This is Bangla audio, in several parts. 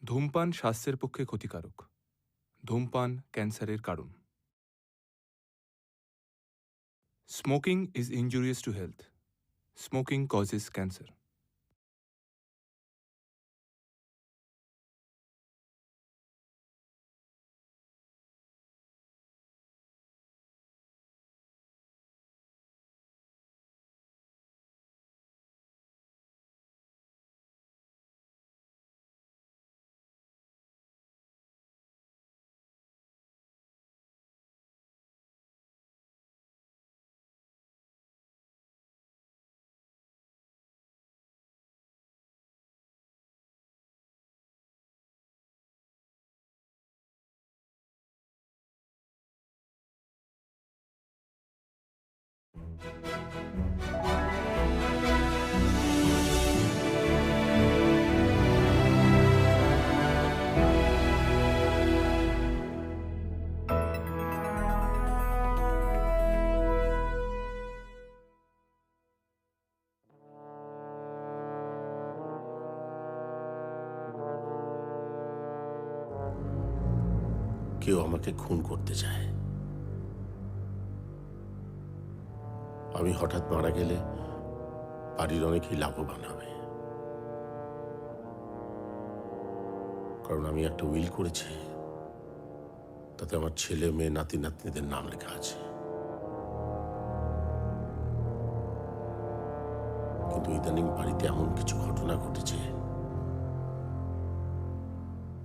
ধূমপান স্বাস্থ্যের পক্ষে ক্ষতিকারক। ধূমপান ক্যান্সারের কারণ। Smoking is injurious to health. Smoking causes cancer. কেউ আমাকে খুন করতে চায়। আমি হঠাৎ মারা গেলে বাড়ির অনেকেই লাভবান হবে, কারণ আমি একটা উইল করেছি, তাতে আমার ছেলে মেয়ে নাতি নাতনিদের নাম লেখা আছে। কিন্তু ইদানিং বাড়িতে এমন কিছু ঘটনা ঘটেছে,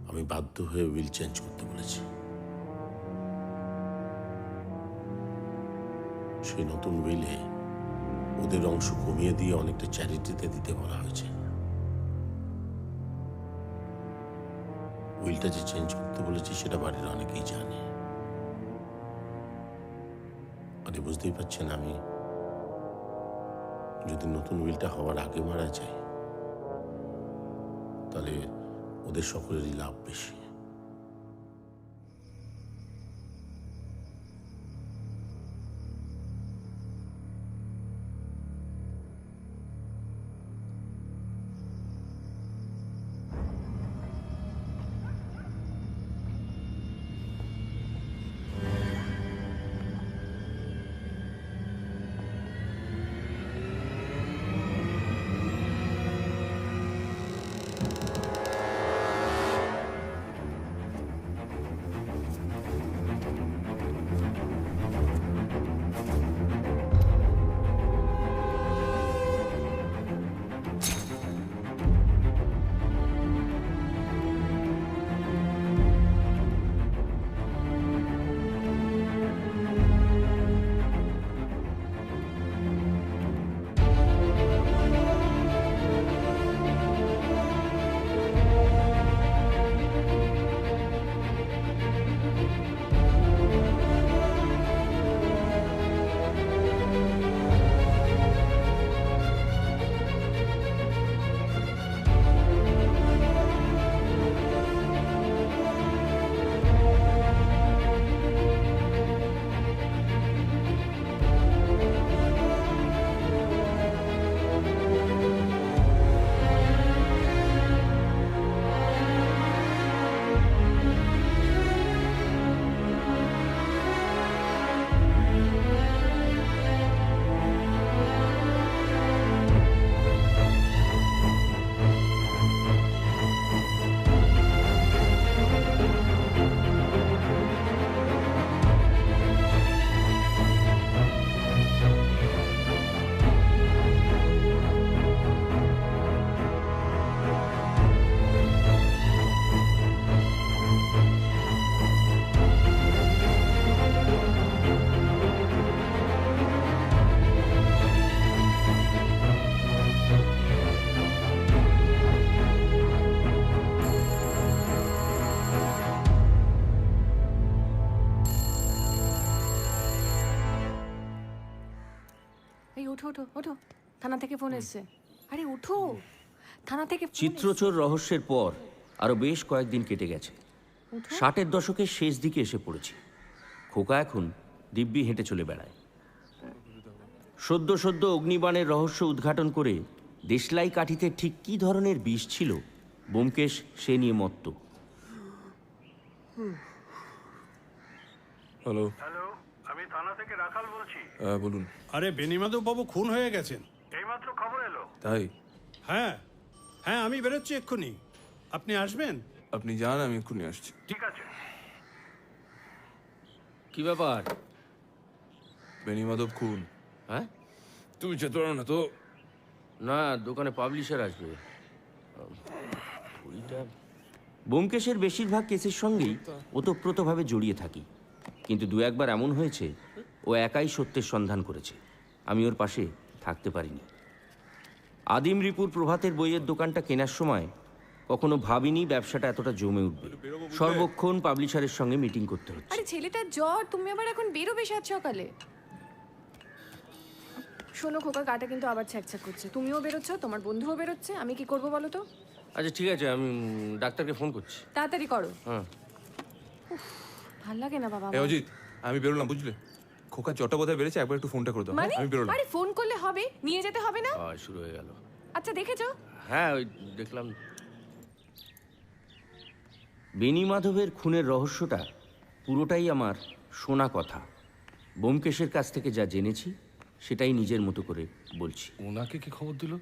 আমি বাধ্য হয়ে উইল চেঞ্জ করতে বলেছি। সেই নতুন উইলে ওদের অংশ কমিয়ে দিয়ে অনেকটা চ্যারিটিতে দিতে বলা হয়েছে। উইলটা যে চেঞ্জ করতে বলেছি সেটা বাড়ির অনেকেই জানে। মানে বুঝতেই পারছেন, আমি যদি নতুন উইলটা হওয়ার আগে মারা যাই, তাহলে ওদের সকলেরই লাভ বেশি। ওঠো ওঠো ওঠো, থানা থেকে ফোন এসছে। আরে ওঠো, থানা থেকে চিত্রচোর রহস্যের পর আরো বেশ কয়েকদিন কেটে গেছে। 60-এর দশকের শেষ দিকে এসে পড়েছি। খোকা এখন দিব্যি হেঁটে চলে বেড়ায়। সদ্য সদ্য অগ্নিবাণের রহস্য উদ্ঘাটন করে দেশলাই কাঠিতে ঠিক কী ধরনের বিষ ছিল ব্যোমকেশ সে নিয়ে মত্ত। হ্যালো, হ্যালো, আমি থানা থেকে রাখাল বলছি। বলুন। আরে বেনিমাধব বাবু খুন হয়ে গেছেন, এইমাত্র খবর এলো। তাই? হ্যাঁ হ্যাঁ, আমি বেরোচ্ছি এক্ষুনি, আপনি আসবেন? আপনি যান, আমি এক্ষুনি আসছি। ঠিক আছে। কি ব্যাপার? বেনি মাধব খুন। হ্যাঁ, তুমি যেতে পারো না তো? না, দোকানে পাবলিশার আসবে। ব্যোমকেশের বেশিরভাগ কেসের সঙ্গেই ওতপ্রোতভাবে জড়িয়ে থাকি, কিন্তু দু একবার এমন হয়েছে ও একাই সত্যের সন্ধান করেছে, আমি ওর পাশে থাকতে পারিনি। আদিম রিপুর প্রভাতের বইয়ের দোকানটা কেনার সময় কখনো ভাবিনি ব্যবসাটা এতটা জমে উঠবে। সর্বক্ষণ পাবলিশারের সঙ্গে মিটিং করতে হচ্ছে। আরে ছেলেটার জ্বর, তুমি আবার এখন বেরোবে সাত সকালে। শোনো খোকা, গাটা কিন্তু আবার ছ্যাকছ্যাক করছে। তুমিও বেরোচ্ছ, তোমার বন্ধুও বেরোচ্ছে, আমি কি করবো বলো তো? আচ্ছা ঠিক আছে, আমি ডাক্তারকে ফোন করছি। তাড়াতাড়ি করো। হ্যাঁ। ভাল লাগে না বাবা। এ অজিত, আমি বেরোলাম, বুঝলে? খোকা জ্বরটা বোধহয় বেড়েছে, একবার একটু ফোনটা করে দাও। মানে আমি বেরোলাম। আরে ফোন করলে হবে, নিয়ে যেতে হবে না? শুরু হয়ে গেল। আচ্ছা দেখেছো? হ্যাঁ, ওই দেখলাম। বেনি মাধবের খুনের রহস্যটা পুরোটাই আমার শোনা কথা। ব্যোমকেশের কাছ থেকে যা জেনেছি সেটাই নিজের মতো করে বলছি। ওনাকে কি খবর দিল?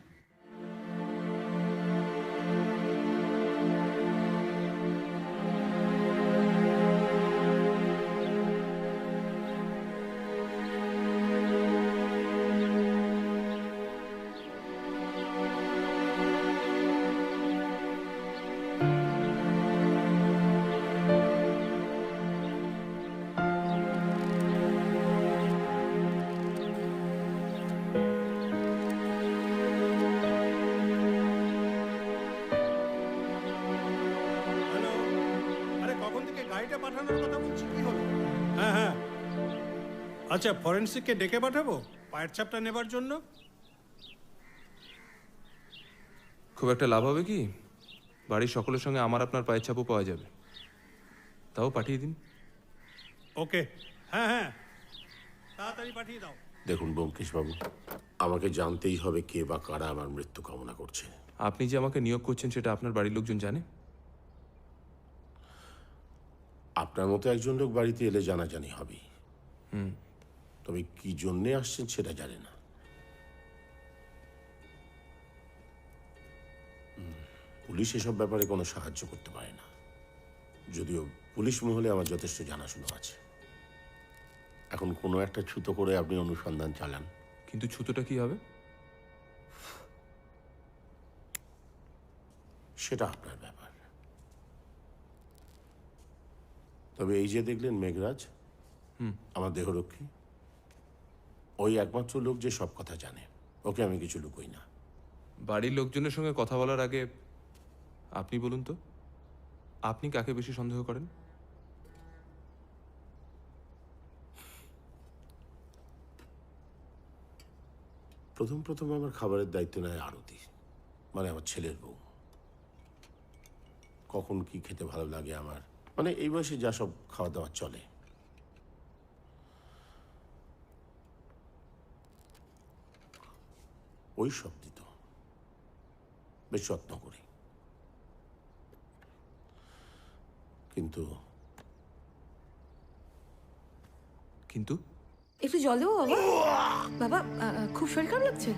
হ্যালো, আরে কখন থেকে গাড়িটা পাঠানোর কথা বলছি, কি হলো? হ্যাঁ হ্যাঁ, আচ্ছা ফরেন্সিককে ডেকে পাঠাবো পায়ের ছাপটা নেবার জন্য? খুব একটা লাভ হবে কি? বাড়ির সকলের সঙ্গে আমার আপনার পায়ের ছাপও পাওয়া যাবে। তাও পাঠিয়ে দিন। ওকে, হ্যাঁ হ্যাঁ, তাড়াতাড়ি পাঠিয়ে দাও। দেখুন ব্যোমকেশবাবু, আমাকে জানতেই হবে কে বা কারা আমার মৃত্যু কামনা করছে। আপনি যে আমাকে নিয়োগ করছেন সেটা আপনার বাড়ির লোকজন জানে? আপনার মতো একজন লোক বাড়িতে এলে জানাজানি হবে, তবে কি জন্যে আসছেন সেটা জানে না। পুলিশ এসব ব্যাপারে কোনো সাহায্য করতে পারে না, যদিও পুলিশ মহলে আমার যথেষ্ট জানাশোনা আছে। এখন কোনো একটা ছুতো করে আপনি অনুসন্ধান চালান। কিন্তু ছুতোটা কি হবে? সেটা আপনার ব্যাপার। তবে এই যে দেখলেন মেঘরাজ, আমার দেহরক্ষী, ওই একমাত্র লোক যে সব কথা জানে, ওকে আমি কিছু লুকোই না। বাড়ির লোকজনের সঙ্গে কথা বলার আগে আপনি বলুন তো, আপনি কাকে বেশি সন্দেহ করেন? প্রথম প্রথম আমার খাবারের দায়িত্ব নেয় আরতি, মানে আমার ছেলের বউ। কখন কি খেতে ভালো লাগে আমার, মানে এই বয়সে যা সব খাওয়া দাওয়া চলে। ওই সব দিত, বেশ যত্ন করি। কিন্তু কিন্তু একটু জল দেবো বাবা? বাবা খুব শরীর খারাপ লাগছে,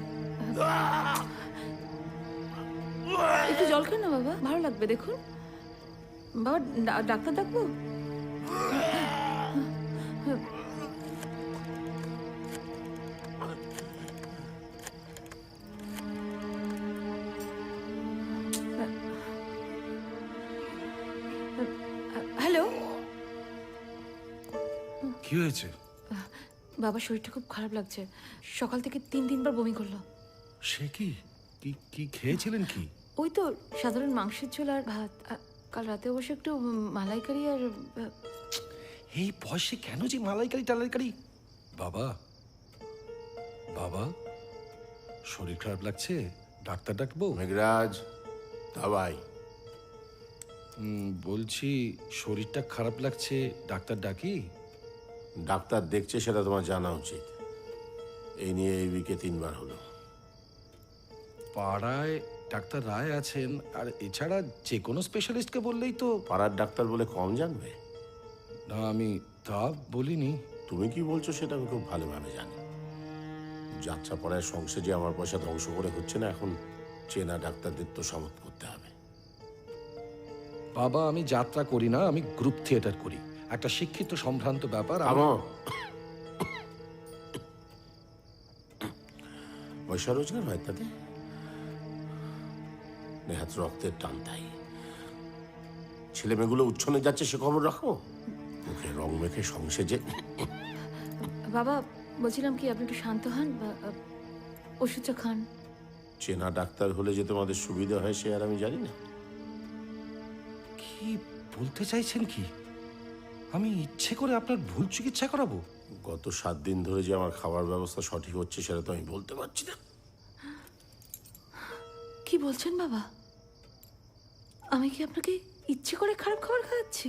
একটু জল খান না বাবা, ভালো লাগবে। দেখুন বাবা, ডাক্তার ডাকবো? হ্যালো কি হয়েছে? বাবা, শরীরটা খুব খারাপ লাগছে, সকাল থেকে 3 বার বমি করলো। সে কি কি কি খেয়েছিলেন কি? ওই তো সাধারণ মাংসের ঝোল আর ভাত। কাল রাতে অবশ্য একটু মালাইকারি আর এই বয়সে কেন যে মালাইকারি টালাইকারি? বাবা বাবা, শরীর খারাপ লাগছে, ডাক্তার ডাকবো? মেঘরাজ, দাবাই। বলছি শরীরটা খারাপ লাগছে, ডাক্তার ডাকি? ডাক্তার দেখছে সেটা তোমার জানা উচিত। এই নিয়ে এই উইকে 3 বার হলো। পাড়ায় ডাক্তার রায় আছেন, আর এছাড়া যে কোনো স্পেশালিস্টকে বললেই তো। পাড়ার ডাক্তার বলে কম জানবে? না, আমি তা বলিনি। তুমি কি বলছো সেটা আমি খুব ভালোভাবে জানি। যাত্রা পড়ায় সংসার যে আমার পয়সা ধ্বংস করে হচ্ছে না, এখন চেনা ডাক্তারদের তো সামত করতে হবে। বাবা, আমি যাত্রা করি না, আমি গ্রুপ থিয়েটার করি। একটা শিক্ষিত সম্ভ্রান্ত ব্যাপার। পয়সা রোজগার হয় তাতে? নেহাত রক্তের টান তাই। ছেলে মেয়েগুলো উচ্ছনে যাচ্ছে সে খবর রাখো? মুখে রং মেখে সংসেজে। বাবা, বলছিলাম কি আপনি একটু শান্ত হন বা ওষুধটা খান। চেনা ডাক্তার হলে যে তোমাদের সুবিধা হয় সে আর আমি জানি না। কি বলতে চাইছেন কি? আমি ইচ্ছে করে আপনার ভুল চিকিৎসা করাবো? গত 7 দিন ধরে যে আমার খাবার ব্যবস্থা সঠিক হচ্ছে সেটা তো আমি বলতে পারছি না। কি বলছেন বাবা? আমি কি আপনাকে ইচ্ছে করে খারাপ খাবার খাওয়াচ্ছি?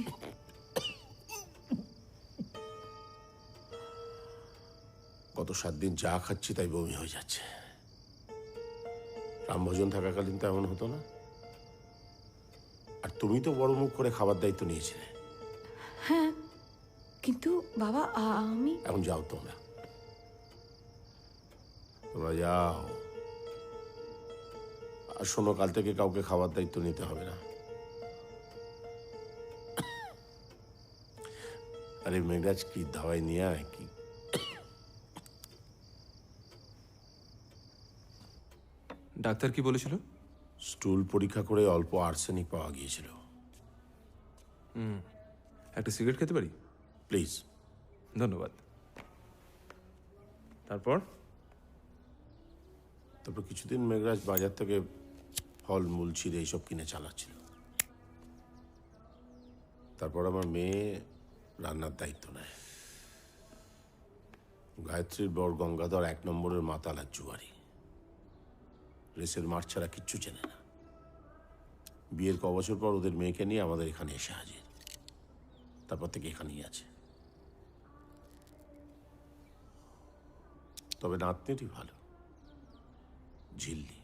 গত 7 দিন যা খাচ্ছি তাই বমি হয়ে যাচ্ছে। রামভোজন থাকাকালীন তো এমন হতো না। আর তুমি তো বড় মুখ করে খাবার দায়িত্ব নিয়েছিলে। হ্যাঁ, কিন্তু বাবা আমি এখন যাও তোমরা, তোমরা যাও। আর শোনো, কাল থেকে কাউকে খাবার দায়িত্ব নিতে হবে না। আরে মেঘরাজ কি দাওয়াই নিয়ে আয় কি? ডাক্তার কি বলেছিল? স্টুল পরীক্ষা করে অল্প আর্সেনিক পাওয়া গিয়েছিল। একটা সিগারেট খেতে পারি? প্লিজ। ধন্যবাদ। তারপর কিছুদিন মেঘরাজ বাজার থেকে ফল মূল ছিঁড়ে এইসব কিনে চালাচ্ছিল। তারপর আমার মেয়ে রান্নার দায়িত্ব নেয়। গায়ত্রীর বর গঙ্গাধর 1 নম্বরের মাতাল আর জুয়ারি। রেসের মাঠ ছাড়া কিচ্ছু চেনে না। বিয়ের কবছর পর ওদের মেয়েকে নিয়ে আমাদের এখানে এসে হাজির। তারপর থেকে এখানেই আছে। তবে নাতনিটি ভালো, ঝিল্লি।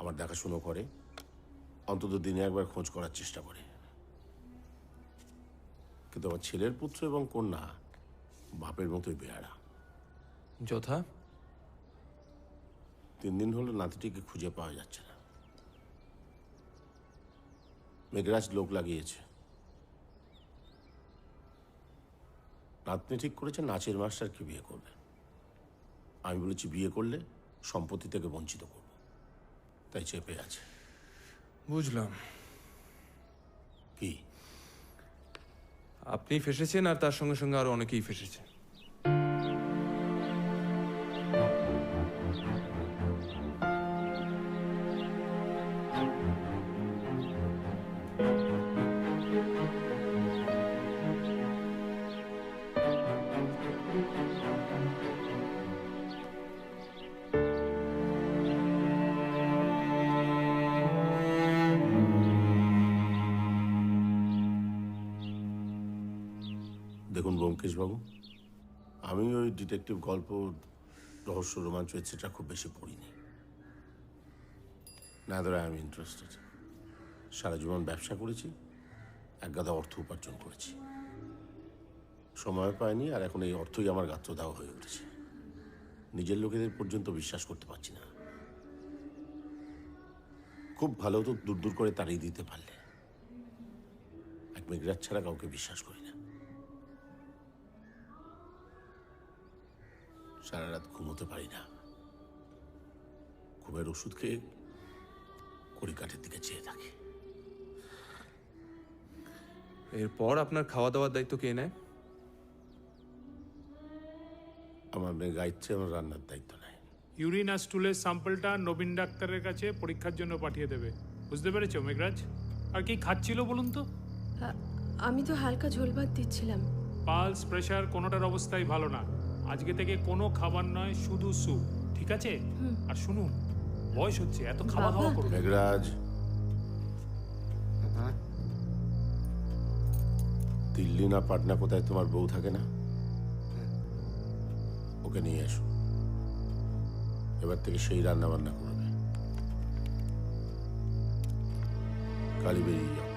আমার দেখাশুনো করে, অন্তত দিনে একবার খোঁজ করার চেষ্টা করে। কিন্তু আমার ছেলের পুত্র এবং কন্যা বাপের মতোই বেয়ারা। যথা 3 দিন হলো নাতিটিকে খুঁজে পাওয়া যাচ্ছে না। মেঘরাজ লোক লাগিয়েছে। নাতনি ঠিক করেছে নাচের মাস্টারকে বিয়ে করবে। আমি বলেছি বিয়ে করলে সম্পত্তি থেকে বঞ্চিত করব, তাই চেপে আছে। বুঝলাম। কি? আপনি ফেসেছেন আর তার সঙ্গে সঙ্গে আরো অনেকেই ফেসেছে। দেখুন ব্যোমকেশবাবু, আমি ওই ডিটেকটিভ গল্প, রহস্য, রোমাঞ্চ এটসেট্রা খুব বেশি পড়িনি। নাদার আই এম ইন্টারেস্টেড। সারা জীবন ব্যবসা করেছি, একগাদা অর্থ উপার্জন করেছি। সময় পাইনি, আর এখন এই অর্থই আমার গাত্রদাহ হয়ে উঠেছে। নিজের লোকেদের পর্যন্ত বিশ্বাস করতে পারছি না। খুব ভালো তো দূর দূর করে তাড়িয়ে দিতে পারলে। এক মেঘরাজ ছাড়া কাউকে বিশ্বাস করি না। সারা রাত ঘুমোতে পারি না। ঘুমের ওষুধ খেয়ে কড়িকাঠের দিকে চেয়ে থাকি। এরপর আপনার খাওয়া দাওয়ার দায়িত্ব কে নেয়? আমার মেয়ে গাইছে, আমার রান্নার দায়িত্ব নেয়। ইউরিন আর স্টুলের স্যাম্পলটা নবীন ডাক্তারের কাছে পরীক্ষার জন্য পাঠিয়ে দেবে। বুঝতে পেরেছো মেঘরাজ? আর কি খাচ্ছিল বলুন তো? আমি তো হালকা ঝোল ভাত দিচ্ছিলাম। পালস, প্রেশার কোনোটার অবস্থাই ভালো না। আজকে থেকে কোনো খাবার নয়, শুধু স্যুপ, ঠিক আছে? আর শুনুন, বয়স হচ্ছে, এত খাওয়া দাওয়া করুন। মেঘরাজ, দিল্লি না পাটনা কোথায় তোমার বউ থাকে না? ওকে নিয়ে এসো। এবার থেকে সেই রান্না বান্না করবে। কালি বেরিয়ে যাও।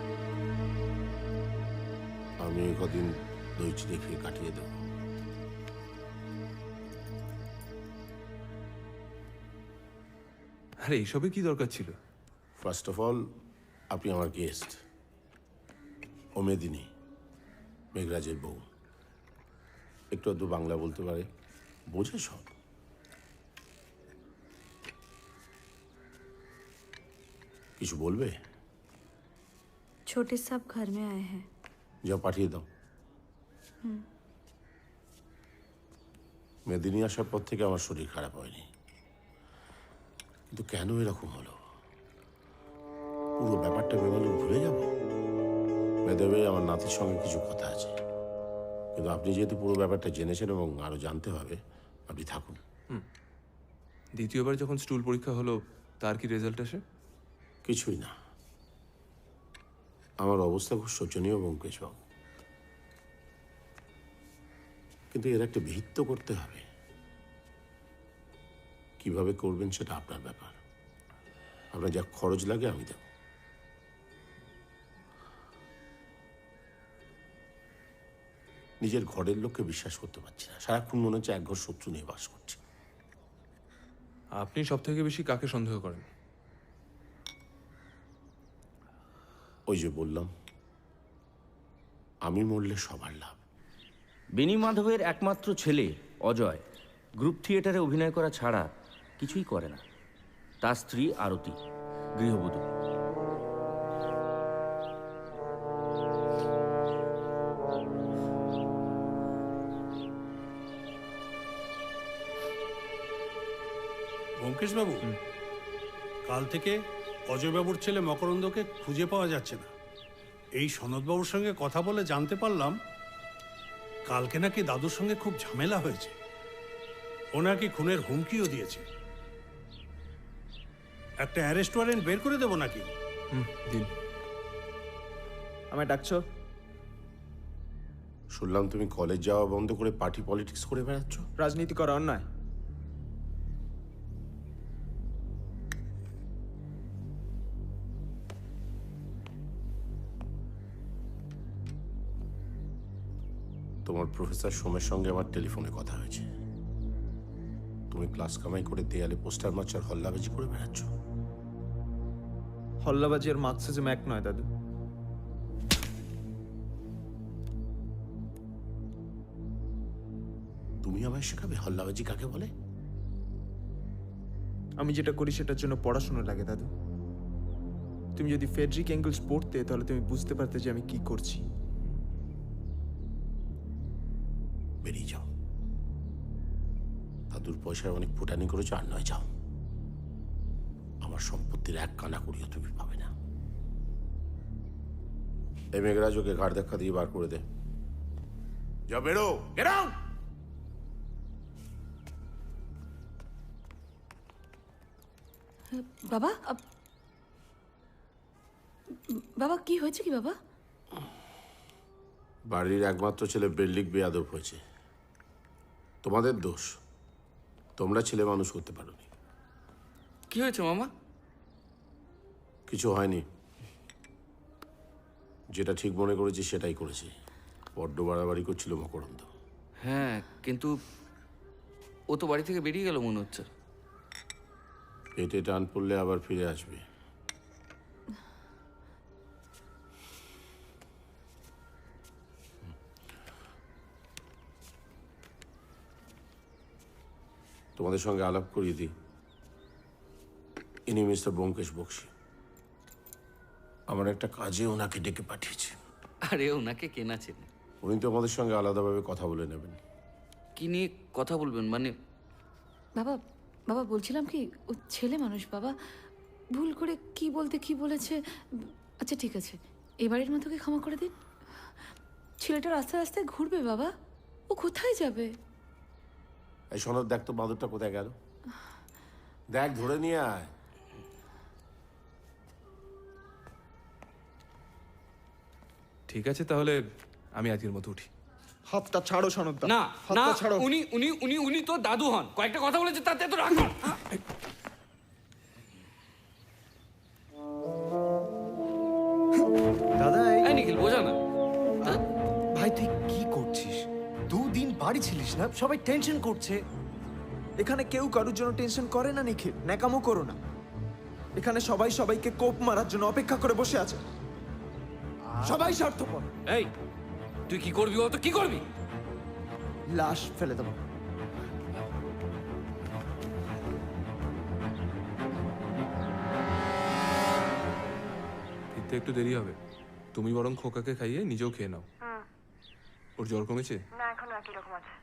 আমি এই কদিন দই চিড়ে খেয়ে কাটিয়ে দেব। আরে এইসবে কি দরকার ছিল? ফার্স্ট অফ অল, আপনি আমার গেস্ট। ও মেদিনী, মেঘরাজের বউ, একটু আধটু বাংলা বলতে পারে, বোঝে সব। কিছু বলবে? छोटे साहब घर में आए हैं। যাও পাঠিয়ে দাও। মেদিনী আসার পর থেকে আমার শরীর খারাপ হয়নি, কিন্তু কেন এরকম হলো? পুরো ব্যাপারটা ভেবে ভুলে যাব? বেদবে আমার নাতির সঙ্গে কিছু কথা আছে, কিন্তু আপনি যেহেতু পুরো ব্যাপারটা জেনেছেন এবং আরো জানতে হবে, আপনি থাকুন। দ্বিতীয়বার যখন স্টুল পরীক্ষা হলো, তার কি রেজাল্ট আসে? কিছুই না। আমার অবস্থা খুব শোচনীয় ব্যোমকেশবাবু, কিন্তু এর একটা বিহিত তো করতে হবে। কিভাবে করবেন সেটা আপনার ব্যাপার। আপনার যা খরচ লাগে আমি দেব। নিজের ঘরের লোককে বিশ্বাস করতে পারছি না, সারাক্ষণ মনে হচ্ছে একঘর শত্রু নিয়ে বাস করছে। আপনি সব থেকে বেশি কাকে সন্দেহ করেন? ওই যে বললাম, আমি মরলে সবার লাভ। বেনি মাধবের একমাত্র ছেলে অজয় গ্রুপ থিয়েটারে অভিনয় করা ছাড়া কিছুই করে না। তার স্ত্রী আরতি গৃহবধূ। ব্যোমকেশবাবু, কাল থেকে অজয়বাবুর ছেলে মকরন্দকে খুঁজে পাওয়া যাচ্ছে না। এই সনদবাবুর সঙ্গে কথা বলে জানতে পারলাম কালকে নাকি দাদুর সঙ্গে খুব ঝামেলা হয়েছে। ও নাকি খুনের হুমকিও দিয়েছে। একটা অ্যারেস্ট ওয়ারেন্ট বের করে দেবো নাকি? দিন। আমায় ডাকছো? শুনলাম তুমি কলেজ যাওয়া বন্ধ করে পার্টি পলিটিক্স করে বেড়াচ্ছ। রাজনীতি করা অন্যায়। তোমার প্রফেসর সোমের সঙ্গে আমার টেলিফোনে কথা হয়েছে। তুমি ক্লাস কামাই করে দেয়ালে পোস্টার মারছ আর হল্লাবাজি করে বেড়াচ্ছ। হল্লাবাজি আর মার্কসিজম এক নয় দাদু। তুমি আমায় শেখাবে হল্লাবাজি কাকে বলে? আমি যেটা করি সেটার জন্য পড়াশোনা লাগে দাদু। তুমি যদি ফেডরিক এঙ্গেলস পড়তে তাহলে তুমি বুঝতে পারতে যে আমি কি করছি। বেরিয়ে যাও। দাদুর পয়সায় অনেক ফুটানি করেছো, আর নয় যাও। আমার সম্পত্তির এক কানা করিও তুমি পাবে না। এই মেঘরাজ ওকে ঘাড় ধাক্কা দিয়ে বার করে দে। যা বেরো, গেট আউট। বাবা বাবা কি হয়েছে কি বাবা? বাড়ির একমাত্র ছেলে বেল্লিক বেয়াদব হয়েছে। তোমাদের দোষ, তোমরা ছেলে মানুষ করতে পারোনি। কি হয়েছে মামা? কিছু হয়নি, যেটা ঠিক মনে করেছি সেটাই করেছি। বড্ড বাড়াবাড়ি করছিল মকরন্দ। হ্যাঁ, কিন্তু ও তো বাড়ি থেকে বেরিয়ে গেল মনে হচ্ছে। পেটে টান পড়লে আবার ফিরে আসবে। তোমাদের সঙ্গে আলাপ করিয়ে দিই, ইনি মিস্টার ব্যোমকেশ বক্সী। আমার একটা কাজে ওনাকে ডেকে পাঠিয়েছি। আরে ওনাকে কেনা চেনে? উনি তো আমাদের সঙ্গে আলাদাভাবে কথা বলে নেবেন। কি নিয়ে কথা বলবেন মানে? বাবা বাবা বলছিলাম কি, ও ছেলে মানুষ বাবা, ভুল করে কি বলতে কি বলেছে। আচ্ছা ঠিক আছে, এবারের মতোকে ক্ষমা করে দিন। ছেলেটা রাস্তায় রাস্তায় ঘুরবে বাবা, ও কোথায় যাবে? এই সনদ দেখ তো, বাঁদরটা কোথায় গেল? দেখ, ধরে নিয়ে আয়। ঠিক আছে, তাহলে আমি আজকের মতো উঠি। হাতটা ছাড়ো সনদদা। না না, হাতটা ছাড়ো। উনি উনি উনি উনি তো দাদু হন। কয়েকটা কথা বলেছে তাতে এত রাগ হন? না, সবাই টেনশন করছে। এখানে কেউ কারোর জন্য টেনশন করে না নিখিল, ন্যাকামো করো না। এখানে সবাই সবাইকে কোপ মারার জন্য অপেক্ষা করে বসে আছে। সবাই স্বার্থপর। এই তুই কি করবি বলতো, কি করবি? লাশ ফেলে দেবো। ফিরতে একটু দেরি হবে, তুমি বরং খোকাকে খাইয়ে নিজেও খেয়ে নাও। ওর জ্বর কমেছে? না, এখনো একই রকম আছে।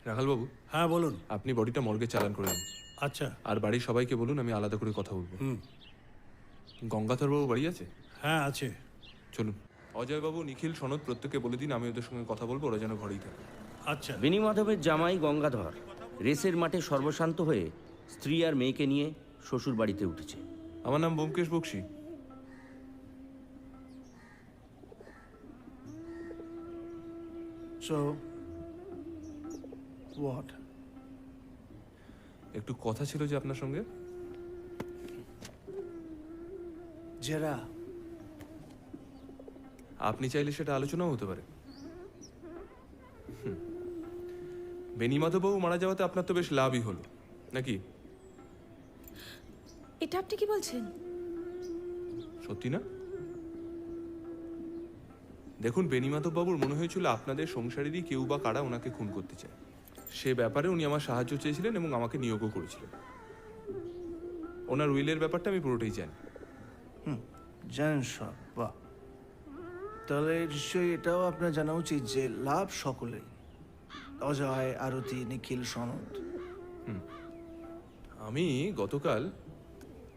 রাখাল বাবু, হ্যাঁ বলুন। আপনি বডিটা মর্গে চালান করে দিন। আচ্ছা। আর বাড়ির সবাইকে বলুন আমি আলাদা করে কথা বলবো। গঙ্গাধর বাবু বাড়ি আছে? হ্যাঁ আছে। চলুন। অজয় বাবু, নিখিল, সনদ প্রত্যেককে বলে দিন আমি ওদের সঙ্গে কথা বলবো, ওরা যেন ঘরেই থাকে। আচ্ছা। বেনি মাধবের জামাই গঙ্গাধর রেসের মাঠে সর্বশান্ত হয়ে স্ত্রী আর মেয়েকে নিয়ে শ্বশুর বাড়িতে উঠেছে। আমার নাম ব্যোমকেশ বক্সী। So, what? একটু কথা ছিল যে আপনার সঙ্গে। জেরা? আপনি চাইলে সেটা আলোচনাও হতে পারে। বেনি মাধববাবু মারা যাওয়াতে আপনার তো বেশ লাভই হলো নাকি? এটা আপনি কি বলছেন? সত্যি না? দেখুন, বেনি মাধববাবুর মনে হয়েছিল আপনাদের সংসারেরই কেউ বা কারা ওনাকে খুন করতে চায়। সে ব্যাপারে উনি আমার সাহায্য চেয়েছিলেন এবং আমাকে নিয়োগও করেছিলেন। ওনার উইলের ব্যাপারটা আমি পুরোটাই জানি। জানেন সব, বাহ। তাহলে নিশ্চয়ই এটাও আপনার জানা উচিত যে লাভ সকলেই, অজয়, আরতি, নিখিল, সনদ। আমি গতকাল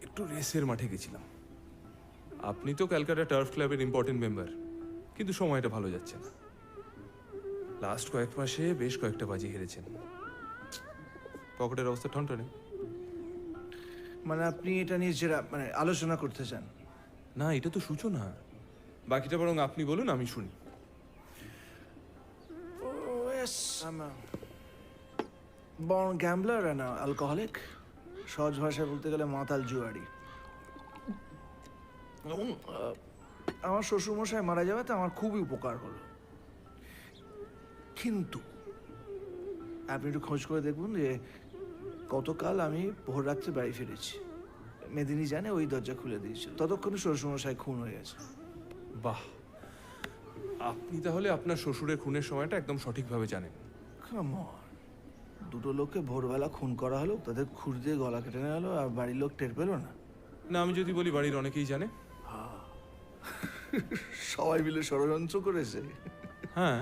একটু রেসের মাঠে গেছিলাম। আপনি তো ক্যালকাটা টার্ফ ক্লাবের ইম্পর্টেন্ট মেম্বার, কিন্তু সময়টা ভালো যাচ্ছে না। লাস্ট কয়েক মাসে বেশ কয়েকটা বাজি হেরেছেন। পকেটের অবস্থা ঠনঠনে। মানে আপনি এটা নিয়ে যেটা মানে আলোচনা করতে চান? না, এটা তো সূচনা। বাকিটা বরং আপনি বলুন, আমি শুনি। I'm a born gambler and an alcoholic. সহজ ভাষায় বলতে গেলে মাতাল জুয়ারি। এবং আমার শ্বশুরমশাই মারা যাওয়াতে আমার খুবই উপকার হলো। কিন্তু আপনি একটু খোঁজ করে দেখুন যে গতকাল আমি ভোর রাত্রে বাড়ি ফিরেছি। মেদিনী জানে ওই দরজা খুলে দিয়েছিল, ততক্ষণে শ্বশুরমশাই খুন হয়ে গেছে। বাহ, আপনি তাহলে আপনার শ্বশুরের খুনের সময়টা একদম সঠিকভাবে জানেন। Come on. দুটো লোককে ভোরবেলা খুন করা হলো, তাদের খুর দিয়ে গলা কেটে নেওয়া হলো, আর বাড়ির লোক টের পেল না। না, আমি যদি বলি বাড়ির অনেকেই জানে। সবাই মিলে ষড়যন্ত্র করেছে। হ্যাঁ,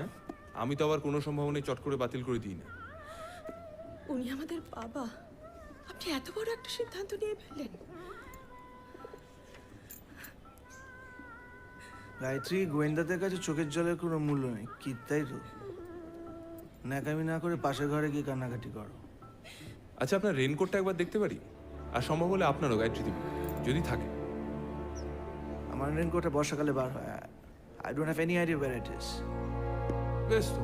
আমি তো আবার কোনো সম্ভাবনায় চট করে বাতিল করে দিই না। উনি আমাদের বাবা, আপনি এত বড় একটা সিদ্ধান্ত নিয়ে ফেললেন। গায়ত্রী, গোয়েন্দাদের কাছে চোখের জলের কোনো মূল্য নেই, কি তাই তো? ন্যাকামি না করে পাশের ঘরে গিয়ে কান্নাকাটি করো। আচ্ছা, আপনার রেনকোটটা একবার দেখতে পারি? আর সম্ভব হলে আপনারও, গায়ত্রী দেবী, যদি থাকে। আমার রেনকোটে বর্ষাকালে বার হয়। I don't have any idea where it is. বেশ তো,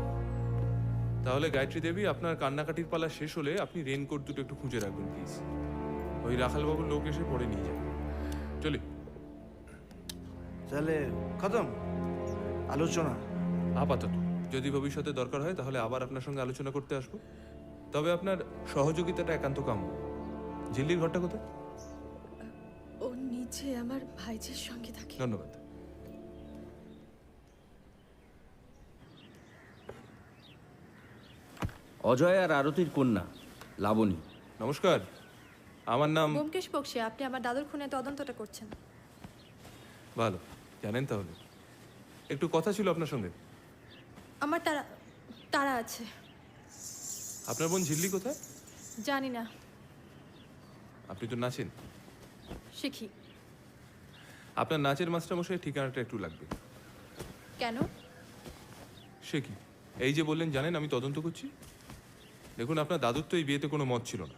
তাহলে গায়ত্রী দেবী, আপনার কান্নাকাটির পালা শেষ হলে আপনি রেনকোট দুটো একটু খুঁজে রাখবেন প্লিজ। ওই রাখালবাবুর লোক এসে পরে নিয়ে যাবে। চলি। তাহলে খতম আলোচনা? আপাতত। যদি ভবিষ্যতে দরকার হয় তাহলে আবার আপনার সঙ্গে আলোচনা করতে আসবো। তবে আপনার সহযোগিতাটা একান্ত কাম্য। ঝিল্লির ঘরটা কোথায়? ও নিচে আমার ভাইজির সঙ্গে থাকে। ধন্যবাদ। অজয় আর আরতির কন্যা লাবণী। নমস্কার, আমার নাম ব্যোমকেশ বক্সী। আপনি আমার দাদুর খুনে তদন্তটা করছেন? ভালো, জানেন তাহলে। একটু কথা ছিল আপনার সঙ্গে। আমার তারা আছে। আপনার বোন ঝিল্লি কোথায়? জানি না। আপনি তো নাচেন। শিখি। আপনার নাচের মাস্টারমশাইয়ের ঠিকানাটা একটু লাগবে। কেন? সে কি, এই যে বললেন জানেন আমি তদন্ত করছি। দেখুন, আপনার দাদুর তো এই বিয়েতে কোনো মত ছিল না।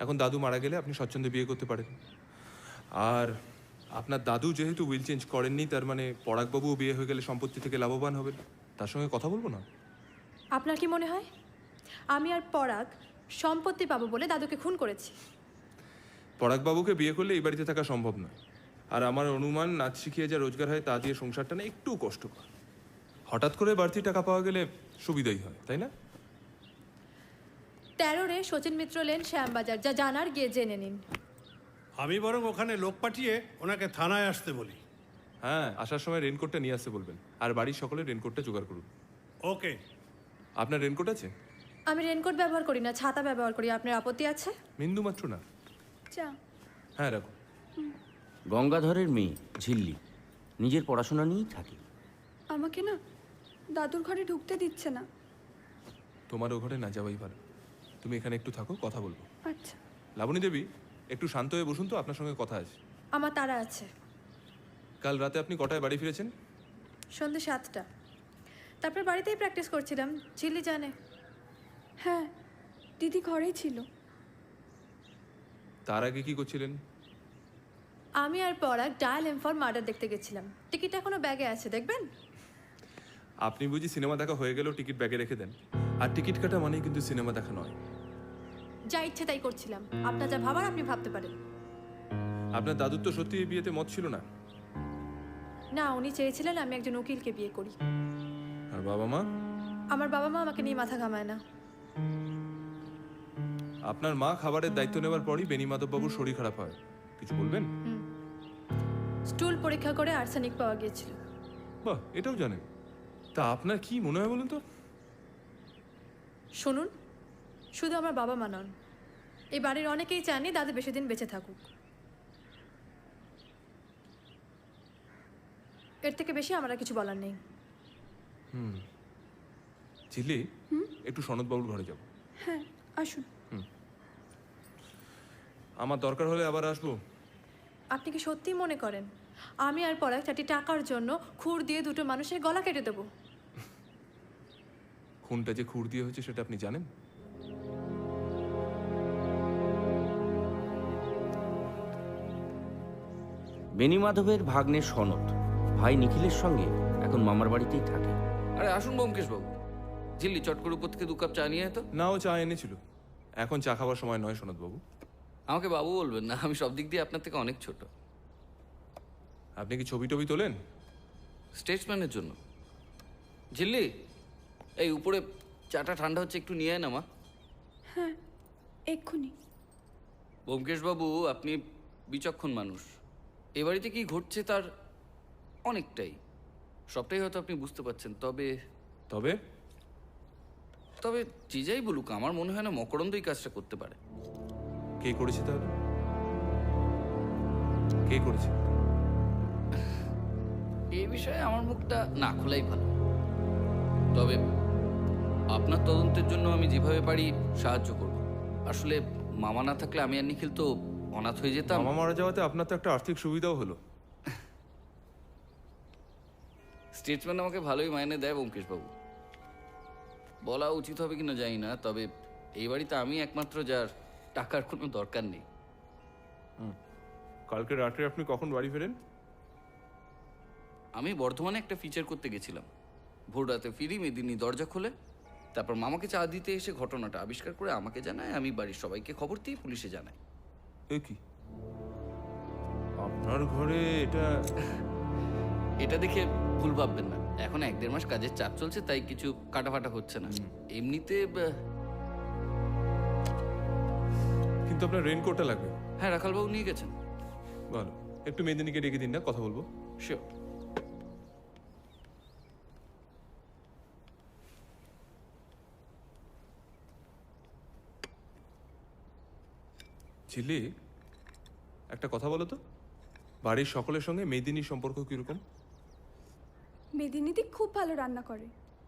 এখন দাদু মারা গেলে আপনি স্বচ্ছন্দে বিয়ে করতে পারেন। আর আপনার দাদু যেহেতু উইল চেঞ্জ করেননি, তার মানে পরাগবাবুও বিয়ে হয়ে গেলে সম্পত্তি থেকে লাভবান হবেন। তার সঙ্গে কথা বলবো না? আপনার কি মনে হয় আমি আর পরাগ সম্পত্তি পাবো বলে দাদুকে খুন করেছি? পরাগবাবুকে বিয়ে করলে এই বাড়িতে থাকা সম্ভব নয়। আর আমার অনুমান, নাচ শিখিয়ে যা রোজগার হয় তা দিয়ে সংসারটা না একটু কষ্টকর। হঠাৎ করে বাড়তি টাকা পাওয়া গেলে সুবিধাই হয়, তাই না? 13 সচিন মিত্র লেন, শ্যামবাজার, যা জানার গিয়ে জেনে নিন। আমি বরং ওখানে লোক পাঠিয়ে ওনাকে থানায় আসতে বলি। হ্যাঁ, আসার সময় রেনকোটটা নিয়ে আসতে বলবেন, আর বাড়ির সকলে রেনকোটটা জোগাড় করুন। ওকে। আপনার রেনকোট আছে? আমি রেনকোট ব্যবহার করি না, ছাতা ব্যবহার করি। আপনার আপত্তি আছে? বিন্দু মাত্র না। চা। হ্যাঁ, রাখুন। গঙ্গাধরের মেয়ে ঝিল্লি নিজের পড়াশোনা নিয়েই থাকে। আমাকে না দাদুর ঘরে ঢুকতে দিচ্ছে না। তোমার ও ঘরে না যাওয়াই ভালো। তুমি এখানে একটু থাকো, কথা বলবো। আচ্ছা। লাবণী দেবী, একটু শান্ত হয়ে বসুন তো, আপনার সঙ্গে কথা আছে। আমার তারা আছে। কাল রাতে আপনি কটায় বাড়ি ফিরেছেন? সন্ধ্যে 7টা। তারপর বাড়িতেই প্র্যাকটিস করছিলাম, ঝিল্লি জানে। হ্যাঁ, দিদি ঘরেই ছিল। তার আগে কি করছিলেন? আমি আর পরাগ ডায়াল এম ফর মার্ডার দেখতে গেছিলাম। টিকিট এখনো ব্যাগে আছে, দেখবেন? আপনি বুঝি সিনেমা দেখা হয়ে গেলেও টিকিট ব্যাগে রেখে দেন? আর টিকিট কাটা মানেই কিন্তু সিনেমা দেখা নয়। যা ইচ্ছে তাই করছিলাম। আপনার যা ভাবার আপনি ভাবতে পারেন। আপনার দাদুর তো সত্যি এই বিয়েতে মত ছিল না? না, উনি চেয়েছিলেন আমি একজন উকিলকে বিয়ে করি। আর বাবা মা? আমার বাবা মা আমাকে নিয়ে মাথা ঘামায় না। আপনার মা খাবারের দায়িত্ব নেওয়ার পরই বেনি মাধববাবুর শরীর খারাপ হয়, কিছু বলবেন? স্টুল পরীক্ষা করে আর্সেনিক পাওয়া গিয়েছিল। বাহ, এটাও জানেন? তা আপনার কি মনে হয় বলুন তো? শুনুন, শুধু আমার বাবা মা নন, এই বাড়ির অনেকেই চাননি দাদু বেশি দিন বেঁচে থাকুক। এর থেকে বেশি আমার আর কিছু বলার নেই। ঝিল্লি, একটু সনদবাবুর ঘরে যাব। হ্যাঁ, আসুন। আমার দরকার হলে আবার আসবো। আপনি কি সত্যিই মনে করেন আমি আর পরাগ 4টি টাকার জন্য খুর দিয়ে দুটো মানুষের গলা কেটে দেবো? খুনটা যে খুর দিয়ে হয়েছে সেটা আপনি জানেন? বেনি মাধবের ভাগ্নে সনদ ভাই নিখিলের সঙ্গে এখন মামার বাড়িতেই থাকে। আরে আসুন ব্যোমকেশ বাবু, ঝিল্লি চট করে উপর থেকে 2 কাপ চা নিয়ে তো। না, ও চা এনেছিল। এখন চা খাবার সময় নয় সনদবাবু। আমাকে বাবু বলবেন না, আমি সব দিক দিয়ে আপনার থেকে অনেক ছোট। আপনি কি ছবি টবি তোলেন? স্টেটসম্যানের জন্য। ঝিল্লি, এই উপরে চাটা ঠান্ডা হচ্ছে, একটু নিয়ে আয় না মা। হ্যাঁ, এক্ষুনি। ব্যোমকেশ বাবু, আপনি বিচক্ষণ মানুষ। এ বাড়িতে কি ঘটছে তার অনেকটাই, সবটাই হয়তো আপনি বুঝতে পারছেন। তবে তবে তবে যে যাই বলুক, আমার মনে হয় না মকরন্দ এই কাজটা করতে পারে। কে করেছে তাহলে? কে করেছে? এই বিষয়ে আমার মুখটা না খোলাই ভালো। তবে আপনার তদন্তের জন্য আমি যেভাবে পারি সাহায্য করব। আসলে মামা না থাকলে আমি আর নিখিল তো অনাথ হয়ে যেতাম। মামা মারা যাওয়াতে আপনার তো একটা আর্থিক সুবিধাও হলো। স্টেটসম্যান আমাকে ভালোই মাইনে দেয় ব্যোমকেশ বাবু। বলা উচিত হবে কিনা জানি না, তবে এই বাড়িতে আমি একমাত্র যার টাকার কোনো দরকার নেই। কালকে রাতে আপনি কখন বাড়ি ফেরেন? আমি বর্ধমানে একটা ফিচার করতে গেছিলাম। ভোর রাতে ফিরি, মেদিনী দরজা খোলে, তারপর মামাকে চা দিতে এসে ঘটনাটা আবিষ্কার করে আমাকে জানায়। আমি বাড়ির সবাইকে খবর দিয়ে পুলিশে জানাই। এ কি, আপনার ঘরে এটা? এটা দেখে ভুল ভাববেন না, এখন 1-1.5 মাস কাজের চাপ চলছে, তাই কিছু কাটাফাটা হচ্ছে না। এমনিতে কিন্তু আপনার রেনকোটটা লাগবে। হ্যাঁ, রাখালবাবু নিয়ে গেছেন। ভালো, একটু মেদিনীকে ডেকে দিন না, কথা বলবো। শিওর। ঝিল্লি, একটা কথা বলো তো, বাড়ির সকলের সঙ্গে মেদিনীর সম্পর্ক কিরকম? মেদিনীদি খুব ভালো রান্না করে,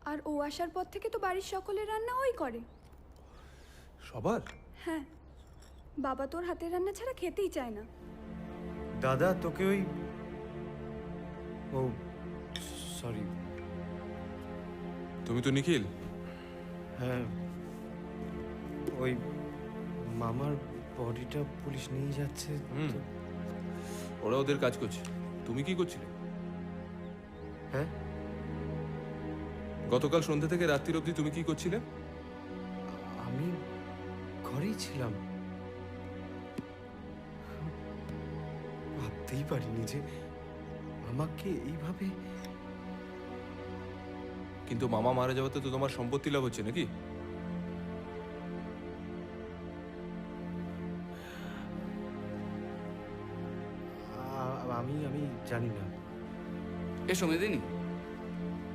আর ও আসার পর থেকে তো বাড়ির সকলের রান্না ওই করে। সবার? হ্যাঁ, বাবা তোর হাতের রান্না ছাড়া খেতেই চায় না। দাদা তোকে ওই ও সরি। তুমি তো নিখিল। হ্যাঁ, ওই মামার বডিটা পুলিশ নিয়ে যাচ্ছে। ওরা ওদের কাজ করছে, তুমি কি করছিলে? হ্যাঁ, গতকাল সন্ধ্যা থেকে রাত্রির অবধি তুমি কি করছিলে? আমি ঘরেই ছিলাম। ভাবতেই পারিনি যে আমাকে এইভাবে। কিন্তু মামা মারা যাওয়াতে তো তোমার সম্পত্তি লাভ হচ্ছে নাকি? আমি আমি জানি না। এসো মেদিনী,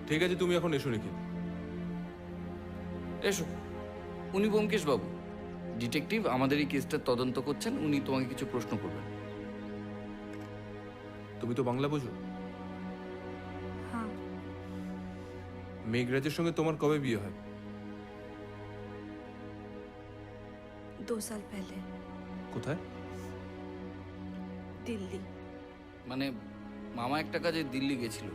ঠিক আছে, তুমি এখন এসো নিখিল। এসো। উনি ব্যোমকেশ বাবু, ডিটেকটিভ, আমাদের এই কেসটার তদন্ত করছেন। উনি তোমাকে কিছু প্রশ্ন করবেন। তুমি তো বাংলা বোঝো? হ্যাঁ। মেঘরাজের সঙ্গে তোমার কবে বিয়ে হয়? 2 साल पहले কোথায়? दिल्ली। মানে মামা একটা কাজে দিল্লি গেছিল।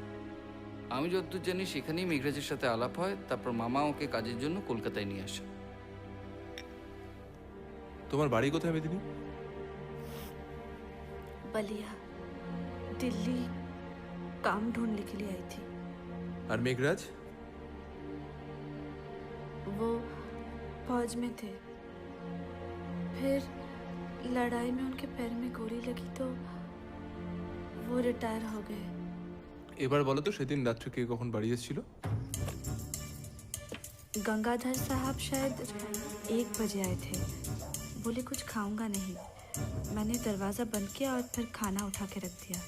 আমি যতদূর জানি সেখানেই মেঘরাজের সাথে আলাপ হয়, তারপর মামা ওকে কাজের জন্য কলকাতায় নিয়ে আসে। তোমার বাড়ি কোথায় মেদিনী? बलिया। दिल्ली काम ढूंढने के लिए आई थी। আর মেঘরাজ? वो फौज में थे, फिर लड़ाई में उनके पैर में गोली लगी तो वो रिटायर हो गए। এবার বলো তো সেদিন রাত্রে কে কখন বাড়ি এসেছিল? गंगाधर साहब शायद 1 बजे आए थे। बोले कुछ खाऊंगा नहीं। मैंने दरवाज़ा बंद किया और फिर खाना उठा के रख दिया।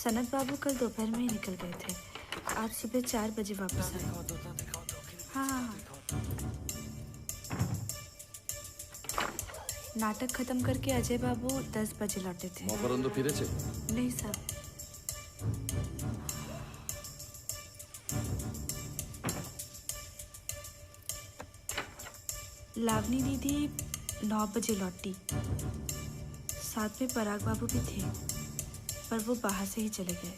सनत बाबू कल दोपहर में ही निकल गए थे। आज सुबह 4 बजे वापस आए। हाँ हाँ हाँ। नाटक खत्म करके अजय बाबू 10 बजे लौटे थे। মকরন্দ ফিরেছে? नहीं साहब। लावनी दीदी 9 बजे लौटी। साथ में पराग बाबू भी थे, पर वो बाहर से ही चले गए।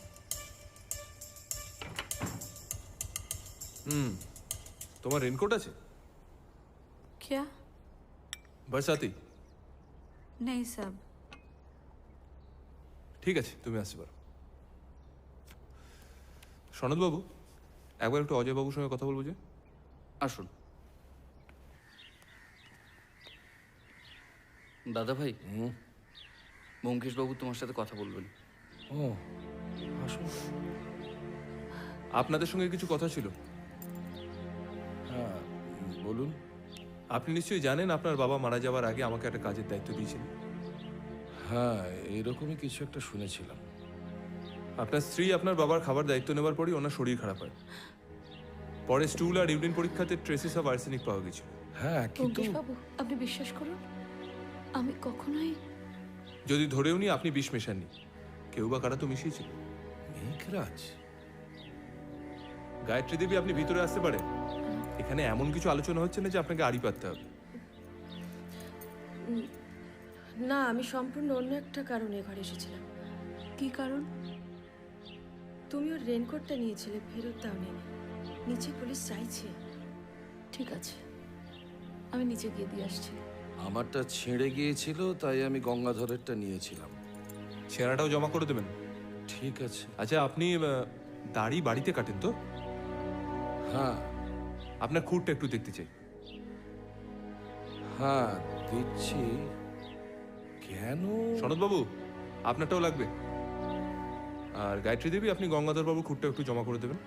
তোমার রেনকোট আছে? क्या? বরসাতি? नहीं साहब। ঠিক আছে, তুমি আসতে পারো। সনদ বাবু, একবার একটু অজয় বাবুর সঙ্গে কথা বলবো যে। আসুন। দাদা ভাই, ব্যোমকেশ বাবু তোমার সাথে কথা বলবেন। ও আসুন। আপনাদের সঙ্গে কিছু কথা ছিল। হ্যাঁ বলুন। আপনি নিশ্চয়ই জানেন আপনার বাবা মারা যাওয়ার আগে আমাকে একটা কাজের দায়িত্ব দিয়েছিলেন। হ্যাঁ এরকমই কিছু একটা শুনেছিলাম। আপনার স্ত্রী আপনার বাবার খাবার দায়িত্ব নেওয়ার পরই ওনার শরীর খারাপ হয়। পরে স্টুল আর ইউরিন পরীক্ষাতে ট্রেসেস অফ আর্সেনিক পাওয়া গেছিল। হ্যাঁ কিন্তু ব্যোমকেশ বাবু, আপনি বিশ্বাস করুন, আমি কখনোই। যদি ধরেও নি আপনি বিষ মেশাননি, কেউ বা কারা তো মিশিয়েছিল। মেঘরাজ? গায়ত্রী দেবী, আপনি ভিতরে আসতে পারেন। এখানে এমন কিছু আলোচনা হচ্ছে না যে আপনাকে আড়ি পাততে হবে। না, আমি সম্পূর্ণ অন্য একটা কারণে ঘরে এসেছিলাম। কি কারণ? তুমি ওর রেনকোটটা নিয়েছিলে, ফেরত দাওনি। নিচে পুলিশ চাইছে। ঠিক আছে, আমি নিচে গিয়ে দিয়ে আসছি। আমারটা ছেড়ে গিয়েছিল, তাই আমি গঙ্গাধরেরটা নিয়েছিলাম। ছেঁড়াটাও জমা করে দেবেন। ঠিক আছে। আচ্ছা, আপনি দাড়ি বাড়িতে কাটেন তো? হ্যাঁ। আপনার খুঁটটা একটু দেখতে চাই। হ্যাঁ দিচ্ছি। কেন? সনদ বাবু, আপনারটাও লাগবে। আর গায়ত্রী দেবী, আপনি গঙ্গাধর বাবু খুঁটটা একটু জমা করে দেবেন।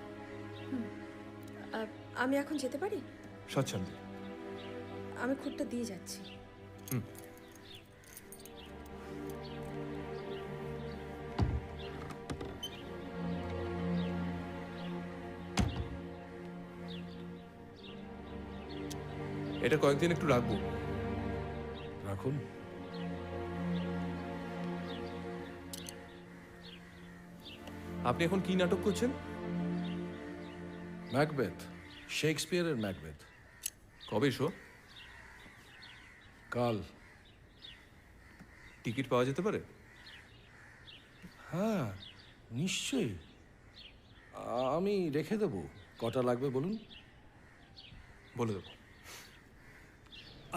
আমি এখন যেতে পারি? স্বচ্ছন্দে। আমি খুঁটটা দিয়ে যাচ্ছি। এটা কয়েকদিন একটু রাখবো। রাখুন। আপনি এখন কি নাটক করছেন? ম্যাকবেথ, শেক্সপিয়ারের ম্যাকবেথ। কবে শো? কাল। টিকিট পাওয়া যেতে পারে? হ্যাঁ নিশ্চয়ই, আমি রেখে দেবো। কটা লাগবে বলুন? বলে দেবো।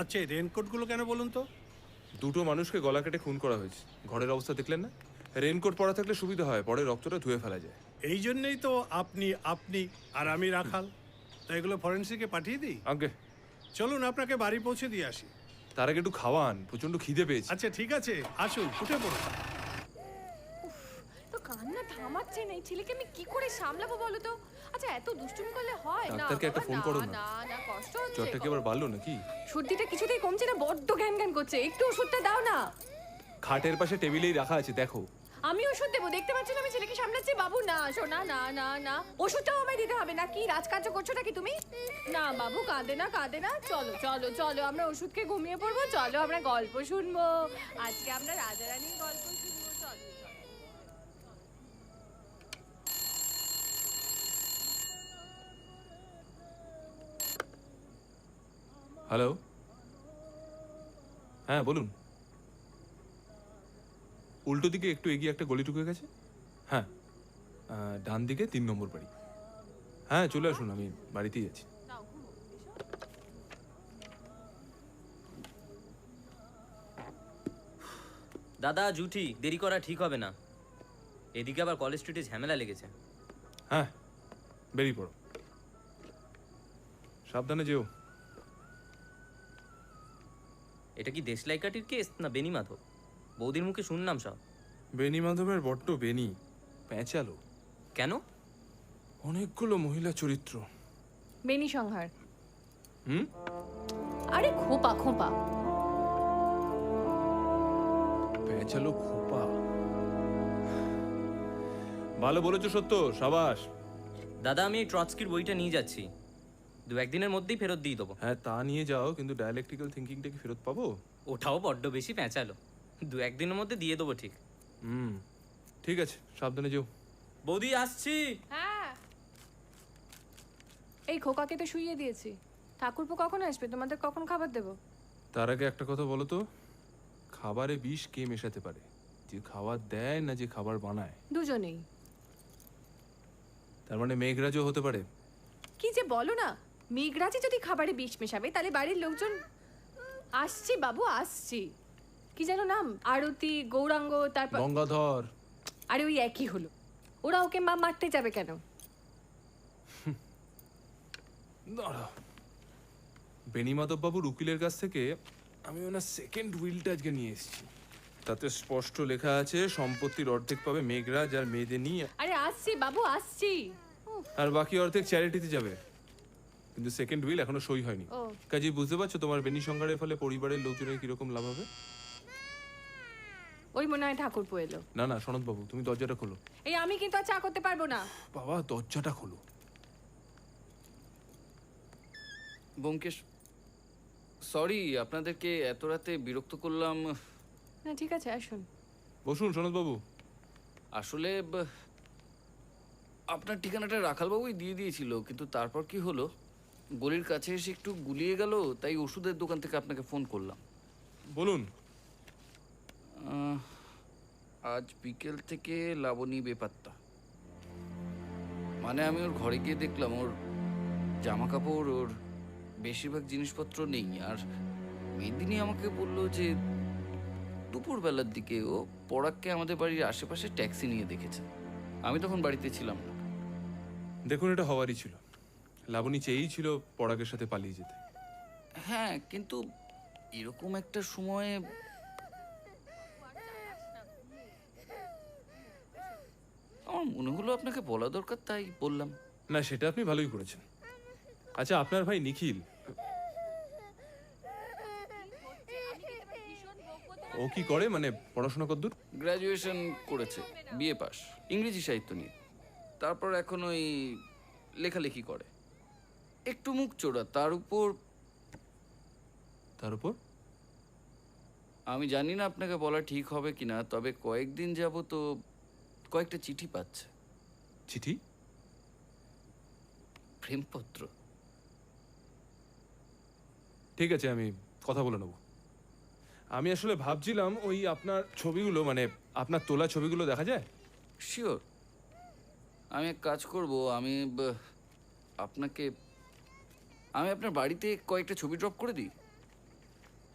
আচ্ছা, এই রেনকোটগুলো কেন বলুন তো? দুটো মানুষকে গলা কেটে খুন করা হয়েছে। ঘরের অবস্থা দেখলেন না? রেনকোট পরা থাকলে সুবিধা হয়, পরে রক্তটা ধুয়ে ফেলা যায়। এই জন্যই তো আপনি আর আমি রাখাল। তো এগুলো ফরেন্সিকে পাঠিয়ে দিই? আগে চলুন আপনাকে বাড়ি পৌঁছে দিয়ে আসি। তার আগে একটু খাওয়ান, প্রচন্ড খিদে পেয়েছে। আচ্ছা ঠিক আছে, আসুন, উঠে পড়ুন। তো কান্না থাম। থামাচ্ছে না, এই ছেলেকে আমি কি করে সামলাবো বলো তো? আচ্ছা এত দুষ্টুমি করলে হয় না? ডাক্তারকে একটা বাবা, ফোন না, করো না। না না কষ্ট হচ্ছে। জ্বরটা কি আবার বাড়লো নাকি? সর্দিটা কিছুতেই কমছে না, বড্ড ঘ্যান ঘ্যান করছে। একটু ওষুধটা দাও না। খাটের পাশে টেবিলেই রাখা আছে, দেখো। আমি ওষুধ দেবো, দেখতে পাচ্ছ না আমি ছেলেকে সামলাচ্ছি। বাবু না শোনা, না না না, ওষুধটাও আমায় দিতে হবে না। কি রাজকার্য করছো নাকি তুমি? না বাবু কাঁদে না, কাঁদে না। চলো চলো চলো, আমরা ওষুধ খেয়ে ঘুমিয়ে পড়বো। চলো আমরা গল্প শুনবো, আজকে আমরা রাজা রানীর গল্প শুনবো। চলো চলো। হ্যালো, হ্যাঁ বলুন। উল্টো দিকে একটু এগিয়ে একটা গলি ঢুকে গেছে। হ্যাঁ, ডান দিকে 3 নম্বর বাড়ি। হ্যাঁ চলে আসুন, আমি বাড়িতেই আছি। দাদা জুঠি, দেরি করা ঠিক হবে না। এদিকে আবার কলেজ স্ট্রিটে ঝামেলা লেগেছে। হ্যাঁ বেরিয়ে পড়ো, সাবধানে যেও। এটা কি দেশলাই কাঠির কেস না বেনি মাধব? বৌদির মুখে শুনলাম সব। বেনি মাধবের বড্ড বেনি, প্যাঁচালো। কেন? অনেকগুলো মহিলা চরিত্র। বেনি সংহার। হুম, আরে খোপা খোপা। প্যাঁচালো খোপা। ভালো বলেছো সত্য, সাবাস। দাদা আমি এই ট্রটস্কির বইটা নিয়ে যাচ্ছি, 2-1 দিনের মধ্যেই ফেরত দিয়ে দেবো। হ্যাঁ তা নিয়ে যাও, কিন্তু ডায়ালেকটিক্যাল থিঙ্কিংটা কি ফেরত পাবো? ওটাও বড্ড বেশি প্যাঁচালো, 2-1 দিনের মধ্যে দিয়ে দেবো ঠিক। হুম ঠিক আছে, সাবধানে যেও। বৌদি আসছি। হ্যাঁ, এই খোকাকে তো শুইয়ে দিয়েছি। ঠাকুরপো কখন আসবে? তোমাদের কখন খাবার দেবো? তার আগে একটা কথা বলো তো, খাবারে বিষ কে মেশাতে পারে? যে খাবার দেয় না যে খাবার বানায়? দুজনেই। তার মানে মেঘরাজও হতে পারে। কি যে বলো না, মেঘরাজি যদি খাবারে বিষ মেশাবে তাহলে বাড়ির লোকজন। আসছি বাবু আসছি। কি যেন নাম? আরতি, গৌরাঙ্গ, তারপর গঙ্গাধর। আরে ওই একই হলো। ওরা ওকে মা মারতে যাবে কেন? দাঁড়াও, বেনি মাধব বাবুর উকিলের কাছ থেকে আমি ওনার সেকেন্ড উইলটা আজকে নিয়ে এসেছি। তাতে স্পষ্ট লেখা আছে সম্পত্তির অর্ধেক পাবে মেঘরাজ আর মেয়েদের নিয়ে, আরে আসছি বাবু আসছি। আর বাকি অর্ধেক চ্যারিটিতে যাবে। কিন্তু সেকেন্ড উইল এখনো সই হয়নি। ও কাজেই বুঝতে পারছো তোমার বেনি সংহারের ফলে পরিবারের লোকজনের কিরকম লাভ হবে। ওই মনে হয় ঠাকুরপো এলো। না না সনৎ বাবু, তুমি দরজাটা খোলো। এই আমি কিন্তু আর চা করতে পারবো না। বাবা দরজাটা খোলো। ব্যোমকেশ, সরি আপনাদেরকে এত রাতে বিরক্ত করলাম। না ঠিক আছে, আসুন বসুন সনৎ বাবু। আসলে আপনার ঠিকানাটা রাখালবাবুই দিয়ে দিয়েছিল, কিন্তু তারপর কি হলো, গলির কাছে এসে একটু গুলিয়ে গেল, তাই ওষুধের দোকান থেকে আপনাকে ফোন করলাম। বলুন। আজ বিকেল থেকে লাবণী বেপাত্তা। মানে আমি ওর ঘরে গিয়ে দেখলাম ওর জামা কাপড়, ওর বেশিরভাগ জিনিসপত্র নেই। আর মেদিনী আমাকে বললো যে দুপুরবেলার দিকে ও পরাগকে আমাদের বাড়ির আশেপাশে ট্যাক্সি নিয়ে দেখেছে। আমি তখন বাড়িতে ছিলাম না। দেখুন, এটা হওয়ারই ছিল। লাবণী চেয়েই ছিল পরাগের সাথে পালিয়ে যেতে। হ্যাঁ, কিন্তু এরকম একটা সময়ে আমার মনে হলো আপনাকে বলা দরকার, তাই বললাম। না সেটা আপনি ভালোই করেছেন। আচ্ছা আপনার ভাই নিখিল, ও কি করে? মানে পড়াশোনা কতদূর? গ্র্যাজুয়েশন করেছে, বিএ পাস, ইংরেজি সাহিত্য নিয়ে। তারপর এখন ওই লেখালেখি করে, একটু মুখ চোরা। তার উপর আমি জানি না আপনাকে বলা ঠিক হবে কিনা, তবে কয়েকদিন যাব তো কয়েকটা চিঠি পাচ্ছে। চিঠি? প্রেমপত্র। ঠিক আছে, আমি কথা বলে নেব। আমি আসলে ভাবছিলাম ওই আপনার ছবিগুলো, মানে আপনার তোলা ছবিগুলো দেখা যায়? শিওর, আমি এক কাজ করব, আমি আপনার বাড়িতে কয়েকটা ছবি ড্রপ করে দিই।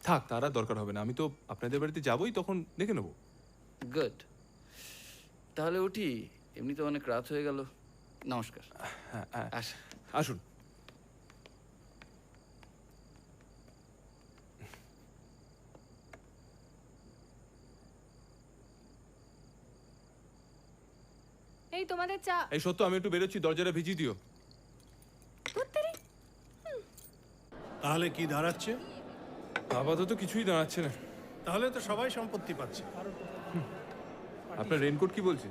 থাক, তার আর দরকার হবে না। আমি তো আপনাদের বাড়িতে যাবই, তখন দেখে নেব। গুড, তাহলে উঠি, এমনিতে অনেক রাত হয়ে গেল। নমস্কার। হ্যাঁ আসুন। তোমাদের চা। এই সত্য, আমি একটু বেরোচ্ছি, দরজাটা ভিজিয়ে দিও। তাহলে কি দাঁড়াচ্ছে? আপাতত কিছুই দাঁড়াচ্ছে না। তাহলে তো সবাই সম্পত্তি পাচ্ছে। আপনার রেনকোট কি বলছে?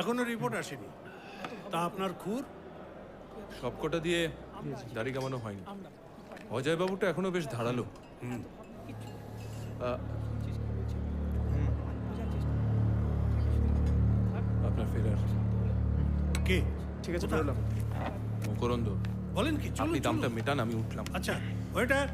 এখনো রিপোর্ট আসেনি। তা আপনার খুর? সবকটা দিয়ে দাড়ি কামানো হয়নি। অজয় বাবুটা এখনো বেশ ধারালো। আপনার ফেরার কে? ঠিক আছে, বেরোলাম। মকরন্দ। বলেন কি? আপনি দামটা মেটান, আমি উঠলাম। আচ্ছা, ওয়েটার।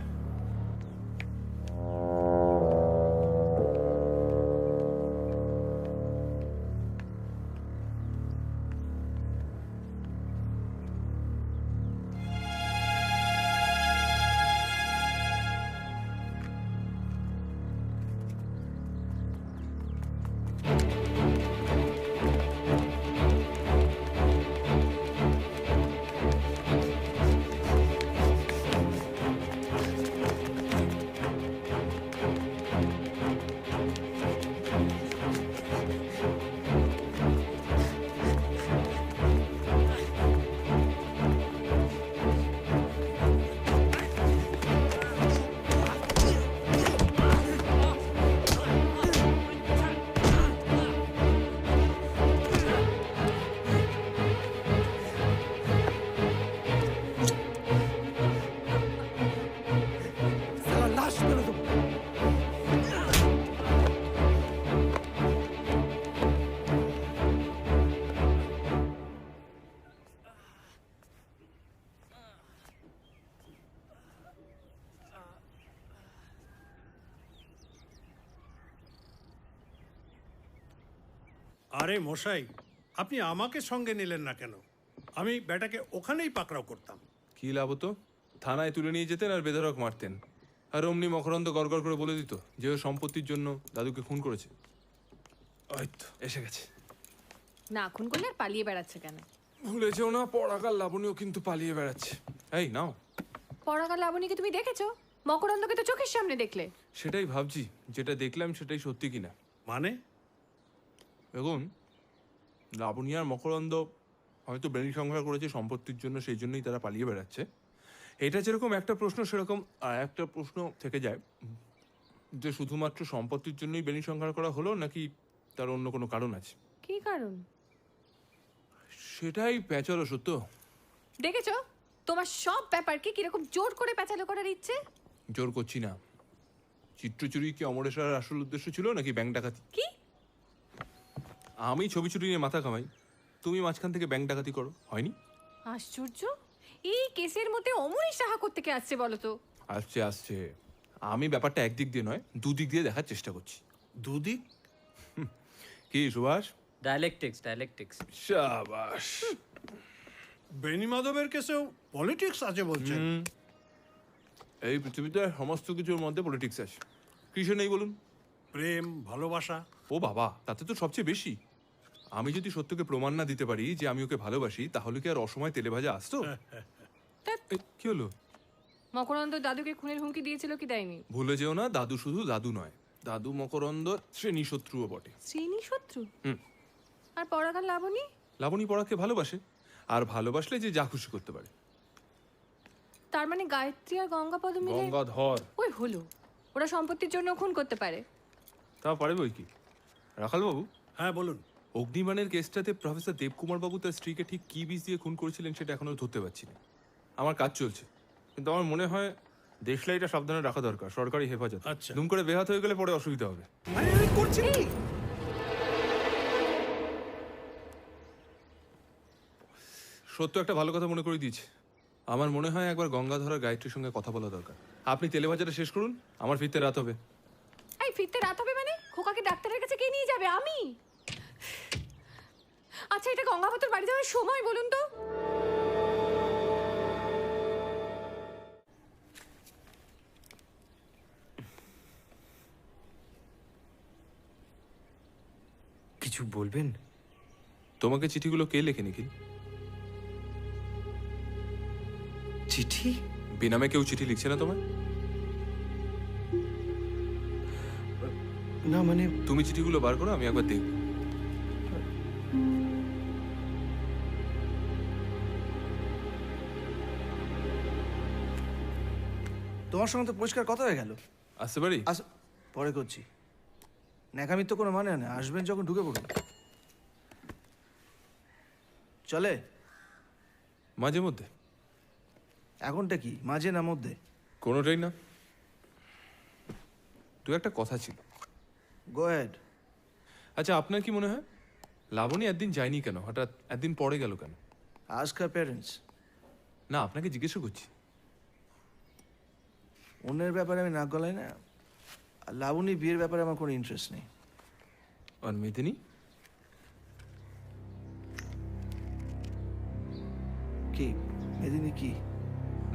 আরে মশাই, আপনি আমাকে সঙ্গে নিলেন না কেন? আমি ব্যাটাকে ওখানেই পাকড়াও করতাম। কি লাভ হতো? থানায় তুলে নিয়ে যেতেন আর বেধড়ক মারতেন। আর অমনি মকরন্দ গড়গড় করে বলে দিত যে ও সম্পত্তির জন্য দাদুকে খুন করেছে। ওই তো এসে গেছে। না খুন করলে আর পালিয়ে বেড়াচ্ছে কেন? ভুলে যেও না, পড়াকার লাবণীও কিন্তু পালিয়ে বেড়াচ্ছে। এই নাও। পরাগার লাবণীকে তুমি দেখেছো? মকরন্দকে তো চোখের সামনে দেখলে। সেটাই ভাবছি, যেটা দেখলাম সেটাই সত্যি কিনা। মানে? দেখুন, লাবণী আর মকরন্দ হয়তো বেণী সংগ্রহ করেছে সম্পত্তির জন্য, সেই জন্যই তারা পালিয়ে বেড়াচ্ছে। এটা যেরকম একটা প্রশ্ন, সেরকম আর একটা প্রশ্ন থেকে যায় যে শুধুমাত্র সম্পত্তির জন্যই বেণী সংগ্রহ করা হলো, নাকি তার অন্য কোনো কারণ আছে? কি কারণ? সেটাই পেঁচালো সত্য। দেখেছো তোমার সব ব্যাপারকে কিরকম জোর করে পেঁচালো করার ইচ্ছে? জোর করছি না। চিত্রচুরি কি অমরেশ্বরের আসল উদ্দেশ্য ছিল, নাকি ব্যাংক ডাকাতি? কি? আমি ছবি চুরি নিয়ে মাথা কামাই, তুমি মাঝখান থেকে ব্যাংক ডাকাতি করো, হয়নি? আশ্চর্য, এই কেসের মধ্যে অমরেশ সাহা কোত্থেকে আসছে বলো তো? আসছে আসছে। আমি ব্যাপারটা একদিক দিয়ে নয়, দুদিক দিয়ে দেখার চেষ্টা করছি। দুদিক? কি সুভাষ? ডায়ালেকটিক্স। শাবাশ। বেনি মাধবের কেসেও পলিটিক্স আছে বলছেন? এই পৃথিবীতে সমস্ত কিছুর মধ্যে পলিটিক্স আছে, কিসে নেই বলুন? প্রেম, ভালোবাসা। ও বাবা, তাতে তো সবচেয়ে বেশি। আমি যদি সত্যকে প্রমাণ না দিতে পারি যে আমি ওকে ভালোবাসি, তাহলে কি আর অসময় তেলে ভাজা আসতো? কি হলো? মকরন্দ দাদুকে খুনের হুমকি দিয়েছিল কি দেয়নি? ভুলে যেও না, দাদু শুধু দাদু নয়, দাদু মকরন্দ শ্রেণী শত্রুও বটে। শ্রেণী শত্রু? হুম। আর পরাগার লাবণী? লাবণী পরাকে ভালোবাসে, আর ভালোবাসলে যে যা খুশি করতে পারে। তার মানে গায়ত্রী আর গঙ্গাপদ মিলে? গঙ্গাধর। ওই হলো, ওরা সম্পত্তির জন্য খুন করতে পারে। তা পারে বই কি। রাখাল বাবু। হ্যাঁ বলুন। অগ্নিবাণের কেসটাতে প্রফেসর দেবকুমার বাবু তার স্ত্রীকে ঠিক কি বিষ দিয়ে খুন করেছিলেন সেটা এখনো ধরতে পারছি না। আমার কাজ চলছে, কিন্তু আমার মনে হয় দেশলাইটা সাবধানে রাখা দরকার, সরকারি হেফাজত। আচ্ছা। দুম করে বেহাত হয়ে গেলে পরে অসুবিধা হবে। সত্য একটা ভালো কথা মনে করে দিয়েছে। আমার মনে হয় একবার গঙ্গাধর আর গায়ত্রীর সঙ্গে কথা বলা দরকার। আপনি তেলে ভাজাটা শেষ করুন, আমার ফিরতে রাত হবে। এই ফিরতে রাত হবে মানে? খোকাকে ডাক্তারের কাছে কে নিয়ে যাবে? আমি? আচ্ছা, এটা গঙ্গাপতর বাড়ি যাওয়ার সময় বলুন তো? কিছু বলবেন? তোমাকে চিঠিগুলো কে লেখে নিখিল? চিঠি? বেনামে কেউ চিঠি লিখছে না তোমায়? না মানে তুমি চিঠিগুলো বার করো, আমি একবার দেখব। তোমার সঙ্গে তো পরিষ্কার কথা হয়ে গেল। আসতে পারি? পরে করছি। ন্যাকামির তো কোনো মানে না, আসবেন যখন ঢুকে পড়ুন। চলে মাঝে মধ্যে। এখনটা কি মাঝে না মধ্যে? কোনোটাই না। দু একটা কথা ছিল। Go ahead. আচ্ছা, আপনার কি মনে হয় লাবণী একদিন যায়নি কেন, হঠাৎ একদিন পরে গেল কেন? Ask her parents. না, আপনাকে জিজ্ঞাসা করছি। অন্যের ব্যাপারে আমি নাক গলাই না। আর লাবণী বিয়ের ব্যাপারে আমার কোনো ইন্টারেস্ট নেই। আর মেদিনী? কি মেদিনী কি?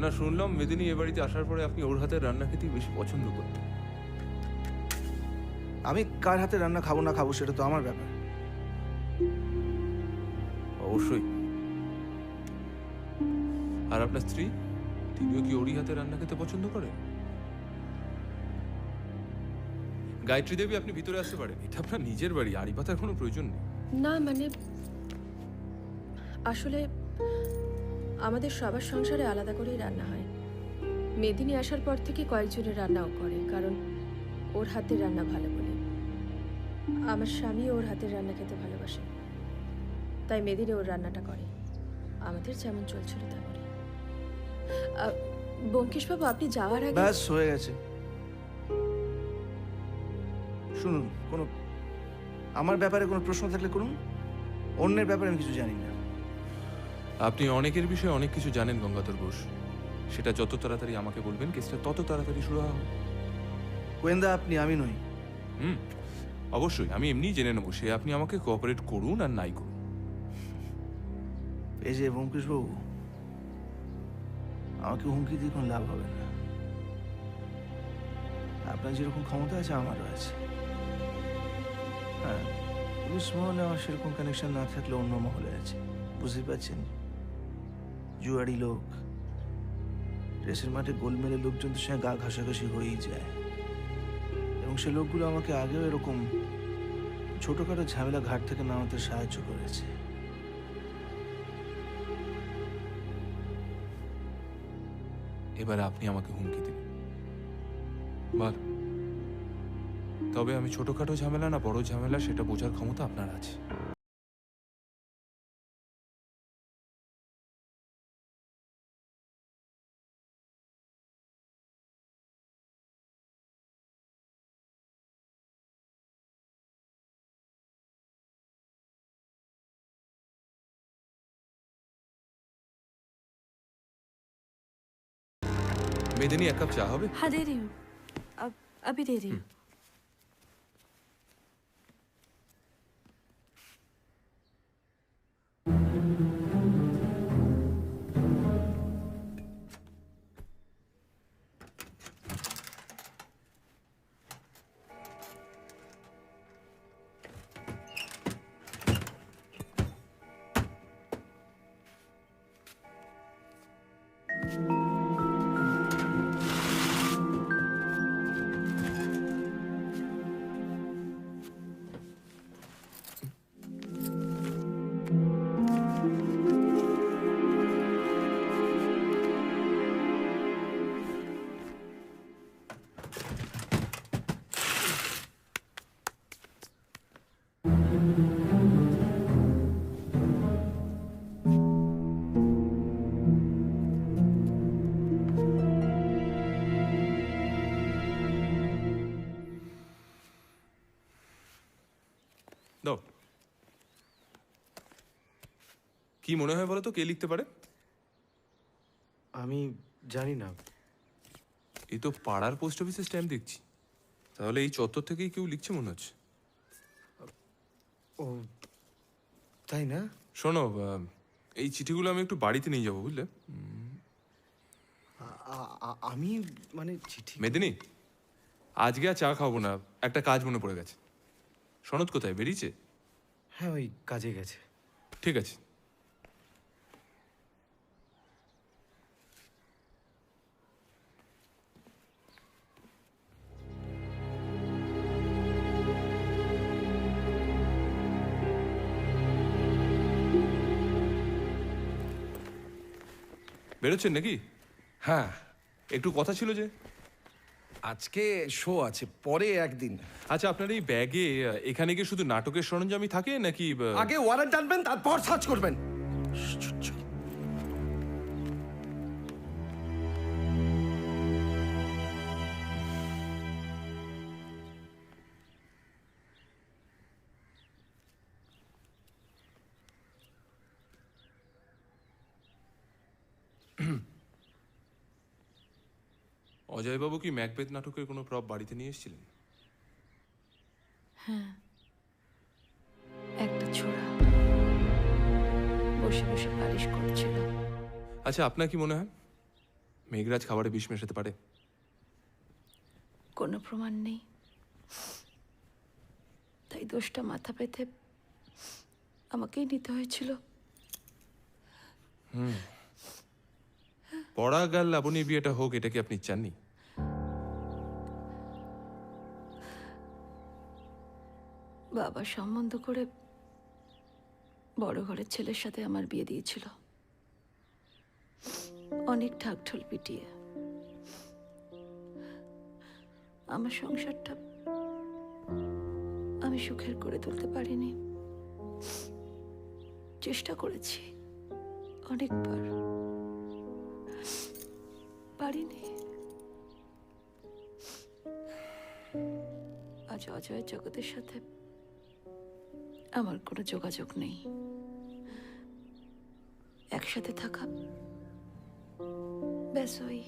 না, শুনলাম মেদিনী এ বাড়িতে আসার পরে আপনি ওর হাতের রান্না খেতেই বেশি পছন্দ করতেন। আমি কার হাতে রান্না খাবো না খাবো সেটা তো আমার ব্যাপার। অবশ্যই। আর আপনার স্ত্রী, তিনিও কি ওরই হাতে রান্না খেতে পছন্দ করেন? গায়ত্রী দেবী, আপনি ভিতরে আসতে পারেন। এটা আপনার নিজের বাড়ি, আড়ি পাতার কোনো প্রয়োজন নেই। না মানে আসলে আমাদের সবার সংসারে আলাদা করেই রান্না হয়। মেদিনী আসার পর থেকে কয়েকজনের রান্নাও করে, কারণ ওর হাতের রান্না ভালো বলে। আমার স্বামী ওর হাতের রান্না খেতে ভালোবাসে, তাই মেদিনী ওর রান্নাটা করে। আমাদের যেমন চলছিল তেমনই। ব্যোমকেশবাবু, আপনি যাওয়ার আগে ব্যাস হয়ে গেছে। শুনুন, কোনো আমার ব্যাপারে কোনো প্রশ্ন থাকলে করুন, অন্যের ব্যাপারে আমি কিছু জানি না। আপনি অনেকের বিষয়ে অনেক কিছু জানেন গঙ্গাধর ঘোষ। সেটা যত তাড়াতাড়ি আমাকে বলবেন, কেসটা তত তাড়াতাড়ি শুরু হবে। গোয়েন্দা আপনি, আমি নই। অবশ্যই, আমি এমনিই জেনে নেবো। সে আপনি আমাকে কোঅপারেট করুন আর নাই করুন। এই যে ব্যোমকেশবাবু, আমাকে হুমকি দিয়ে কোনো লাভ হবে না। আপনার যেরকম ক্ষমতা আছে আমারও আছে। হ্যাঁ, পুলিশ মহলে আমার সেরকম কানেকশন না থাকলে অন্য মহলে আছে, বুঝতে পারছেন? জুয়ারি লোক, রেসের মাঠে গোলমেলে লোকজনদের সঙ্গে গা ঘাসাঘাসি হয়েই যায়। এবং সে লোকগুলো আমাকে আগেও এরকম ছোটখাটো ঝামেলা ঘাট থেকে নামাতে সাহায্য করেছে। এবারে আপনি আমাকে হুমকি দিন, বল। তবে আমি ছোটখাটো ঝামেলা না বড় ঝামেলা সেটা বোঝার ক্ষমতা আপনার আছে। मेदिनी, एक कप चाय होगी? हाँ, दे रही हूँ। अभी दे रही हूँ। দাও। কি মনে হয় বলো তো, কে লিখতে পারে? আমি জানি না। এই তো পাড়ার পোস্ট অফিসে স্ট্যাম্প দেখছি। তাহলে এই চত্বর থেকেই কেউ লিখছে মনে হচ্ছে। ও তাই না? শোনো, এই চিঠিগুলো আমি একটু বাড়িতে নিয়ে যাবো, বুঝলে? আমি মানে চিঠি। মেদিনী, আজকে আর চা খাবো না, একটা কাজ মনে পড়ে গেছে। সনদ কোথায়, বেরিয়েছে? হ্যাঁ, ওই কাজে গেছে। ঠিক আছে। বেরোচ্ছেন নাকি? হ্যাঁ, একটু কথা ছিল যে। আজকে শো আছে, পরে একদিন। আচ্ছা, আপনার এই ব্যাগে এখানে কি শুধু নাটকের সরঞ্জামই থাকে নাকি? আগে ওয়ারেন্ট আনবেন, তারপর সার্চ করবেন। অজয়বাবু কি ম্যাকবেথ নাটকের কোনো প্রপ বাড়িতে নিয়ে এসেছিলেন? হ্যাঁ, একটা ছোড়া বসে বসে পালিশ করছিল। আচ্ছা, আপনার কি মনে হয় মেঘরাজ খাবারে বিষ মেশাতে পারে? কোনো প্রমাণ নেই, তাই দোষটা মাথা পেতে আমাকেই নিতে হয়েছিল। পড়া গাল লাবণী বিয়েটা হোক, এটা কি আপনি চাননি? বাবা সম্বন্ধ করে বড় ঘরের ছেলের সাথে আমার বিয়ে দিয়েছিল, অনেক ঢাকঢোল পিটিয়ে। আমার সংসারটা আমি সুখের করে তুলতে পারিনি। চেষ্টা করেছি অনেকবার, পারিনি। আজ অজয় জগতের সাথে আমার কোনো যোগাযোগ নেই। একসাথে থাকা ব্যাস ওই।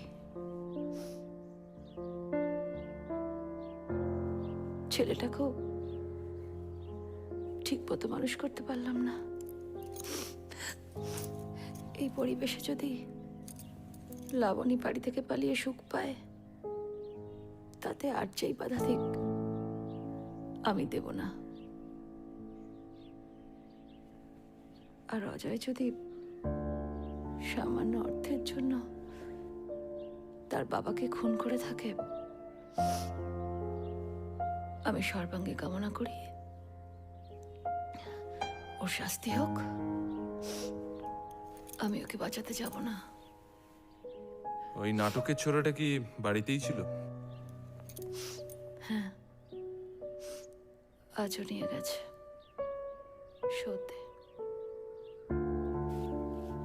ছেলেটাকেও ঠিক মতো মানুষ করতে পারলাম না। এই পরিবেশে যদি লাবণী বাড়ি থেকে পালিয়ে সুখ পায়, তাতে আর যেই বাধা দিক আমি দেব না। আর অজয় যদি সামান্য অর্থের জন্য তার বাবাকে খুন করে থাকে, আমি সর্বাঙ্গে কামনা করি ওর শাস্তি হোক। আমি ওকে বাঁচাতে যাব না। ওই নাটকের ছোড়াটা কি বাড়িতেই ছিল? হ্যাঁ, আজও নিয়ে গেছে শোতে।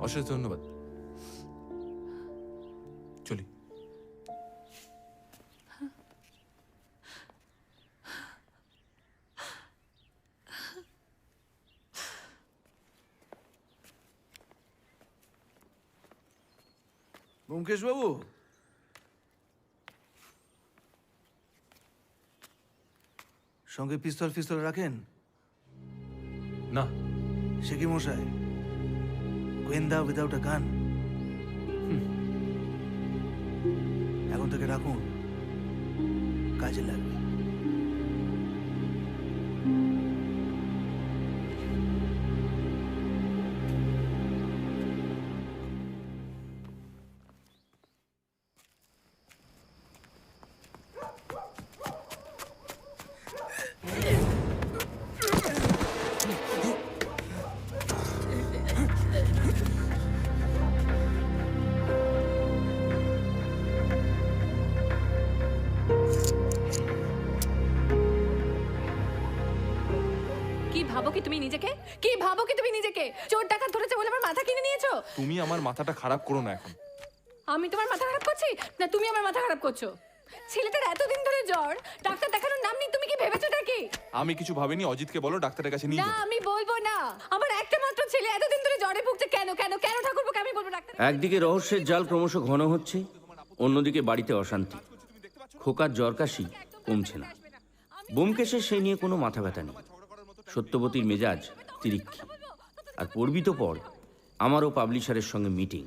অশেষ ধন্যবাদ। চলি। ব্যোমকেশ বাবু, সঙ্গে পিস্তল ফিস্তল রাখেন? না। সে কি মশাই, গোয়েন্দা উইদাউট আ গান? এখন থেকে রাখুন, কাজে লাগবে। কি ভাবো কি তুমি নিজেকে? চোর ডাকাত ধরেছে বলে আমার মাথা কিনে নিয়েছো? তুমি আমার মাথাটা খারাপ করো না এখন। আমি তোমার মাথা খারাপ করছি না তুমি আমার মাথা খারাপ করছো? ছেলেটার এতদিন ধরে জ্বর, ডাক্তার দেখানোর নাম নেই, তুমি কি ভেবেছোটা কি? আমি কিছু ভাবিনি, অজিতকে বলো ডাক্তারের কাছে নিয়ে না, যেতে। আমি বলবো না। আমার একটা মাত্র ছেলে এতদিন ধরে জ্বরে ভুগছে, কেন কেন কেন ঠাকুরপোকে আমি বলবো ডাক্তার? একদিকে রহস্যের জাল ক্রমশ ঘন হচ্ছে, অন্যদিকে বাড়িতে অশান্তি। খোকার জ্বর কাশি কমছে না। ব্যোমকেশের সেই নিয়ে কোনো মাথা ব্যথা নেই। সত্যবতীর মেজাজ তিরিক্ষি। আর পড়বি তো পড়, আমারও পাবলিশারের সঙ্গে মিটিং।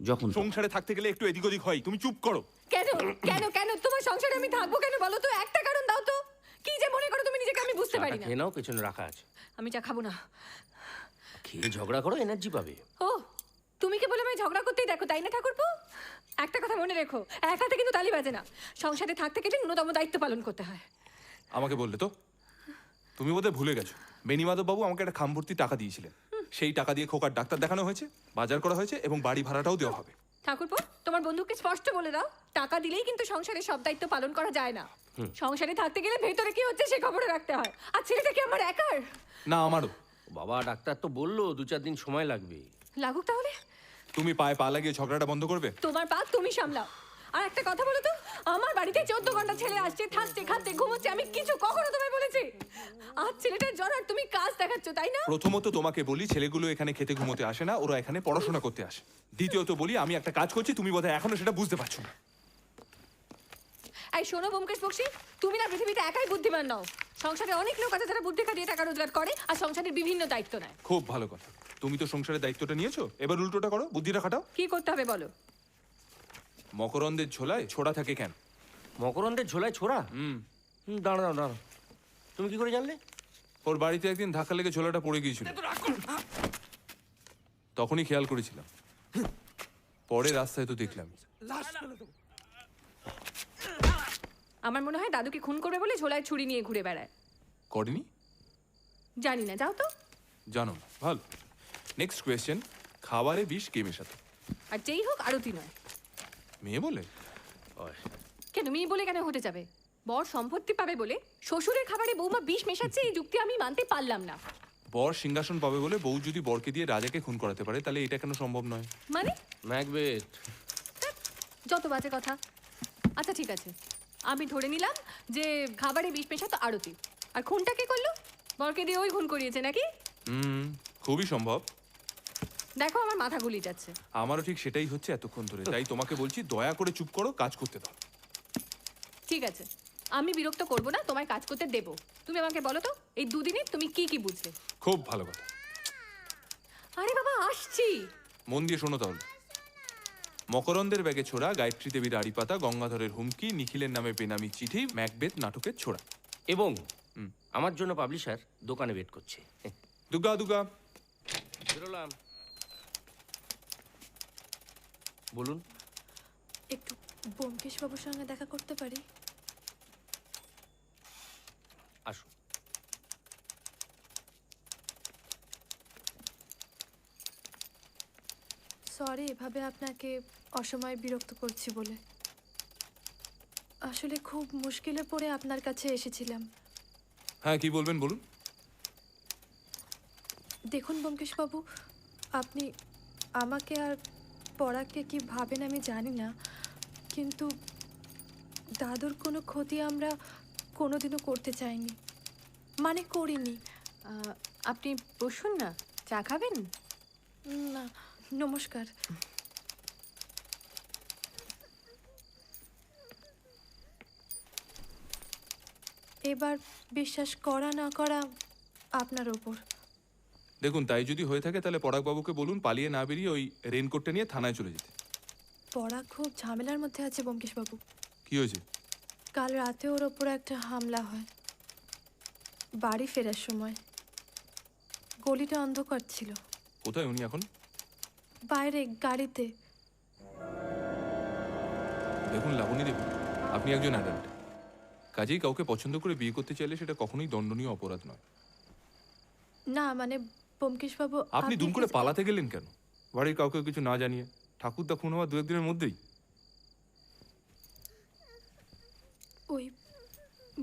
যখন সংসারে থাকতে গেলে একটু এদিক ওদিক হয়, তুমি চুপ করো। কেন কেন কেন তোমার সংসারে আমি থাকবো কেন বলো তো? একটা কারণ দাও তো। কি যে মনে করো তুমি নিজেকে, আমি বুঝতে পারি না। খেয়ে নাও, পেছনে রাখা আছে। আমি চা খাবো না। খেয়ে ঝগড়া করো, এনার্জি পাবে। ও, তুমি কি বলে আমি ঝগড়া করতেই দেখো, তাই না ঠাকুরপো? একটা কথা মনে রেখো, এক হাতে কিন্তু তালি বাজে না। সংসারে থাকতে গেলে ন্যূনতম দায়িত্ব পালন করতে হয়। আমাকে বললে তো? তুমি বোধহয় ভুলে গেছো, বেণীমাধব বাবু আমাকে একটা খাম ভর্তি টাকা দিয়েছিলেন। সেই টাকা দিয়ে খোকার ডাক্তার দেখানো হয়েছে, বাজার করা হয়েছে এবং বাড়ি ভাড়াটাও দেওয়া হবে। ঠাকুরপো, তোমার বন্ধুকে স্পষ্ট বলে দাও, টাকা দিলেই কিন্তু সংসারের সব দায়িত্ব পালন করা যায় না। সংসারে থাকতে গেলে ভেতরে কি হচ্ছে সে খবরও রাখতে হয়। আর ছেলেটা কি আমার একার? না, আমারও। বাবা, ডাক্তার তো বললো 2-4 দিন সময় লাগবে। লাগুক তাহলে। তুমি পায়ে পা লাগিয়ে ঝগড়াটা বন্ধ করবে? তোমার পা তুমি সামলাও। আর একটা কথা বলো তো, আমার বাড়িতে 14 ঘন্টা ছেলে আসছে, থাকছে, খাচ্ছে, ঘুমোচ্ছে, আমি কিছু কখনো তোমায় বলেছি? আজ ছেলেটার জ্বর আর তুমি কাজ দেখাচ্ছ, তাই না? প্রথমত তোমাকে বলি, ছেলেগুলো এখানে খেতে ঘুমোতে আসে না, ওরা এখানে পড়াশোনা করতে আসে। দ্বিতীয়ত বলি, আমি একটা কাজ করছি, তুমি বোধহয় এখনো সেটা বুঝতে পারছো না। এই শোনো ব্যোমকেশ বক্সী, তুমি না পৃথিবীতে একাই বুদ্ধিমান নও। সংসারে অনেক লোক আছে যারা বুদ্ধি খাটিয়ে টাকা রোজগার করে আর সংসারের বিভিন্ন দায়িত্ব নেয়। খুব ভালো কথা, তুমি তো সংসারের দায়িত্বটা নিয়েছো, এবার উল্টোটা করো, বুদ্ধিটা খাটাও। কি করতে হবে বলো? মকরন্দের ঝোলায় ছোড়া থাকে কেন? মকরন্দের ঝোলায় ছোড়া? দাঁড়া দাঁড়া দাঁড়া, তুমি কি করে জানলে? ওর বাড়িতে একদিন ধাক্কা লেগে ঝোলাটা পড়ে গিয়েছিল, তখনই খেয়াল করেছিলাম। পরে রাস্তায় তো দেখলাম। আমার মনে হয় দাদুকে খুন করবে বলে ঝোলায় ছুরি নিয়ে ঘুরে বেড়ায়। করেনি? জানি না, যাও তো। জানো না, ভালো। নেক্সট কোয়েশ্চেন, খাবারে বিষ কে মেশাতো? আর যেই হোক আরতি নয়। মেয়ে বলে? কেন মেয়ে বলে কেন হতে যাবে? বর সম্পত্তি পাবে বলে শ্বশুরের খাবারে বৌমা বিষ মেশাচ্ছে, এই যুক্তি আমি মানতে পারলাম না। বর সিংহাসন পাবে বলে বউ যদি বরকে দিয়ে রাজাকে খুন করাতে পারে, তাহলে এটা কেন সম্ভব নয়? মানে ম্যাকবেথ। যত বাজে কথা। আচ্ছা ঠিক আছে, আমি ধরে নিলাম যে খাবারে বিষ মেশাতো আরতি। আর খুনটা কে করলো? বরকে দিয়ে ওই খুন করিয়েছে নাকি? খুবই সম্ভব। দেখো আমার মাথা গুলিয়ে যাচ্ছে। আমারও ঠিক সেটাই হচ্ছে এতক্ষণ ধরে, তাই তোমাকে বলছি দয়া করে চুপ করো, কাজ করতে দাও। ঠিক আছে, আমি বিরক্ত করব না, তোমায় কাজ করতে দেব। তুমি আমাকে বলো তো, এই দুদিনে তুমি কি কি বুঝলে? খুব ভালো কথা। আরে বাবা, আসছি। মন দিয়ে শোনো তাহলে। মকরন্দের ব্যাগে ছোড়া, গায়ত্রী দেবীর আড়ি পাতা, গঙ্গাধরের হুমকি, নিখিলের নামে বেনামি চিঠি, ম্যাকবেথ নাটকের ছোড়া। এবং আমার জন্য পাবলিশার দোকানে ওয়েট করছে। দুগা দুগা। বেরোলাম। বলুন। একটু ব্যোমকেশ বাবুর সঙ্গে দেখা করতে পারি? আসুন। সরি এভাবে আপনাকে অসময়ে বিরক্ত করছি বলে। আসলে খুব মুশকিলে পড়ে আপনার কাছে এসেছিলাম। হ্যাঁ, কি বলবেন বলুন। দেখুন ব্যোমকেশ বাবু, আপনি আমাকে আর পরাগকে কি ভাবেন আমি জানি না, কিন্তু দাদুর কোনো ক্ষতি আমরা কোনোদিনও করতে চাইনি, মানে করিনি। আপনি বসুন না, চা খাবেন? না নমস্কার। এবার বিশ্বাস করা না করা আপনার ওপর। দেখুন, তাই যদি হয়ে থাকে তাহলে পরাগবাবুকে বলুন পালিয়ে না বেরিয়ে ওই রেনকোটটা নিয়ে থানায় চলে যেতে। পরাগ খুব ঝামেলার মধ্যে আছে ব্যোমকেশ বাবু। কি হয়েছে? কাল রাতে ওর ওপর একটা হামলা হয় বাড়ি ফেরার সময়। গলিটা অন্ধকার ছিল। কোথায় উনি এখন? বাইরে গাড়িতে। দেখুন লাবণী দেবী, আপনি একজন অ্যাডাল্ট, কাজেই কাউকে পছন্দ করে বিয়ে করতে চাইলে সেটা কখনোই দণ্ডনীয় অপরাধ নয়। না মানে ব্যোমকেশ বাবু, আপনি দুম করে পালাতে গেলেন কেন বাড়ির কাউকে কিছু না জানিয়ে? ঠাকুরদা খুন হওয়া 2-1 দিনের মধ্যেই। ওই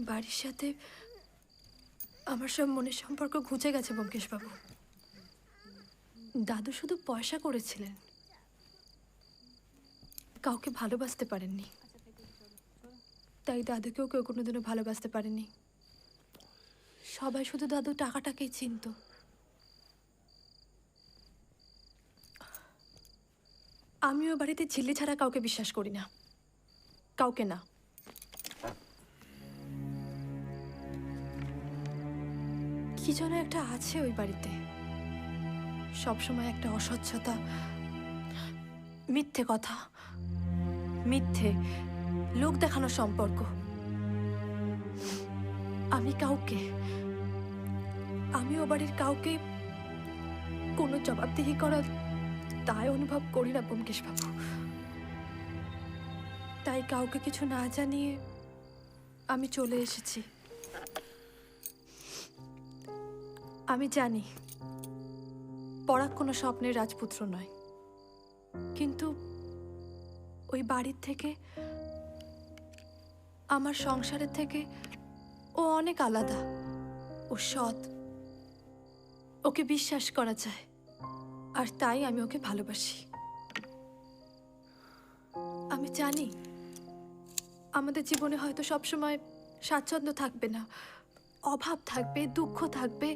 বাড়ির সাথে আমার সব মনের সম্পর্ক ঘুচে গেছে ব্যোমকেশ বাবু। দাদু শুধু পয়সা করেছিলেন, কাউকে ভালোবাসতে পারেননি। তাই দাদুকেও কেউ কোনোদিনও ভালোবাসতে পারেনি। সবাই শুধু দাদু টাকাটাকেই চিনত। আমিও বাড়িতে ঝিল্লি ছাড়া কাউকে বিশ্বাস করি না, কাউকে না। কি যেন একটা আছে ওই বাড়িতে, সবসময় একটা অস্বচ্ছতা, মিথ্যে কথা, মিথ্যে লোক দেখানো সম্পর্ক। আমি ও বাড়ির কাউকে কোনো জবাবদিহি করার দায় অনুভব করি না ব্যোমকেশ বাবু। তাই কাউকে কিছু না জানিয়ে আমি চলে এসেছি। আমি জানি পরাগ কোনো স্বপ্নের রাজপুত্র নয়, কিন্তু ওই বাড়ির থেকে, আমার সংসারের থেকে ও অনেক আলাদা। ও সৎ, ওকে বিশ্বাস করা যায়, আর তাই আমি ওকে ভালোবাসি। আমি জানি আমাদের জীবনে হয়তো সবসময় স্বাচ্ছন্দ্য থাকবে না, অভাব থাকবে, দুঃখ থাকবে,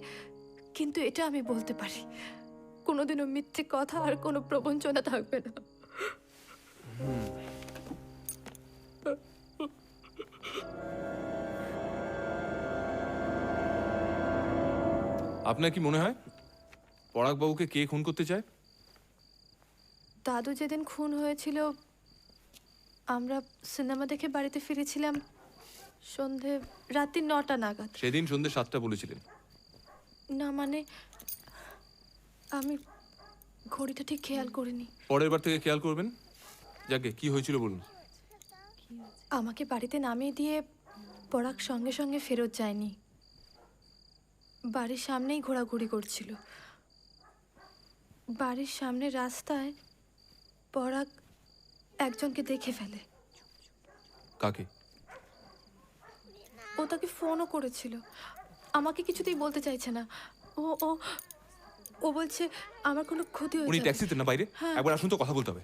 কিন্তু এটা আমি বলতে পারি, কোনোদিনও মিথ্যে কথা আর কোনো প্রবঞ্চনা থাকবে না। আপনার কি মনে হয় পরাগবাবুকে কে খুন করতে চায়? দাদু যেদিন খুন হয়েছিল আমরা সিনেমা দেখে বাড়িতে ফিরেছিলাম সন্ধে রাত্রি 9টা নাগাদ। সেদিন সন্ধ্যে 7টা বলেছিলেন। না মানে আমি ঘড়িটা ঠিক খেয়াল করিনি। পরের বার থেকে খেয়াল করবেন। যাকে কি হয়েছিল বলুন। আমাকে বাড়িতে নামিয়ে দিয়ে পরাগ সঙ্গে সঙ্গে ফেরত যায়নি, বাড়ির সামনেই ঘোরাঘুরি করছিল। বাড়ির সামনে রাস্তায় পরাগ একজনকে দেখে ফেলে। কাকে? ও তাকে ফোনও করেছিল, আমাকে কিছুতেই বলতে চাইছে না। ও ও ও বলছে আমার কোনো ক্ষতি উনি হয়েছে। ট্যাক্সিতে না বাইরে? হ্যাঁ। একবার আসুন তো, কথা বলতে হবে।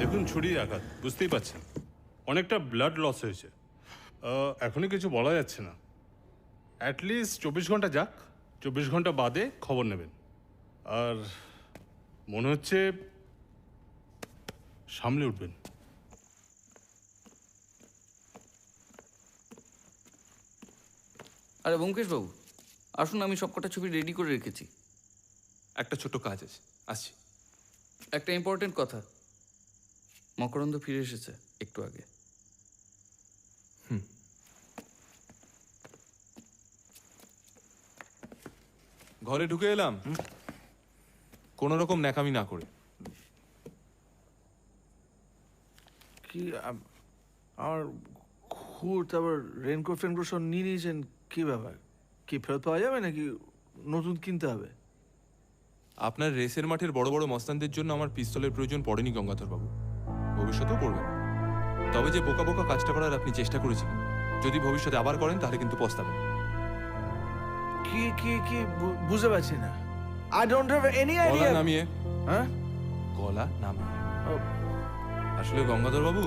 দেখুন, ছুরির আঘাত বুঝতেই পারছেন, অনেকটা ব্লাড লস হয়েছে। এখনই কিছু বলা যাচ্ছে না। অ্যাটলিস্ট 24 ঘন্টা যাক, 24 ঘন্টা বাদে খবর নেবেন। আর মনে হচ্ছে সামলে উঠবেন। আরে ব্যোমকেশবাবু, আসুন, আমি সবকটা ছবি রেডি করে রেখেছি। একটা ছোট কাজ আছে, আসছি। একটা ইম্পর্টেন্ট কথা, মকরন্দ ফিরে এসেছে একটু আগে। ঘরে ঢুকে এলাম কোনো রকম ন্যাকামি না করে। কি আমার খুর, তারপর রেনকোট ফেনকোট সব নিয়ে নিয়েছেন, কি ব্যাপার? কি ফেরত পাওয়া যাবে নাকি নতুন কিনতে হবে? আপনার রেসের মাঠের বড় বড় মস্তানদের জন্য আমার পিস্তলের প্রয়োজন পড়েনি গঙ্গাধর বাবু, ভবিষ্যতেও পড়বে না। তবে যে বোকা বোকা কাজটা করার আপনি চেষ্টা করেছিলেন, যদি ভবিষ্যতে আবার করেন তাহলে কিন্তু পস্তাবেন। কি কি কি বুঝতে পারছি না। আই ডোন্ট হ্যাভ এনি গলা আইডিয়া। নামিয়ে। হ্যাঁ, গলা নামিয়ে। আসলে গঙ্গাধর বাবু,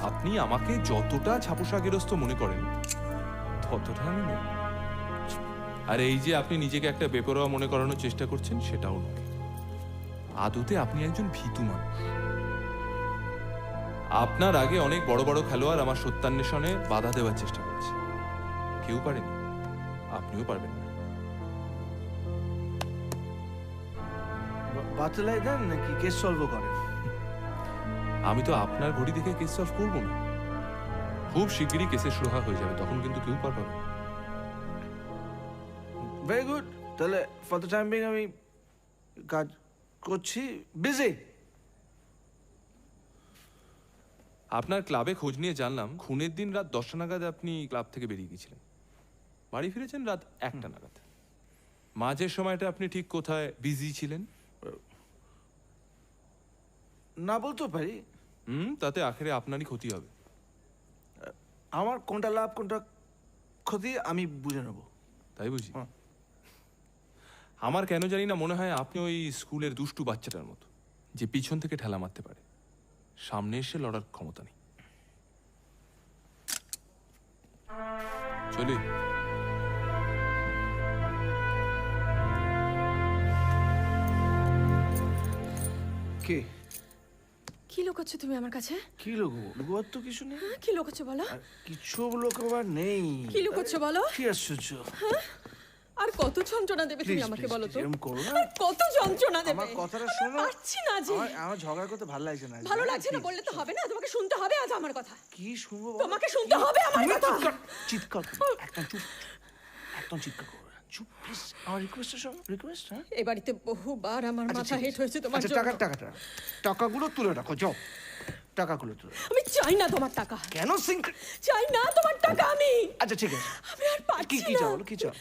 আপনি আমাকে যতটা ছাপোষাগেরস্ত মনে করেন ততটা আমি নই। আর এই যে আপনি নিজেকে একটা বেপরোয়া মনে করানোর চেষ্টা করছেন, সেটাও নয়। আদতে আপনি একজন ভীতু মানুষ। আপনার আগে অনেক বড় বড় খেলোয়াড় আমার সত্যান্বেষণে বাধা দেওয়ার চেষ্টা করেছে, কেউ পারেনি, আপনিও পারবেন না। বাতলাই দেন নাকি কেস সলভ করেন? আমি তো আপনার ঘড়ি দেখে কেস সলভ করবো না। খুব শিগগিরই কেসের সুরাহা হয়ে যাবে, তখন কিন্তু কেউ পার পাবে না। Very good. তাহলে ফর দ্য টাইম বিং আমি কাজ করছি, বিজি। আপনার ক্লাবে খোঁজ নিয়ে জানলাম খুনের দিন রাত 10টা নাগাদ আপনি ক্লাব থেকে বেরিয়ে গিয়েছিলেন, বাড়ি ফিরেছেন রাত 1টা নাগাদ। মাঝের সময়টা আপনি ঠিক কোথায় বিজি ছিলেন? না বলতে পারি। তাতে আখেরে আপনারই ক্ষতি হবে। আমার কোনটা লাভ কোনটা ক্ষতি আমি বুঝে নেব। তাই বুঝি? আমার কেন জানি না মনে হয় আপনি ওই স্কুলের দুষ্টু বাচ্চাটার মতো, যে পিছন থেকে ঠেলা মারতে পারে, সামনে এসে লড়ার ক্ষমতা নেই। চলি। কে? কি লুকাচ্ছ তুমি আমার কাছে? কি লুকবো? লুকোবার তো কিছু নেই। কি লুকাচ্ছ বলো? কিছু লুকোবার নেই। কি লুকাচ্ছ বলো? কি আশ্চর্য! আর কত যন্ত্রণা দেবে তুমি আমাকে বলো তো? এরকম করো না। আর কত যন্ত্রণা দেবে? আমার কথাটা শোনো। পারছি না যে। আমার ঝগড়া করতে ভালো লাগছে না। ভালো লাগছে না বললে তো হবে না, তোমাকে শুনতে হবে আজ আমার কথা। কি শুনবো? তোমাকে শুনতে হবে আমার কথা। চিৎকার করো। একদম চুপ, একদম চিৎকার করো। চুপ প্লিজ, আমার রিকোয়েস্ট শোনো, রিকোয়েস্ট। হ্যাঁ এ বাড়িতে বহুবার আমার আচ্ছা, মাথা ঠিক হেট আছে। হয়েছে তোমার আচ্ছা, জন্য। টাকাগুলো তুলে রাখো, যাও টাকাগুলো তুলে রাখো। আমি চাই না তোমার টাকা। কেন সিঙ্ক? চাই না তোমার টাকা আমি। আচ্ছা ঠিক আছে, আমি আর পারছি কি না। চাও বলো, কি চাও?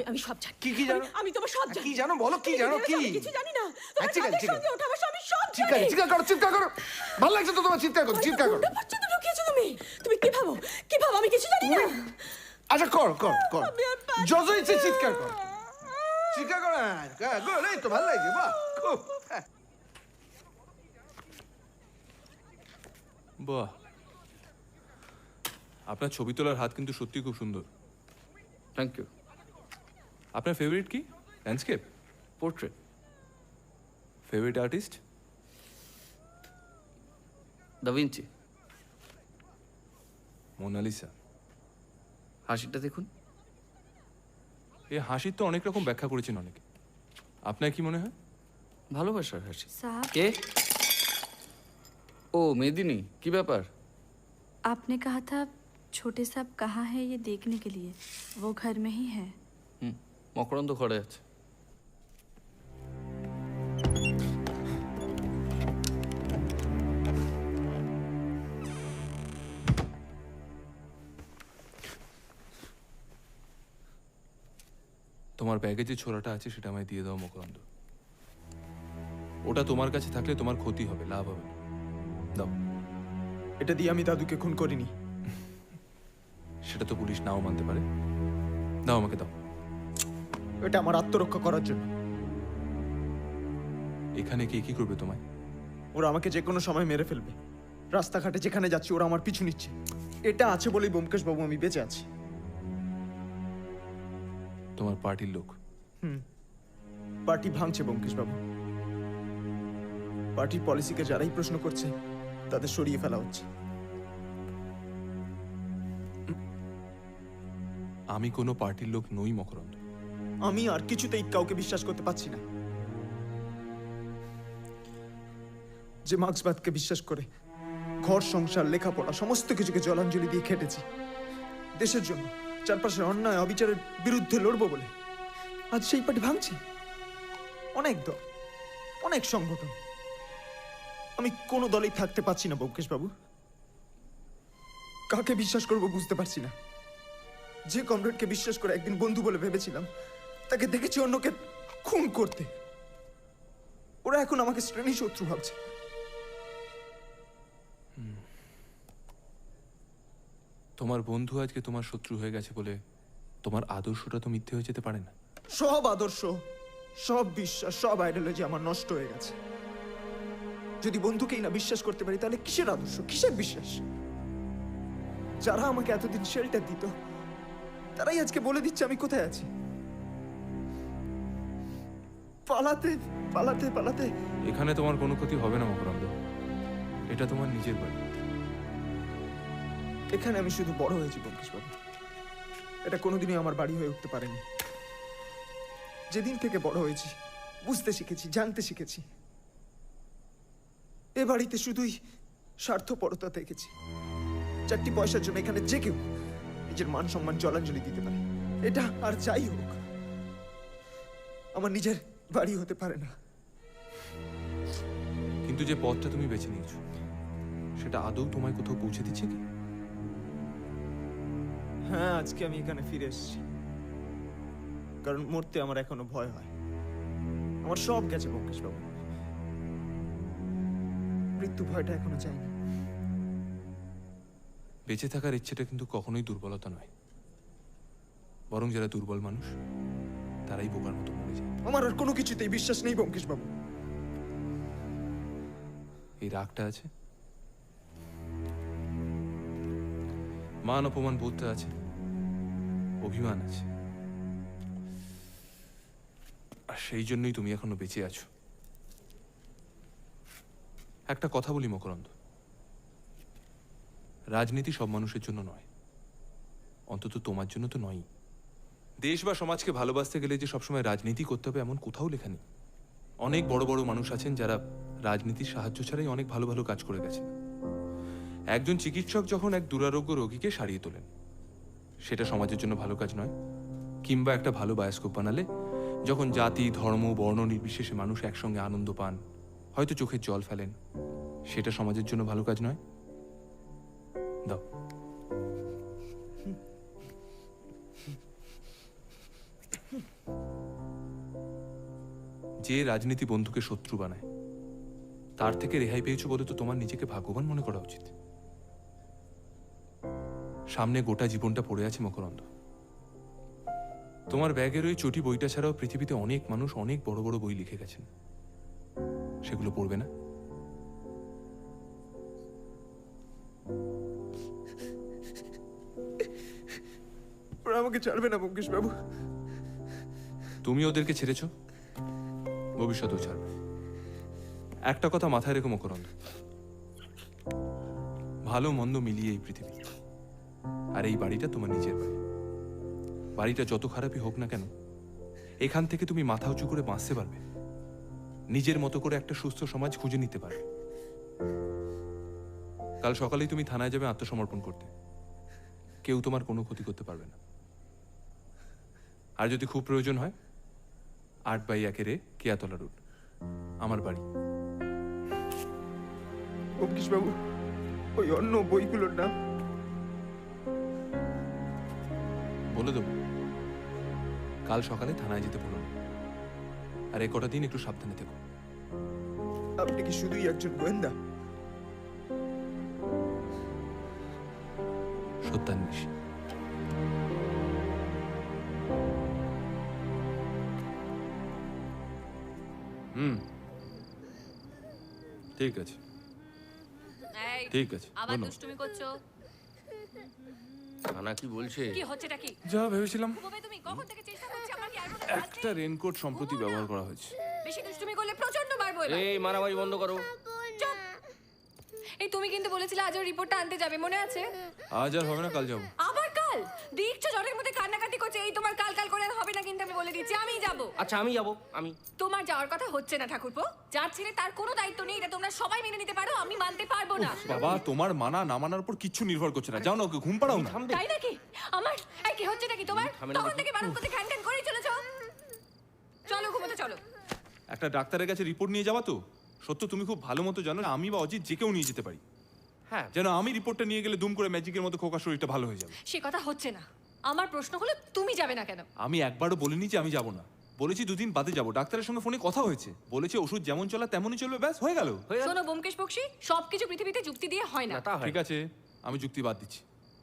আমি সব জানি। কি জানো? আমি তোমার সব জানি। কি জানো বলো, কি জানো? কি? আমি কিছু জানি না। তোমার ঠিক আছে, কাজের ঠিক সঙ্গে আছে। ওঠা বসা আমি সব ঠিক আছে, জানি। চিৎকার করো। ভালো লাগছে তো তোমার চিৎকার করো, চিৎকার করো। পর্যন্ত ঢুকিয়েছো তুমি। তুমি কি ভাবো? কি ভাবো আমি কিছু জানি না? আচ্ছা কর। যত ইচ্ছে চিৎকার কর, চিৎকার কর। গুড, এই তো ভালো লাগছে, বাহ খুব। বাহ, আপনার ছবি তোলার হাত কিন্তু সত্যি খুব সুন্দর। Thank you. আপনার ফেভারিট কি? Landscape? Portrait. Favourite artist? Da Vinci. Mona Lisa. হাসিটা দেখুন। এই হাসির তো অনেক রকম ব্যাখ্যা করেছেন অনেকে, আপনার কি মনে হয়? ভালোবাসার হাসি। साहब কে? ও মেদিনী, কি ব্যাপার? आपने कहा था छोटे साहब कहाँ है ये देखने के लिए, वो घर में ही है। মকরন্দ ঘরে আছে। তোমার ব্যাগে যে ছোরাটা আছে সেটা আমায় দিয়ে দাও মকরন্দ। ওটা তোমার কাছে থাকলে তোমার ক্ষতি হবে, লাভ হবে না। দাও। এটা দিয়ে আমি দাদুকে খুন করিনি। সেটা তো পুলিশ নাও মানতে পারে। দাও, আমাকে দাও। এটা আমার আত্মরক্ষা করার জন্য। এখানে কে কি করবে তোমায়? ওরা আমাকে যে কোনো সময় মেরে ফেলবে। রাস্তাঘাটে যেখানে যাচ্ছি ওরা আমার পিছু নিচ্ছে। এটা আছে বলেই ব্যোমকেশ বাবু আমি বেঁচে আছি। তোমার পার্টির লোক? পার্টি ভাঙছে ব্যোমকেশ বাবু। পার্টির পলিসিকে যারাই প্রশ্ন করছে তাদের সরিয়ে ফেলা হচ্ছে। আমি কোনো পার্টির লোক নই মকরন্দ। আমি আর কিছুতেই কাউকে বিশ্বাস করতে পারছি না। যে মার্ক্সবাদকে বিশ্বাস করে ঘর সংসার লেখাপড়া সমস্ত কিছুকে জলাঞ্জলি দিয়ে খেটেছি দেশের জন্য, চারপাশের অন্যায় অবিচারের বিরুদ্ধে লড়বো বলে, আজ সেই পার্টি ভাঙছে। অনেক দল, অনেক সংগঠন। আমি কোনো দলেই থাকতে পারছি না ব্যোমকেশ বাবু। কাকে বিশ্বাস করবো বুঝতে পারছি না। যে কমরেডকে বিশ্বাস করে একদিন বন্ধু বলে ভেবেছিলাম, তাকে দেখেছি অন্যকে খুন করতে। ওরা এখন আমাকে শ্রেণী শত্রু ভাবছে। তোমার বন্ধু আজকে তোমার শত্রু হয়ে গেছে বলে তোমার আদর্শটা তো মিথ্যে হয়ে যেতে পারে না। সব আদর্শ, সব বিশ্বাস, সব আইডিওলজি আমার নষ্ট হয়ে গেছে। যদি বন্ধুকেই না বিশ্বাস করতে পারি তাহলে কিসের আদর্শ, কিসের বিশ্বাস? যারা আমাকে এতদিন শেল্টার দিত তারাই আজকে বলে দিচ্ছে আমি কোথায় আছি। পালাতে পালাতে পালাতে এখানে তোমার কোনো ক্ষতি হবে না মকরন্দ। এটা তোমার নিজের বাড়ি। এখানে আমি শুধু বড় হয়েছি ব্যোমকেশ বাবু। এটা কোনোদিনই আমার বাড়ি হয়ে উঠতে পারেনি। যেদিন থেকে বড় হয়েছি বুঝতে শিখেছি, জানতে শিখেছি, এ বাড়িতে শুধুই স্বার্থপরতা দেখেছি। চারটি পয়সার জন্য এখানে যে কেউ নিজের মান সম্মান জলাঞ্জলি দিতে পারে। এটা আর যাই হোক আমার নিজের বাড়ি হতে পারে না। কিন্তু যে পথটা তুমি বেছে নিয়েছো সেটা আদৌ তোমায় কোথাও পৌঁছে দিচ্ছে কি? হ্যাঁ, আজকে আমি এখানে ফিরে এসেছি কারণ মরতে আমার এখনো ভয় হয়। আমার সব গেছে ব্যোমকেশ বাবু, মৃত্যু ভয়টা এখনো যায়নি। বেঁচে থাকার ইচ্ছেটা কিন্তু কখনোই দুর্বলতা নয়, বরং যারা দুর্বল মানুষ তারাই বোকার মতো মরে যায়। আমার আর কোনো কিছুতেই বিশ্বাস নেই ব্যোমকেশ বাবু। এই রাগটা আছে, মান অপমান বোধটা আছে, অভিমান আছে, আর সেই জন্যই তুমি এখনো বেঁচে আছো। একটা কথা বলি মকরন্দ, রাজনীতি সব মানুষের জন্য নয়, অন্তত তোমার জন্য তো নয়ই। দেশ বা সমাজকে ভালোবাসতে গেলে যে সবসময় রাজনীতি করতে হবে এমন কোথাও লেখা নেই। অনেক বড় বড় মানুষ আছেন যারা রাজনীতির সাহায্য ছাড়াই অনেক ভালো ভালো কাজ করে গেছেন। একজন চিকিৎসক যখন এক দুরারোগ্য রোগীকে সারিয়ে তোলেন, সেটা সমাজের জন্য ভালো কাজ নয়? কিংবা একটা ভালো বায়োস্কোপ বানালে যখন জাতি ধর্ম বর্ণ নির্বিশেষে মানুষ একসঙ্গে আনন্দ পান, হয়তো চোখের জল ফেলেন, সেটা সমাজের জন্য ভালো কাজ নয়? দাও। যে রাজনীতি বন্ধুকে শত্রু বানায়, তার থেকে রেহাই পেয়েছো বলে তো তোমার নিজেকে ভাগ্যবান মনে করা উচিত। সামনে গোটা জীবনটা পড়ে আছে মকরন্দ। তোমার ব্যাগের ওই চটি বইটা ছাড়াও পৃথিবীতে অনেক মানুষ অনেক বড় বড় বই লিখে গেছেন, সেগুলো পড়বে না? ওরা আমাকে ছাড়বে না ব্যোমকেশ বাবু। তুমি ওদেরকে ছেড়েছো, ভবিষ্যতেও ছাড়বে। একটা কথা মাথায় রেখো মকরন্দ, ভালো মন্দ মিলিয়ে এই পৃথিবী, আর এই বাড়িটা তোমার নিজের বাড়ি। বাড়িটা যত খারাপই হোক না কেন, এখান থেকে তুমি মাথা উঁচু করে বাঁচতে পারবে, নিজের মতো করে একটা সুস্থ সমাজ খুঁজে নিতে পারবে। কাল সকালেই তুমি থানায় যাবে আত্মসমর্পণ করতে, কেউ তোমার কোনো ক্ষতি করতে পারবে না। আর যদি খুব প্রয়োজন হয় 8/1 কেয়াতলা রোড, আমার বাড়ি। ব্যোমকেশ বাবু, ওই অন্য বইগুলোর নাম বলে দেবো, কাল সকালে থানায় যেতে বলুন। আর এই কটা দিন একটু সাবধানে থেকো। আপনি কি শুধুই একজন গোয়েন্দা? সত্যান্বেষী। ঠিক আছে, এই, ঠিক আছে, আবার ধন্যবাদ। দুষ্টুমি করছো? থানা কি বলছে? কি হচ্ছেটা কি? যা ভেবেছিলাম। ঘুমোবে তুমি? কখন থেকে চেষ্টা করছি আমার কি আর কোনো একটা রেনকোট সম্প্রতি ব্যবহার করা হয়েছে। বেশি দুষ্টুমি করলে প্রচন্ড মারবো এবার। এই মারামারি বন্ধ করো। চুপ। এই তুমি কিন্তু বলেছিলে আজ ওর রিপোর্টটা আনতে যাবে, মনে আছে? আজ আর হবে না, কাল যাবো। আবার কাল? দেখছো জ্বরের মধ্যে কান্নাকাটি করছে। এই তোমার কাল কাল করে আর হবে না, কিন্তু আমি বলে দিচ্ছি আমি যাব। আচ্ছা আমি যাব, আমি। তোমার যাওয়ার কথা হচ্ছে না ঠাকুরপো। যার ছেলে তার কোনো দায়িত্ব নেই, এটা তোমরা সবাই মেনে নিতে পারো, আমি মানতে পারবো না। বাবা, তোমার মানা না মানার উপর কিচ্ছু নির্ভর করছে না। যাও না, ওকে ঘুম পাড়াও না। তাই নাকি? আমার এই কি হচ্ছে নাকি তোমার? তখন থেকে বারণ করতে ঘ্যান ঘ্যান করেই চলেছো। চলো ঘুমোতে চলো। একটা ডাক্তারের কাছে রিপোর্ট নিয়ে যাবা তো? সত্য তুমি খুব ভালো মতো জানো আমি বা অজিত যে কেউ নিয়ে যেতে পারি। হ্যাঁ, যেন আমি রিপোর্টটা নিয়ে গেলে দুম করে ম্যাজিকের মতো খোকার শরীরটা ভালো হয়ে যাবে। সে কথা হচ্ছে না। আমার প্রশ্ন হলো তুমি যাবে না কেন? আমি একবারও বলিনি যে আমি যাব না, বলেছি 2 দিন বাদে যাব। ডাক্তারের সঙ্গে ফোনে কথা হয়েছে, বলেছে ওষুধ যেমন চলা তেমনই চলবে, ব্যাস হয়ে গেল। শোনো ব্যোমকেশ বক্সী, সবকিছু পৃথিবীতে যুক্তি দিয়ে হয় না। ঠিক আছে, আমি যুক্তি বাদ দিচ্ছি।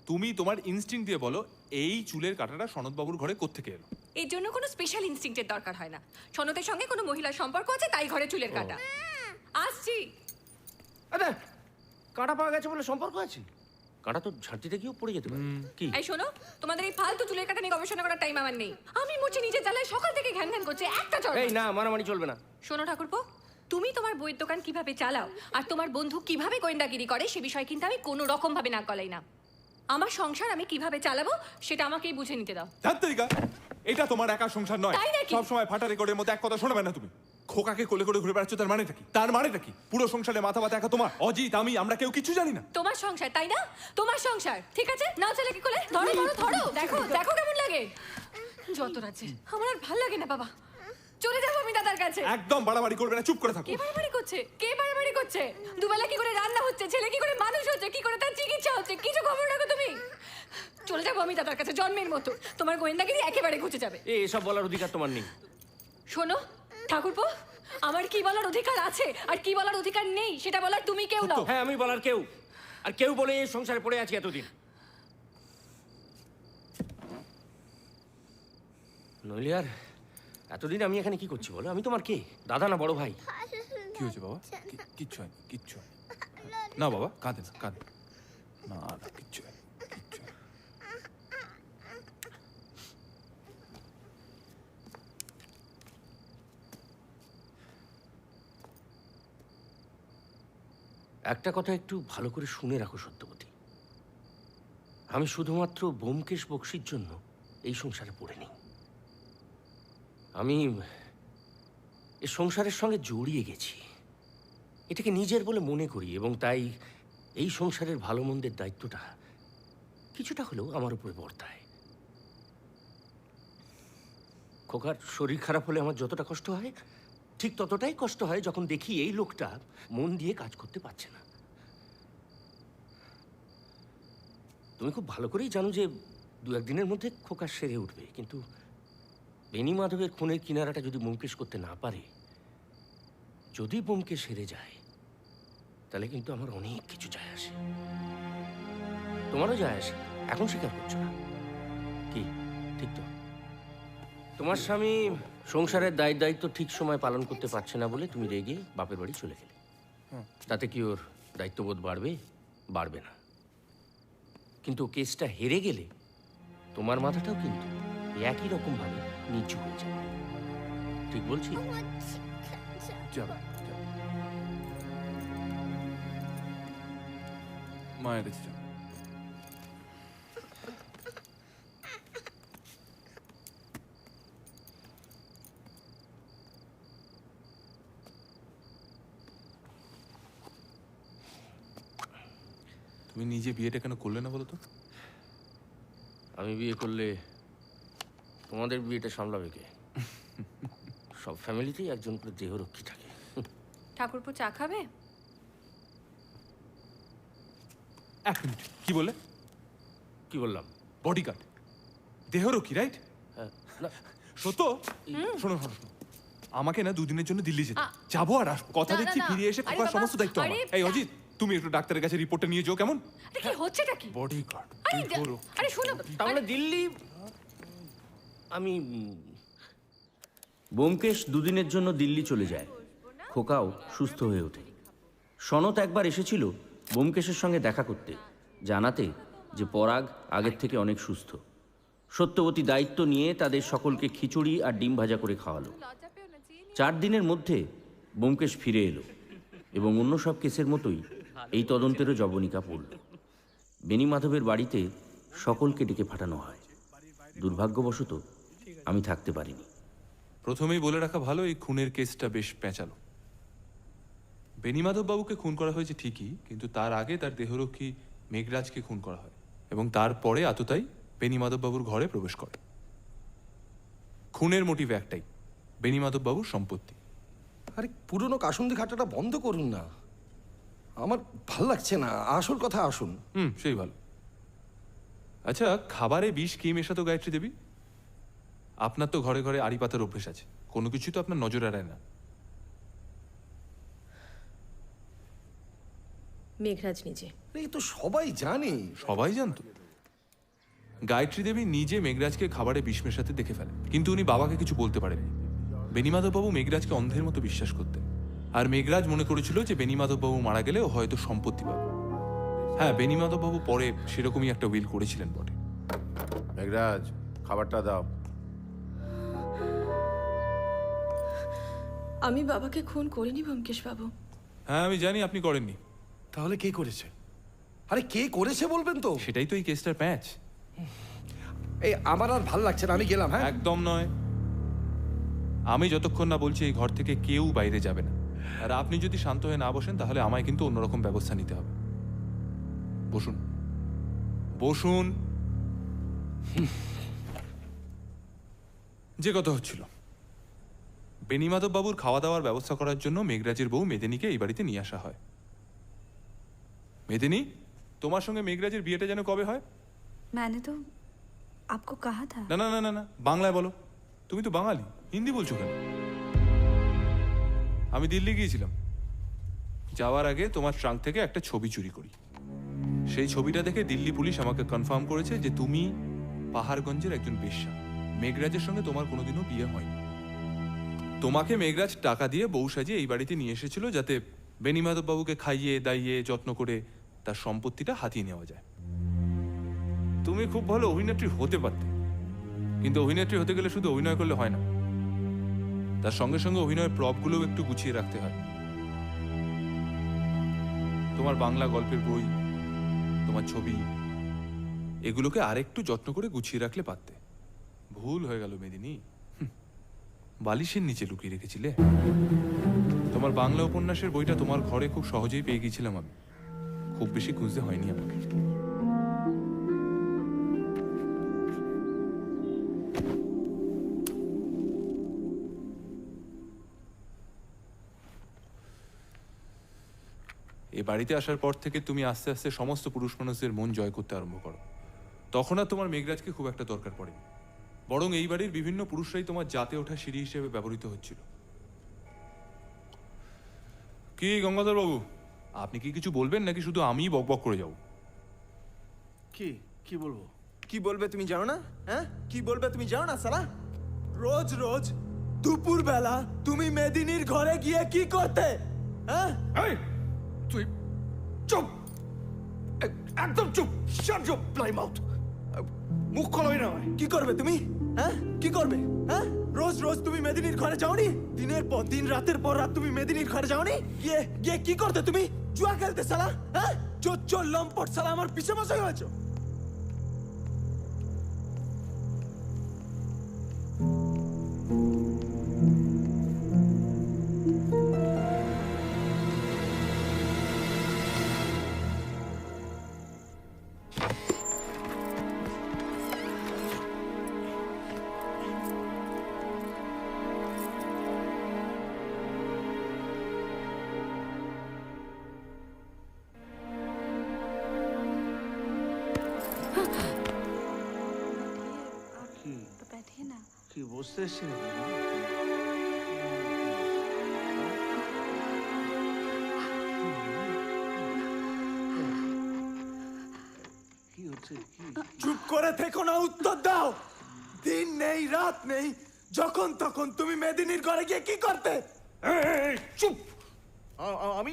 তুমি তোমার ইনস্টিংক্ট দিয়ে বলো এই চুলের কাঁটাটা সনদবাবুর ঘরে কোত্থেকে এলো? এর জন্য কোনো স্পেশাল ইনস্টিংক্টের দরকার হয় না। সনদের সঙ্গে কোনো মহিলার সম্পর্ক আছে, তাই ঘরে চুলের কাঁটা। আসছি। আরে কাঁটা পাওয়া গেছে বলে সম্পর্ক আছে? কাঁটা তো ঝাঁটিতে গিয়েও পড়ে যেতে পারে। কি? এই শোনো, তোমাদের এই ফালতু চুলের কাঁটা নিয়ে গবেষণা করার টাইম আমার নেই। আমি মুচি নিজে জ্বালায় সকাল থেকে ঘ্যান ঘ্যান করছে, একটা চড়। এই না, মারামারি চলবে না। শোনো ঠাকুরপো, তুমি তোমার বইয়ের দোকান কিভাবে চালাও আর তোমার বন্ধু কিভাবে গোয়েন্দাগিরি করে সে বিষয়ে কিন্তু আমি কোনো রকম ভাবে নাক গলাই না। আমার সংসার আমি কিভাবে চালাবো সেটা আমাকেই বুঝে নিতে দাও। ধাত্তেরিকা, এটা তোমার একা সংসার নয়। তাই নাকি? সব সময় ফাটা রেকর্ডের মধ্যে এক কথা শোনাবে না তুমি। খোকাকে কোলে করে ঘুরে বেড়াচ্ছ, তার মানেটা কি? তার মানেটা কি? পুরো সংসারে মাথা ব্যথা একা তোমার। অজিত আমি আমরা কেউ কিছু জানি না। তোমার সংসার তাই না? তোমার সংসার, ঠিক আছে? নাও ছেলে কি কোলে ধরো ধরো ধরো, দেখো দেখো কেমন লাগে। যত রাজ্যে আমার আর ভাল লাগে না বাবা, চলে যাবো আমি দাদার কাছে। একদম বাড়াবাড়ি করবে না, চুপ করে থাকো। কে বাড়াবাড়ি করছে? কে বাড়াবাড়ি করছে? দুবেলা কি করে রান্না হচ্ছে, ছেলে কি করে মানুষ হচ্ছে, কি করে তার চিকিৎসা হচ্ছে, কিছু খবর রাখো তুমি। চলে যাবো আমি দাদার কাছে জন্মের মতো। তোমার গোয়েন্দাগিরি একেবারে ঘুচে যাবে। এসব বলার অধিকার তোমার নেই। শোনো ঠাকুরপো, আমার কি বলার অধিকার আছে আর কি বলার অধিকার নেই সেটা বলার তুমি কেউ নও। হ্যাঁ আমি বলার কেউ, আর কেউ বলে এই সংসারে পড়ে আছি এতদিন। নইলে আর এতদিন আমি এখানে কি করছি বলো? আমি তোমার কে, দাদা না বড় ভাই? কি হয়েছে বাবা? কিচ্ছু হয়নি, কিচ্ছু হয়নি। না বাবা, কাঁদে না, কাঁদে না, না কিচ্ছু হয়নি, কিচ্ছু হয়নি। একটা কথা একটু ভালো করে শুনে রাখো সত্যবতী, আমি শুধুমাত্র ব্যোমকেশ বক্সীর জন্য এই সংসারে পড়ে নেই। আমি এই সংসারের সঙ্গে জড়িয়ে গেছি, এটাকে নিজের বলে মনে করি, এবং তাই এই সংসারের ভালো মন্দের দায়িত্বটা কিছুটা হলেও আমার উপরে বর্তায়। খোকার শরীর খারাপ হলে আমার যতটা কষ্ট হয় ঠিক ততটাই কষ্ট হয় যখন দেখি এই লোকটা মন দিয়ে কাজ করতে পারছে না। তুমি খুব ভালো করেই জানো যে দু একদিনের মধ্যে খোকা সেরে উঠবে, কিন্তু বেনি মাধবের খুনের কিনারাটা যদি ব্যোমকেশ করতে না পারে, যদি ব্যোমকেশ সেরে যায়, তাহলে কিন্তু আমার অনেক কিছু যায় আসে। তোমারও যায় আসে, এখন স্বীকার করছো না কি? ঠিক তো? তোমার স্বামী সংসারের দায়িত্ব ঠিক সময় পালন করতে পারছে না বলে তুমি রেগে বাপের বাড়ি চলে গেলে। তাতে কি ওর দায়িত্ববোধ বাড়বে? বাড়বে না। কিন্তু কেসটা হেরে গেলে তোমার মাথাটাও কিন্তু একই রকম ভাবে নিচু হয়ে যাবে। ঠিক বলছি? মায়ের কাছে যাও। তুমি নিজে বিয়েটা কেন করলে না বলো তো? আমি বিয়ে করলে তোমাদের বিয়েটা সামলাবে কে? সব ফ্যামিলিতেই একজন করে দেহরক্ষী থাকে। ঠাকুরপো চা খাবে? এক মিনিট, কি বললে? কি বললাম? বডিগার্ড, দেহরক্ষী, রাইট? সত্য? শোনো শোনো শোনো, আমাকে না দুদিনের জন্য দিল্লি যেতে যাবো, আর কথা না, দেখছি না, না। ফিরে এসে আরে খোকার বাবা, সমস্ত দায়িত্ব আমার। আরে এই অজিত, তুমি একটু ডাক্তারের কাছে রিপোর্টটা নিয়ে যাও, কেমন? আরে কি হচ্ছেটা কি? বডিগার্ড, আরে আরে শোনো, তাহলে দিল্লি আমি ব্যোমকেশ দুদিনের জন্য দিল্লি চলে যায়। খোকাও সুস্থ হয়ে ওঠে। সনত একবার এসেছিল ব্যোমকেশের সঙ্গে দেখা করতে, জানাতে যে পরাগ আগের থেকে অনেক সুস্থ। সত্যবতী দায়িত্ব নিয়ে তাদের সকলকে খিচুড়ি আর ডিম ভাজা করে খাওয়ালো। 4 দিনের মধ্যে ব্যোমকেশ ফিরে এলো এবং অন্য সব কেসের মতোই এই তদন্তেরও জবনিকা পড়ল। বেনি মাধবের বাড়িতে সকলকে ডেকে পাঠানো হয়। দুর্ভাগ্যবশত আমি থাকতে পারিনি। প্রথমেই বলে রাখা ভালো, এই খুনের কেসটা বেশ পেঁচালো। বেনিমাধব বাবুকে খুন করা হয়েছে ঠিকই, কিন্তু তার আগে তার দেহরক্ষী মেঘরাজকে খুন করা হয় এবং তারপরে আততায়ী বেনিমাধব বাবুর ঘরে প্রবেশ করে। খুনের মোটিভ একটাই, বেনিমাধব বাবুর সম্পত্তি। আরে পুরনো কাসুন্দি খাটাটা বন্ধ করুন না, আমার ভাল লাগছে না। আসল কথা আসুন। সেই ভালো। আচ্ছা, খাবারে বিষ কি মেশাতো গায়ত্রী দেবী? আপনার তো ঘরে ঘরে আড়ি পাতার অভ্যেস আছে, কোনো কিছু তো আপনার নজর এড়ায় না। মেঘরাজ নিজে। এই তো সবাই জানে। সবাই জানতো? গায়ত্রী দেবী নিজে মেঘরাজকে খাবারে বিষ মেশাতে দেখে ফেলেন, কিন্তু উনি বাবাকে কিছু বলতে পারেননি। বেনিমাধববাবু মেঘরাজকে অন্ধের মতো বিশ্বাস করতেন, আর মেঘরাজ মনে করেছিল যে বেনিমাধববাবু মারা গেলে ও হয়তো সম্পত্তি পাবে। হ্যাঁ, বেনিমাধববাবু পরে সেরকমই একটা উইল করেছিলেন বটে। মেঘরাজ, খাবারটা দাও। আমি বাবাকে খুন করিনি ব্যোমকেশ বাবু। হ্যাঁ, আমি জানি আপনি করেননি। তাহলে কে করেছে? আরে কে করেছে বলবেন তো? সেটাই তো এই কেসটার প্যাচ। এই আমার আর ভাল লাগছে না, আমি গেলাম। হ্যাঁ, একদম নয়। আমি যতক্ষণ না বলছি এই ঘর থেকে কেউ বাইরে যাবে না, আর আপনি যদি শান্ত হয়ে না বসেন তাহলে আমায় কিন্তু অন্যরকম ব্যবস্থা নিতে হবে। বসুন বসুন। যে কথা হচ্ছিল, বেনিমাধব বাবুর খাওয়া দাওয়ার ব্যবস্থা করার জন্য মেঘরাজের বউ মেদিনীকে এই বাড়িতে নিয়ে আসা হয়। মেদিনী, তোমার সঙ্গে মেঘরাজের বিয়েটা যেন কবে হয়? मैंने तो आपको कहा था। না না না না না, বাংলায় বলো। তুমি তো বাঙালি, হিন্দি বলছো কেন? আমি দিল্লি গিয়েছিলাম, যাওয়ার আগে তোমার ট্রাঙ্ক থেকে একটা ছবি চুরি করি। সেই ছবিটা দেখে দিল্লি পুলিশ আমাকে কনফার্ম করেছে যে তুমি পাহাড়গঞ্জের একজন বেশ্যা। মেঘরাজের সঙ্গে তোমার কোনোদিনও বিয়ে হয়নি। তোমাকে মেঘরাজ টাকা দিয়ে বউ সাজিয়ে এই বাড়িতে নিয়ে এসেছিল যাতে বেনিমাধব বাবুকে খাইয়ে দাইয়ে যত্ন করে তার সম্পত্তিটা হাতিয়ে নেওয়া যায়। তুমি খুব ভালো অভিনেত্রী হতে পারতে, কিন্তু অভিনেত্রী হতে গেলে শুধু অভিনয় করলে হয় না, তার সঙ্গে সঙ্গে অভিনয়ের প্রপগুলোও একটু গুছিয়ে রাখতে হয়। তোমার বাংলা গল্পের বই, তোমার ছবি, এগুলোকে আরেকটু যত্ন করে গুছিয়ে রাখলে পারতে। ভুল হয়ে গেল মেদিনী, বালিশের নিচে লুকিয়ে রেখেছিলে। তোমার বাংলা উপন্যাসের বইটা তোমার ঘরে খুব সহজেই পেয়ে গিয়েছিলাম আমি, খুব বেশি খুঁজতে হয়নি আমাকে। এই বাড়িতে আসার পর থেকে তুমি আস্তে আস্তে সমস্ত পুরুষ মানুষদের মন জয় করতে আরম্ভ করো। তখন আর তোমার মেঘরাজকে খুব একটা দরকার পড়েনি, বরং এই বাড়ির বিভিন্ন পুরুষরাই তোমার জাতে ওঠা সিঁড়ি হিসেবে ব্যবহৃত হচ্ছিল। কি গঙ্গাধর বাবু, আপনি কি কিছু বলবেন নাকি শুধু আমিই বকবক করে যাব? কি বলবো? কি বলবে তুমি জানো না? হ্যাঁ, কি বলবে তুমি জানো না সালা? রোজ রোজ দুপুর বেলা তুমি মেদিনীর ঘরে গিয়ে কি করতে? হ্যাঁ, তুই চুপ, একদম চুপ, শাট ইউর ব্লাই মাউথ। মুখ খোলাই না। কি করবে তুমি? হ্যাঁ, কি করবে? হ্যাঁ, রোজ রোজ তুমি মেদিনীর ঘরে যাওনি? দিনের পর দিন, রাতের পর রাত তুমি মেদিনীর ঘরে যাওনি? গিয়ে গিয়ে কি করতে তুমি? জুয়া খেলতে সালা? হ্যাঁ, চোর লম্পট সালা আমার পিছে বসে হয়েছো। কি বসতে এসছি নাকি? কি হচ্ছে? চুপ করে থেকো না, উত্তর দাও। দিন নেই রাত নেই, যখন তখন তুমি মেদিনীর ঘরে গিয়ে কি করতে? চুপ! আমি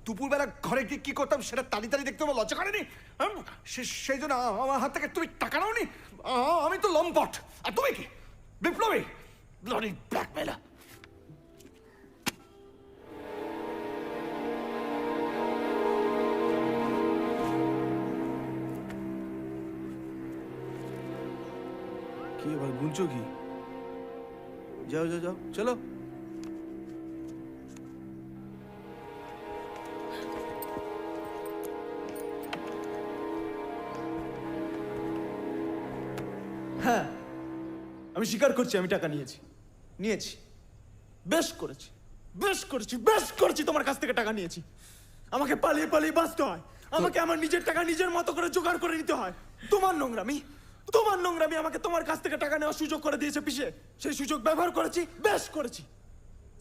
দুপুরবেলা ঘরে গিয়ে কি করতাম সেটা তাড়ি দেখতে আমার লজ্জা করেনি? সেই জন্য আমার হাত থেকে তুমি টাকা নাওনি? আমি তো লম্পট, আর তুমি কি বিপ্লবী? Bloody blackmailer. কি এবার গুনছো কি? যাও যাও যাও, চলো। হ্যাঁ, আমি স্বীকার করছি আমি টাকা নিয়েছি। বেশ করেছি তোমার কাছ থেকে টাকা নিয়েছি। আমাকে পালিয়ে পালিয়ে বাঁচতে হয়, আমাকে আমার নিজের টাকা নিজের মতো করে জোগাড় করে নিতে হয়। তোমার নোংরামি আমাকে তোমার কাছ থেকে টাকা নেওয়ার সুযোগ করে দিয়েছে পিছে। সেই সুযোগ ব্যবহার করেছি, বেশ করেছি।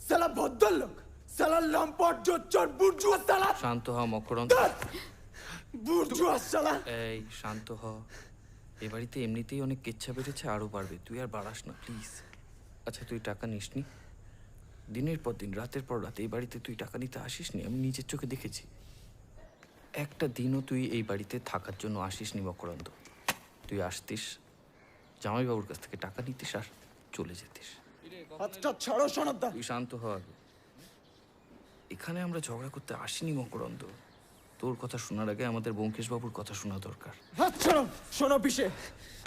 সালা ভদ্রলোক, সালা লম্পট, জোচ্চর, বুর্জুয়া সালা। শান্ত হ মকরন্দ। বুর্জুয়া সালা। এই শান্ত হ। এ বাড়িতে এমনিতেই অনেক কেচ্ছা বেড়েছে, আরও বাড়বে। তুই আর বাড়াস না প্লিজ। আচ্ছা, তুই টাকা নিসনি? দিনের পর দিন, রাতের পর রাত এই বাড়িতে তুই টাকা নিতে আসিসনি? আমি নিজের চোখে দেখেছি। একটা দিনও তুই এই বাড়িতে থাকার জন্য আসিসনি মকরন্দ। তুই আসতিস, জামাইবাবুর কাছ থেকে টাকা নিতিস আর চলে যেতিস। হাতটা ছাড়ো সনদদা। তুই শান্ত হ আগে। এখানে আমরা ঝগড়া করতে আসিনি মকরন্দ। তোর কথা শোনার আগে আমাদের ব্যোমকেশবাবুর কথা শোনা দরকার। হাত ছাড়ো। শোনো পিসে,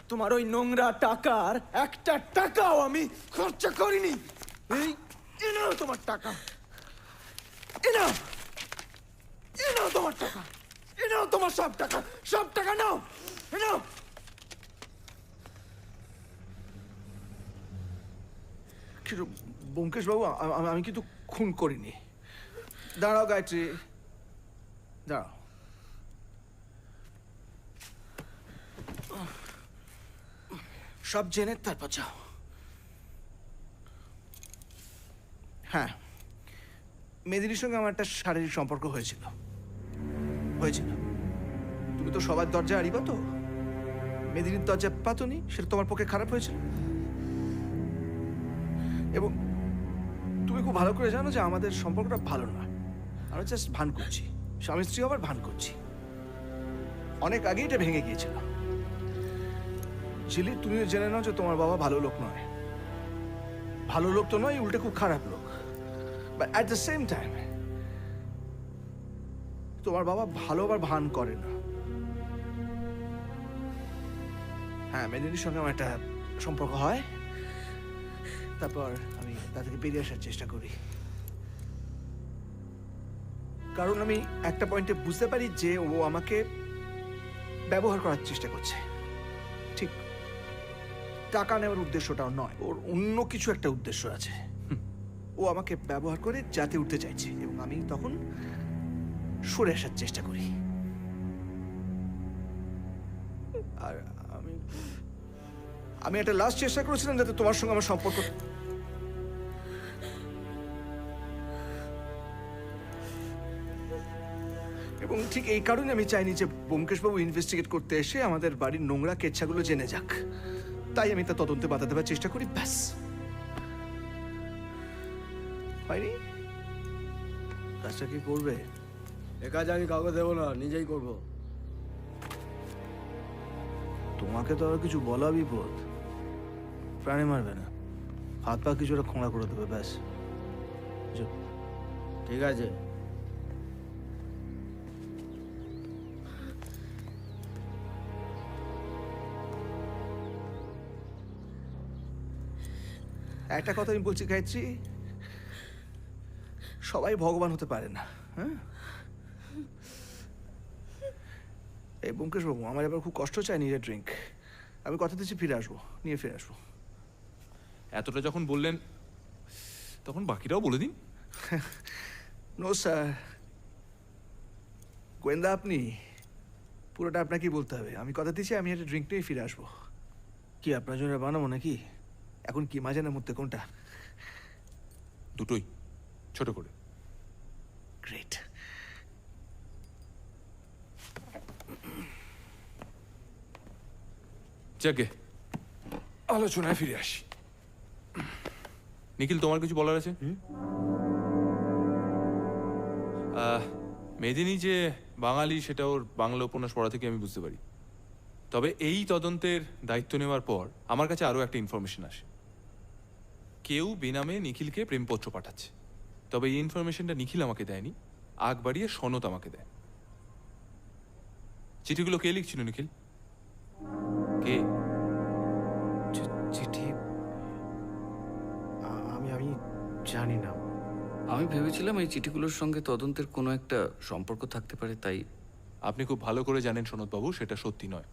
তোমার ওই নোংরা টাকার একটা টাকাও আমি খরচা করিনি। এই নাও তোমার টাকা, নাও তোমার টাকা, নাও তোমার সব টাকা নাও। কিন্তু ব্যোমকেশবাবু, আমি কিন্তু খুন করিনি। দাঁড়াও গায়ত্রী, দাঁড়াও। সব জেনে তারপর যাও। হ্যাঁ, মেদিনীর সঙ্গে আমার একটা শারীরিক সম্পর্ক হয়েছিল। তুমি তো সবার দরজা আড়িবা, তো মেদিনীর দরজা পাতনি, সেটা তোমার পক্ষে খারাপ হয়েছিল। এবং তুমি খুব ভালো করে জানো যে আমাদের সম্পর্কটা ভালো না। আমরা জাস্ট ভান করছি, স্বামী স্ত্রী আবার ভান করছি। অনেক আগেই এটা ভেঙে গিয়েছিল। ঝিলি, তুমিও জেনে নাও যে তোমার বাবা ভালো লোক নয়। ভালো লোক তো নয়, উল্টে খুব খারাপ লোক। But at the same time তোমার বাবা ভালো আবার ভান করে না। হ্যাঁ, মেদিনীর সঙ্গে আমার একটা সম্পর্ক হয়, তারপর আমি তা থেকে বেরিয়ে আসার চেষ্টা করি। কারণ আমি একটা পয়েন্টে বুঝতে পারি যে ও আমাকে ব্যবহার করার চেষ্টা করছে। ঠিক টাকা নেওয়ার উদ্দেশ্যটাও নয়, ওর অন্য কিছু একটা উদ্দেশ্য আছে। ও আমাকে ব্যবহার করে যাতে উঠতে চাইছে, এবং আমি তখন সরে আসার চেষ্টা করি। আর আমি একটা লাস্ট চেষ্টা করেছিলাম যাতে তোমার সঙ্গে আমার সম্পর্ক, এবং ঠিক এই কারণে আমি চাইনি যে ব্যোমকেশবাবু ইনভেস্টিগেট করতে এসে আমাদের বাড়ির নোংরা কেচ্ছাগুলো জেনে যাক। তাই আমি তা তদন্তে বাধা দেওয়ার চেষ্টা করি, ব্যাস। হয়নি? কাজটা কি করবে? এ কাজ আমি কাউকে দেবো না, নিজেই করব। তোমাকে তো আর কিছু বলা বিপদ। প্রাণে মারবে না, হাত পা কিছুটা খোঁড়া করে দেবে, ব্যাস। ঠিক আছে। একটা কথা আমি বলছি গায়ত্রী, সবাই ভগবান হতে পারে না, হ্যাঁ? এই ব্যোমকেশবাবু, আমার এবার খুব কষ্ট চাই নিজের ড্রিঙ্ক। আমি কথা দিচ্ছি ফিরে আসবো, নিয়ে ফিরে আসবো। এতটা যখন বললেন তখন বাকিটাও বলে দিন। নো স্যার, গোয়েন্দা আপনি, পুরোটা আপনাকেই বলতে হবে। আমি কথা দিচ্ছি আমি একটা ড্রিঙ্ক নিয়ে ফিরে আসবো। কি আপনার জন্য বানাবো নাকি? এখন কি মাঝানের মধ্যে কোনটা? দুটোই, ছোট করে। গ্রেট। যাকে আলোচনায় ফিরে আসি। নিখিল, তোমার কিছু বলার আছে? মেদিনী যে বাঙালি সেটা ওর বাংলা উপন্যাস পড়া থেকে আমি বুঝতে পারি। তবে এই তদন্তের দায়িত্ব নেওয়ার পর আমার কাছে আরও একটা ইনফরমেশন আসে। কেউ বেনামে নিখিলকে প্রেমপত্র পাঠাচ্ছে। তবে এই ইনফরমেশনটা নিখিল আমাকে দেয়নি, আগ বাড়িয়ে সনৎ আমাকে দেয়। চিঠিগুলো কে লিখছিল নিখিল? কে? চিঠি আমি জানি না। আমি ভেবেছিলাম এই চিঠিগুলোর সঙ্গে তদন্তের কোনো একটা সম্পর্ক থাকতে পারে, তাই। আপনি খুব ভালো করে জানেন সনৎবাবু, সেটা সত্যি নয়।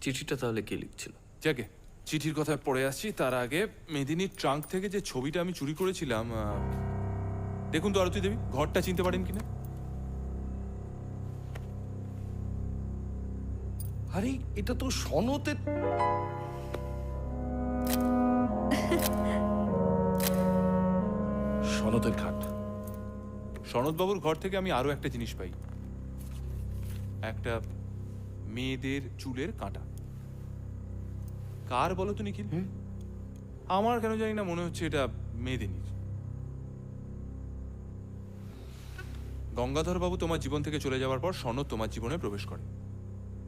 চিঠিটা তাহলে কে লিখছিল? যাকে চিঠির কথা পড়ে আসছি, তার আগে মেদিনীর ট্রাঙ্ক থেকে যে ছবিটা আমি চুরি করেছিলাম, দেখুন তো আরতি দেবী, ঘরটা চিনতে পারেন কিনা? আরে এটা তো সনতের। সনতের খাট। সনৎবাবুর ঘর থেকে আমি আরো একটা জিনিস পাই, একটা মেয়েদের চুলের কাঁটা। কার বলো তো নিখিল? আমার কেন জানি না মনে হচ্ছে এটা মেদিনীর। গঙ্গাধর বাবু তোমার জীবন থেকে চলে যাওয়ার পর সনৎ তোমার জীবনে প্রবেশ করে,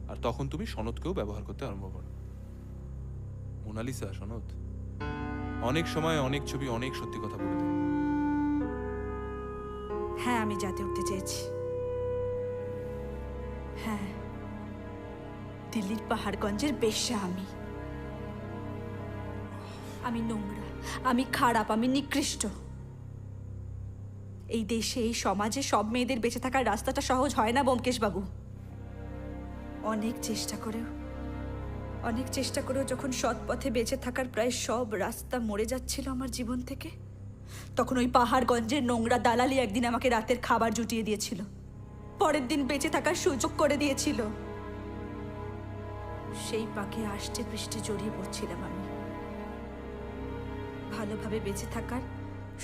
আর তখন তুমি সনৎকেও ব্যবহার করতে আরম্ভ করো। মোনালিসা সনৎ অনেক সময় অনেক ছবি অনেক সত্যি কথা বলে দেয়। হ্যাঁ, আমি যাতে উঠতে চেয়েছি। হ্যাঁ, দিল্লির পাহাড়গঞ্জের বেশ্যা আমি নোংরা, আমি খারাপ, আমি নিকৃষ্ট। এই দেশে, এই সমাজে সব মেয়েদের বেঁচে থাকার রাস্তাটা সহজ হয় না ব্যোমকেশবাবু। অনেক চেষ্টা করেও যখন সৎ পথে বেঁচে থাকার প্রায় সব রাস্তা মরে যাচ্ছিল আমার জীবন থেকে, তখন ওই পাহাড়গঞ্জের নোংরা দালালি একদিন আমাকে রাতের খাবার জুটিয়ে দিয়েছিল, পরের দিন বেঁচে থাকার সুযোগ করে দিয়েছিল। সেই পাকে আষ্টে পৃষ্ঠে জড়িয়ে পড়ছিলাম আমি। ভালোভাবে বেঁচে থাকার,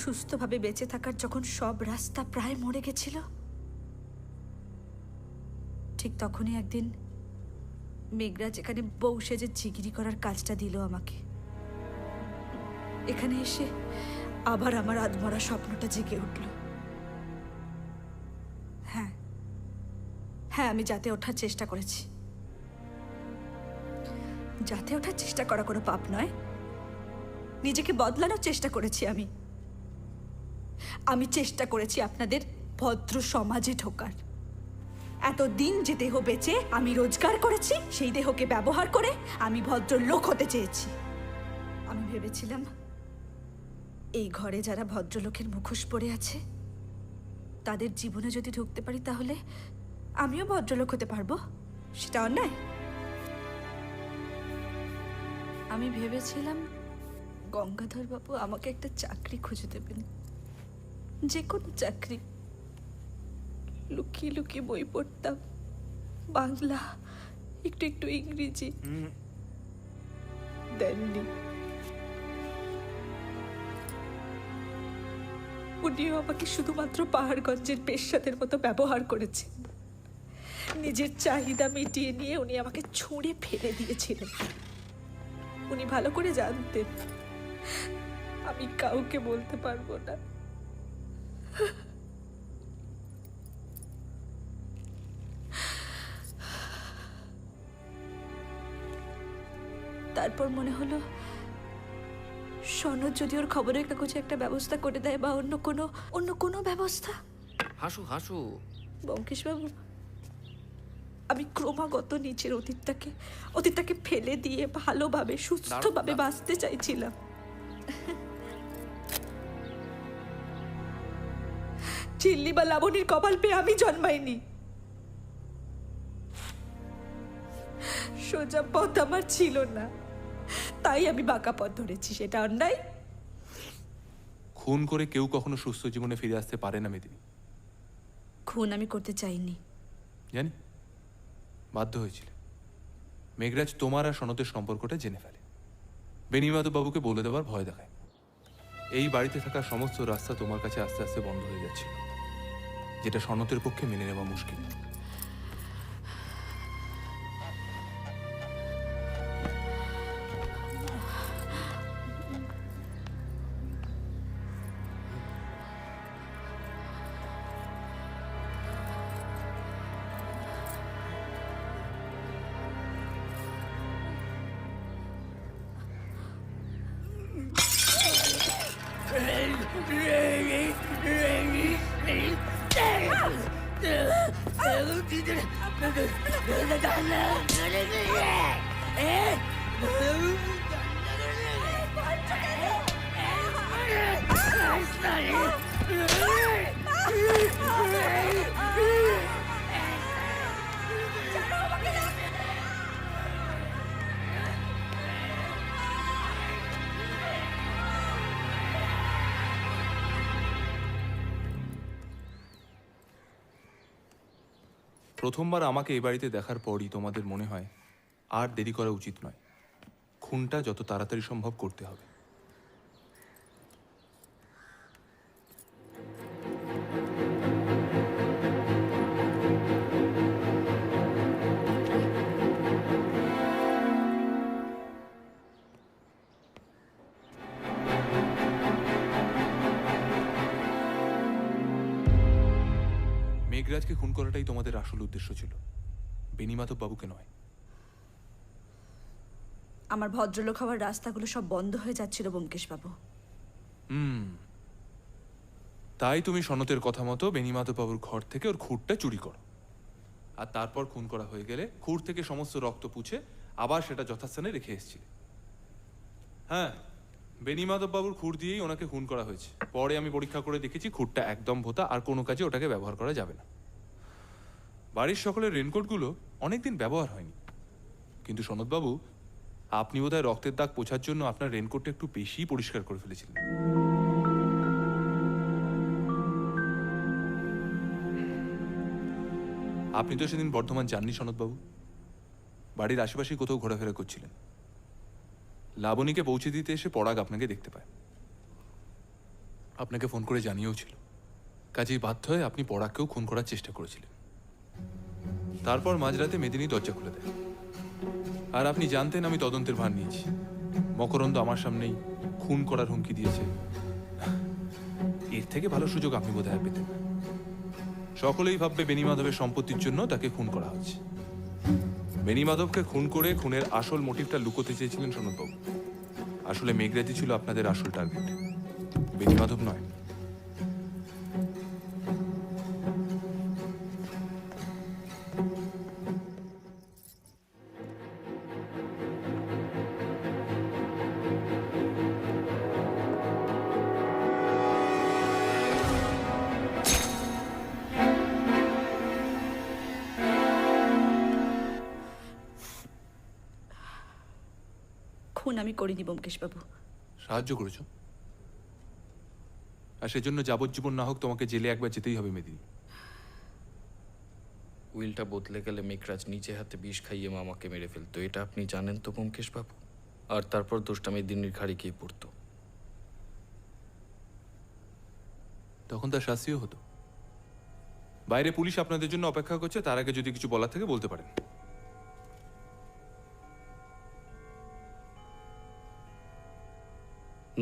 সুস্থভাবে বেঁচে থাকার যখন সব রাস্তা প্রায় মরে গেছিল, ঠিক তখনই একদিন মেঘরাজ এখানে বউ সেজে জিগিরি করার কাজটা দিল আমাকে। এখানে এসে আবার আমার আধমরা স্বপ্নটা জেগে উঠল। হ্যাঁ, আমি যাতে ওঠার চেষ্টা করেছি। যাতে ওঠার চেষ্টা করা কোনো পাপ নয়, নিজেকে বদলানোর চেষ্টা করেছি আমি চেষ্টা করেছি আপনাদের ভদ্র সমাজে ঢোকার। এতদিন যে দেহ বেচে আমি রোজগার করেছি, সেই দেহকে ব্যবহার করে আমি ভদ্র লোক হতে চেয়েছি। আমি ভেবেছিলাম এই ঘরে যারা ভদ্রলোকের মুখোশ পরে আছে, তাদের জীবনে যদি ঢুকতে পারি তাহলে আমিও ভদ্রলোক হতে পারবো। সেটা অন্যায়? আমি ভেবেছিলাম গঙ্গাধর বাবু আমাকে একটা চাকরি খুঁজে দেবেন, যে কোনো চাকরি। লুকিয়ে লুকিয়ে বই পড়তাম, বাংলা, একটু একটু ইংরেজি। দেননি। উনিও আমাকে শুধুমাত্র পাহাড়গঞ্জের পেশাদের মতো ব্যবহার করেছেন। নিজের চাহিদা মিটিয়ে নিয়ে উনি আমাকে ছুঁড়ে ফেলে দিয়েছিলেন। উনি ভালো করে জানতেন আমি কাউকে বলতে পারবো না। তারপর মনে হলো সনদ যদি ওর খবরের কাগজে একটা ব্যবস্থা করে দেয় বা অন্য কোনো ব্যবস্থা। হাসু হাসু। ব্যোমকেশবাবু, আমি ক্রমাগত নিচের অতীতটাকে ফেলে দিয়ে ভালোভাবে সুস্থভাবে বাঁচতে চাইছিলাম। চিল্লি বা লাবণীর কপাল পেয়ে আমি জন্মাইনি। সোজা পথ আমার ছিল না, তাই আমি বাঁকা পথ ধরেছি। সেটা অন্যায়। খুন করে কেউ কখনো সুস্থ জীবনে ফিরে আসতে পারে না মেদিনী। খুন আমি করতে চাইনি। জানি, বাধ্য হয়েছিল। মেঘরাজ তোমার আর সনতের সম্পর্কটা জেনে ফেলে, বেনিমাধব বাবুকে বলে দেওয়ার ভয় দেখায়। এই বাড়িতে থাকা সমস্ত রাস্তা তোমার কাছে আস্তে আস্তে বন্ধ হয়ে যাচ্ছিল, যেটা সনতের পক্ষে মেনে নেওয়া মুশকিল। প্রথমবার আমাকে এই বাড়িতে দেখার পরই তোমাদের মনে হয় আর দেরি করা উচিত নয়, খুনটা যত তাড়াতাড়ি সম্ভব করতে হবে। মেঘরাজকে খুন করাটাই তোমাদের আসল উদ্দেশ্য ছিল, বেনিমাধব বাবুকে নয়। আমার ভদ্রলোক হওয়ার রাস্তাগুলো সব বন্ধ হয়ে যাচ্ছিল ব্যোমকেশবাবু। তাই তুমি সনতের কথা মতো বেনিমাধব বাবুর ঘর থেকে ওর খুঁটটা চুরি করো, আর তারপর খুন করা হয়ে গেলে খুঁট থেকে সমস্ত রক্ত পুছে আবার সেটা যথাস্থানে রেখে এসেছিলে। হ্যাঁ, বেনিমাধব বাবুর খুঁট দিয়েই ওনাকে খুন করা হয়েছে। পরে আমি পরীক্ষা করে দেখেছি খুঁটটা একদম ভোতা, আর কোনো কাজে ওটাকে ব্যবহার করা যাবে না। বাড়ির সকলের রেনকোটগুলো অনেকদিন ব্যবহার হয়নি, কিন্তু সনদবাবু, আপনি বোধহয় রক্তের দাগ পোছার জন্য আপনার রেনকোটটা একটু বেশি পরিষ্কার করে ফেলেছিলেন। আপনি তো সেদিন বর্ধমান যাননি সনদবাবু, বাড়ির আশেপাশেই কোথাও ঘোরাফেরা করছিলেন। লাবণীকে পৌঁছে দিতে এসে পরাগ আপনাকে দেখতে পায়, আপনাকে ফোন করে জানিয়েও ছিল। কাজেই বাধ্য হয়ে আপনি পরাগকেও খুন করার চেষ্টা করেছিলেন। তারপর মাঝরাতে মেদিনী দরজা খুলে দেয়, আর আপনি জানতেন আমি তদন্তের ভার নিয়েছি। মকরন্দ আমার সামনেই খুন করার হুমকি দিয়েছে। এর থেকে ভালো সুযোগ আপনি বোধহয় পেতেন। সকলেই ভাববে বেনিমাধবের সম্পত্তির জন্য তাকে খুন করা হচ্ছে। বেনিমাধবকে খুন করে খুনের আসল মোটিভটা লুকোতে চেয়েছিলেন সনদবাবু। আসলে মেঘরাজি ছিল আপনাদের আসল টার্গেট, বেনিমাধব নয়। খুন আমি করিনি ব্যোমকেশবাবু। সাহায্য করেছ, আর সেজন্য যাবজ্জীবন না হোক তোমাকে জেলে একবার যেতেই হবে মেদিনী। উইলটা বদলে গেলে মেঘরাজ নিজে হাতে বিষ খাইয়ে মামাকে মেরে ফেলতো, এটা আপনি জানেন তো ব্যোমকেশ বাবু? আর তারপর দোষটা মেদিনীর ঘাড়ে গিয়ে পড়তো। তখন তার শাস্তিও হতো। বাইরে পুলিশ আপনাদের জন্য অপেক্ষা করছে, তার আগে যদি কিছু বলার থাকে বলতে পারেন।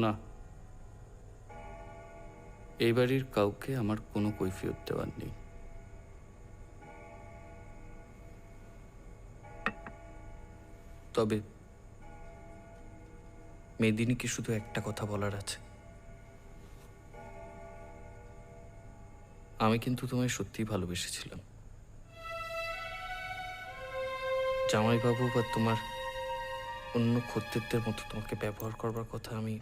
না, এই বাড়ির কাউকে আমার কোনো কৈফিয়ত দেওয়ার নেই। তবে মেদিনীকে শুধু একটা কথা বলার আছে। আমি কিন্তু তোমায় সত্যিই ভালোবেসেছিলাম। জামাইবাবু বা তোমার অন্য খদ্দেরদের মতো তোমাকে ব্যবহার করবার কথা আমি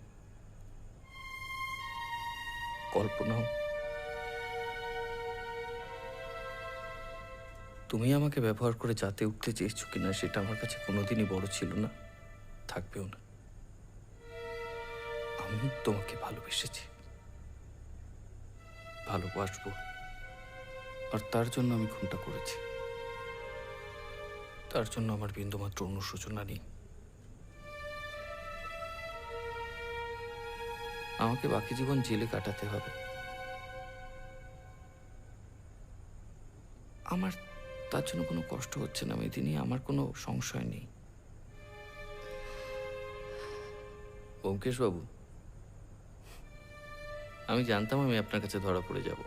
কল্পনাও। তুমি আমাকে ব্যবহার করে যাতে উঠতে চেয়েছো কিনা সেটা আমার কাছে কোনোদিনই বড় ছিল না, থাকবেও না। আমি তোমাকে ভালোবেসেছি, ভালোবাসবো, আর তার জন্য আমি খুনটা করেছি। তার জন্য আমার বিন্দুমাত্র অনুশোচনা নেই। আমাকে বাকি জীবন জেলে কাটাতে হবে। আমার তার জন্য কোনো কষ্ট হচ্ছে না মেদিনী, আমার কোনো সংশয় নেই। ব্যোমকেশ বাবু, আমি জানতাম আমি আপনার কাছে ধরা পড়ে যাব।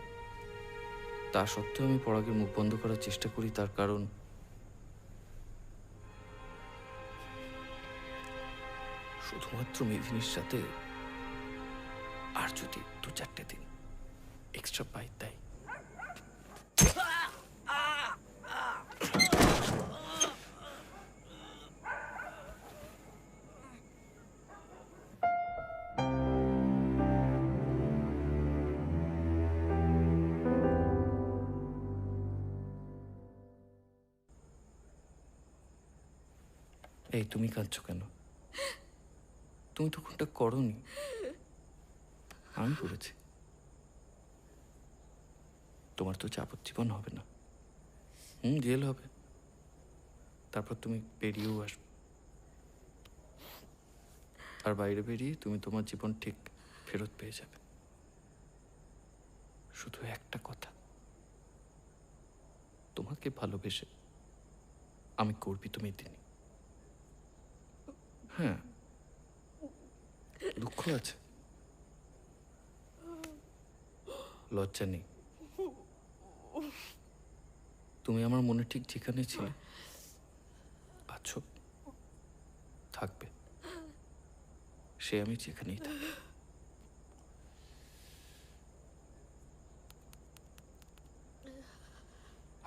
তা সত্ত্বেও আমি পরাগের মুখ বন্ধ করার চেষ্টা করি, তার কারণ শুধুমাত্র মেদিনীর সাথে আর যদি 2-4 দিন এক্সট্রা পাই তাই। এই তুমি কাঁদছো কেন? তুমি তো কোনটা করনি, আমি করেছি। তোমার তো যাবজ্জীবন হবে না, জেল হবে, তারপর তুমি বেরিয়েও আসবে। আর বাইরে বেরিয়ে তুমি তোমার জীবন ঠিক ফেরত পেয়ে যাবে। শুধু একটা কথা, তোমাকে ভালোবেসে আমি গর্বিত মেদিনী। হ্যাঁ, দুঃখ আছে, লজ্জা নেই। তুমি আমার মনে ঠিক যেখানে ছিলে আছো, থাকবে, সে আমি যেখানেই থাকি।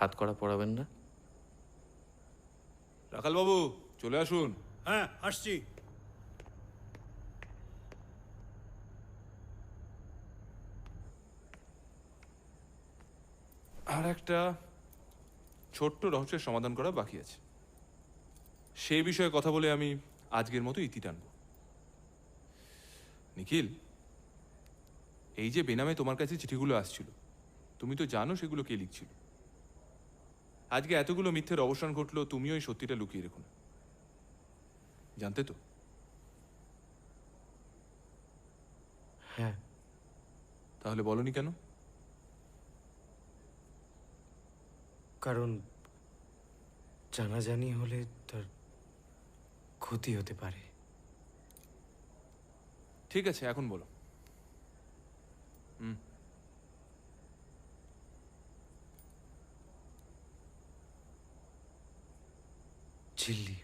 হাত করা পড়াবেন না? রাখাল বাবু চলে আসুন। হ্যাঁ, আসছি। আর একটা ছোট্ট রহস্যের সমাধান করা বাকি আছে, সেই বিষয়ে কথা বলে আমি আজকের মতো ইতি টানব। নিখিল, এই যে বেনামে তোমার কাছে চিঠিগুলো আসছিল, তুমি তো জানো সেগুলো কে লিখছিল। আজকে এতগুলো মিথ্যের অবসান ঘটলো, তুমিও এই সত্যিটা লুকিয়ে রেখো না, জানতে তো? হ্যাঁ। তাহলে বলনি কেন? কারণ জানাজানি হলে তার ক্ষতি হতে পারে। ঠিক আছে, এখন বলো। ঝিল্লি।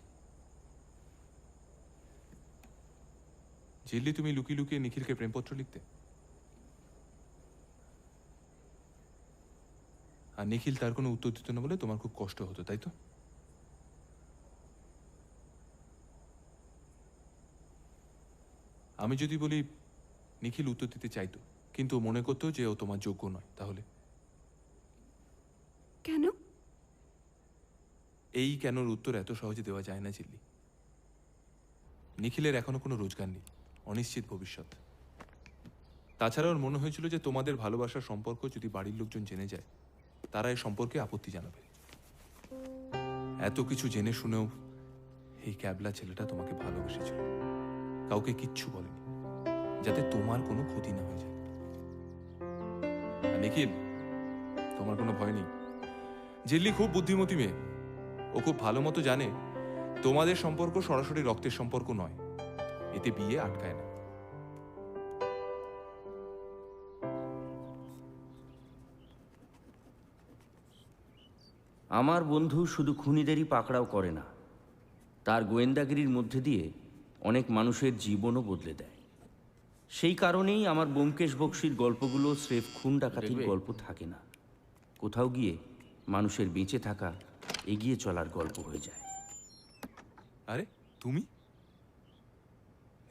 ঝিল্লি, তুমি লুকিয়ে লুকিয়ে নিখিলকে প্রেমপত্র লিখতে? আর নিখিল তার কোনো উত্তর দিত না বলে তোমার খুব কষ্ট হতো, তাই তো? আমি যদি বলি নিখিল উত্তর দিতে চাইতো, কিন্তু মনে করতো যে ও তোমার যোগ্য নয়, তাহলে? কেন? এই কেনর উত্তর এত সহজে দেওয়া যায় না ঝিল্লি। নিখিলের এখনো কোনো রোজগার নেই, অনিশ্চিত ভবিষ্যৎ। তাছাড়া ওর মনে হয়েছিল যে তোমাদের ভালোবাসার সম্পর্ক যদি বাড়ির লোকজন জেনে যায়, তারা এই সম্পর্কে আপত্তি জানাবে। এত কিছু জেনে শুনেও এই ক্যাবলা ছেলেটা তোমাকে ভালোবেসেছিল, কাউকে কিচ্ছু বলেনি, যাতে তোমার কোনো ক্ষতি না হয়ে যায়। আর নিখিল, তোমার কোনো ভয় নেই। জেল্লি খুব বুদ্ধিমতী মেয়ে, ও খুব ভালো মতো জানে তোমাদের সম্পর্ক সরাসরি রক্তের সম্পর্ক নয়, এতে বিয়ে আটকায় না। আমার বন্ধু শুধু খুনিদেরই পাকড়াও করে না, তার গোয়েন্দাগিরির মধ্যে দিয়ে অনেক মানুষের জীবনও বদলে দেয়। সেই কারণেই আমার ব্যোমকেশ বক্সির গল্পগুলো স্রেফ খুন ডাকাতির গল্প থাকে না, কোথাও গিয়ে মানুষের বেঁচে থাকা, এগিয়ে চলার গল্প হয়ে যায়। আরে তুমি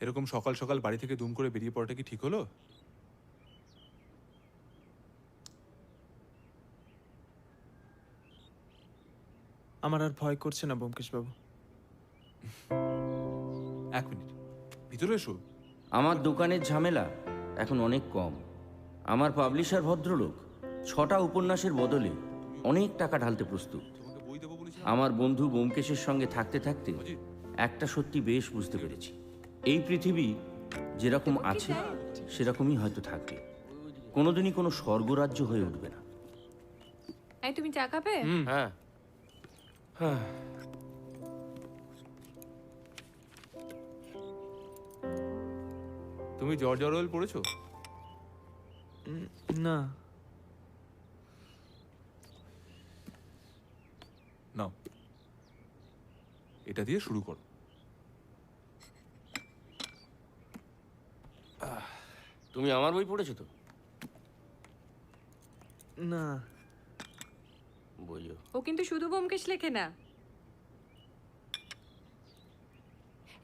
এরকম সকাল সকাল বাড়ি থেকে দুম করে বেরিয়ে পড়াটা কি ঠিক হলো? আমার আর ভয় করছে না ব্যোমকেশ বাবু। এক মিনিট, ভিতরে এসো। আমার দোকানের ঝামেলা এখন অনেক কম। আমার পাবলিশার ভদ্রলোক 6টা উপন্যাসের বদলে অনেক টাকা ঢালতে প্রস্তুত। আমার বন্ধু ব্যোমকেশের সঙ্গে থাকতে থাকতে একটা সত্যি বেশ বুঝতে পেরেছি, এই পৃথিবী যেরকম আছে সেরকমই হয়তো থাকবে, কোনোদিনই কোনো স্বর্গরাজ্য হয়ে উঠবে না। এই তুমি চা খাবে? হ্যাঁ। তুমি জর্জ অরওয়েল পড়েছো? না। নাও, এটা দিয়ে শুরু করো। তুমি আমার বই পড়েছো তো? না। বইও। ও কিন্তু শুধু ব্যোমকেশ লেখে না।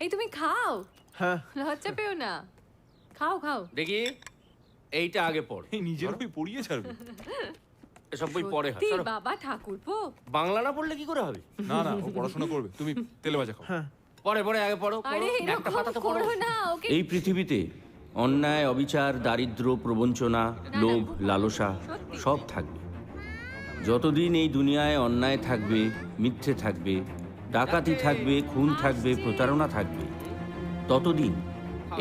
এই তুমি খাও, হ্যাঁ, লজ্জা পেও না, খাও খাও। দেখি এইটা আগে পড়। এই নিজের বই পড়িয়ে ছাড়বে। এসব বই পড়ে হয়। সত্যি বাবা ঠাকুরপো, বাংলা না পড়লে কি করে হবে? না না, ও পড়াশোনা করবে, তুমি তেলে ভাজা খাও। পরে পরে আগে পড়ো। আরে একটা পাতা তো পড়ো। করো না ওকে। এই পৃথিবীতে অন্যায়, অবিচার, দারিদ্র্য, প্রবঞ্চনা, লোভ, লালসা সব থাকবে। যতদিন এই দুনিয়ায় অন্যায় থাকবে, মিথ্যে থাকবে, ডাকাতি থাকবে, খুন থাকবে, প্রতারণা থাকবে, ততদিন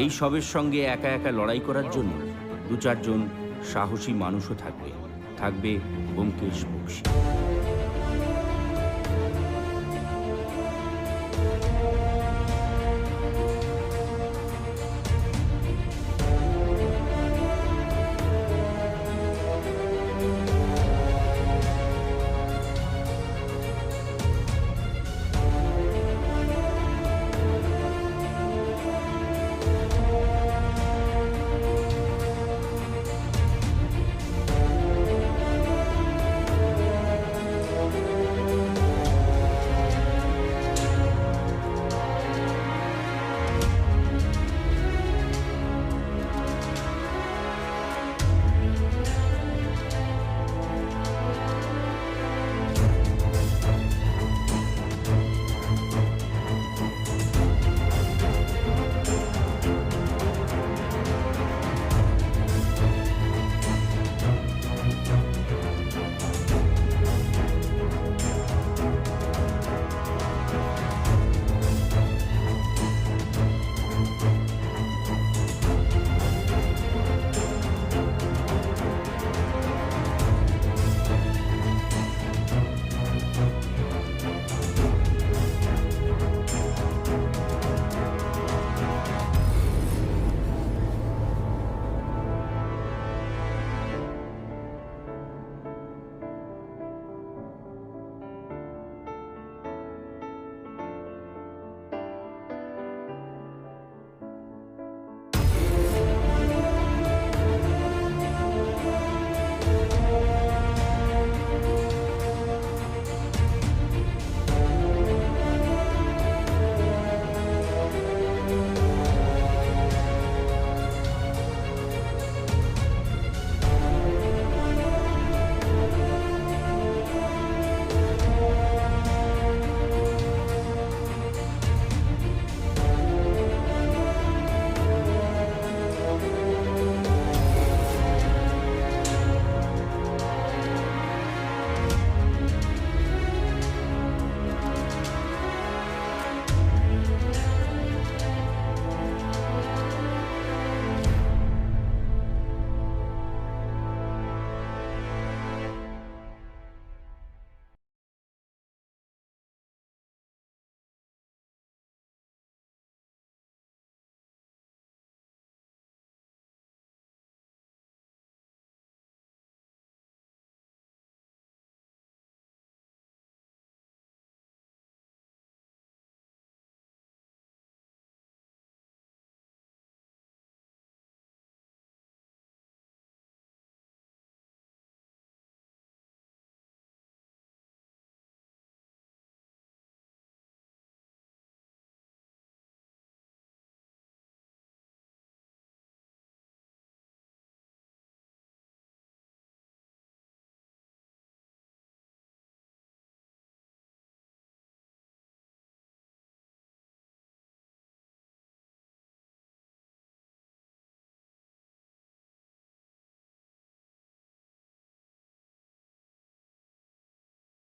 এই সবের সঙ্গে একা একা লড়াই করার জন্য 2-4 জন সাহসী মানুষও থাকবে। থাকবে ব্যোমকেশ বক্সী।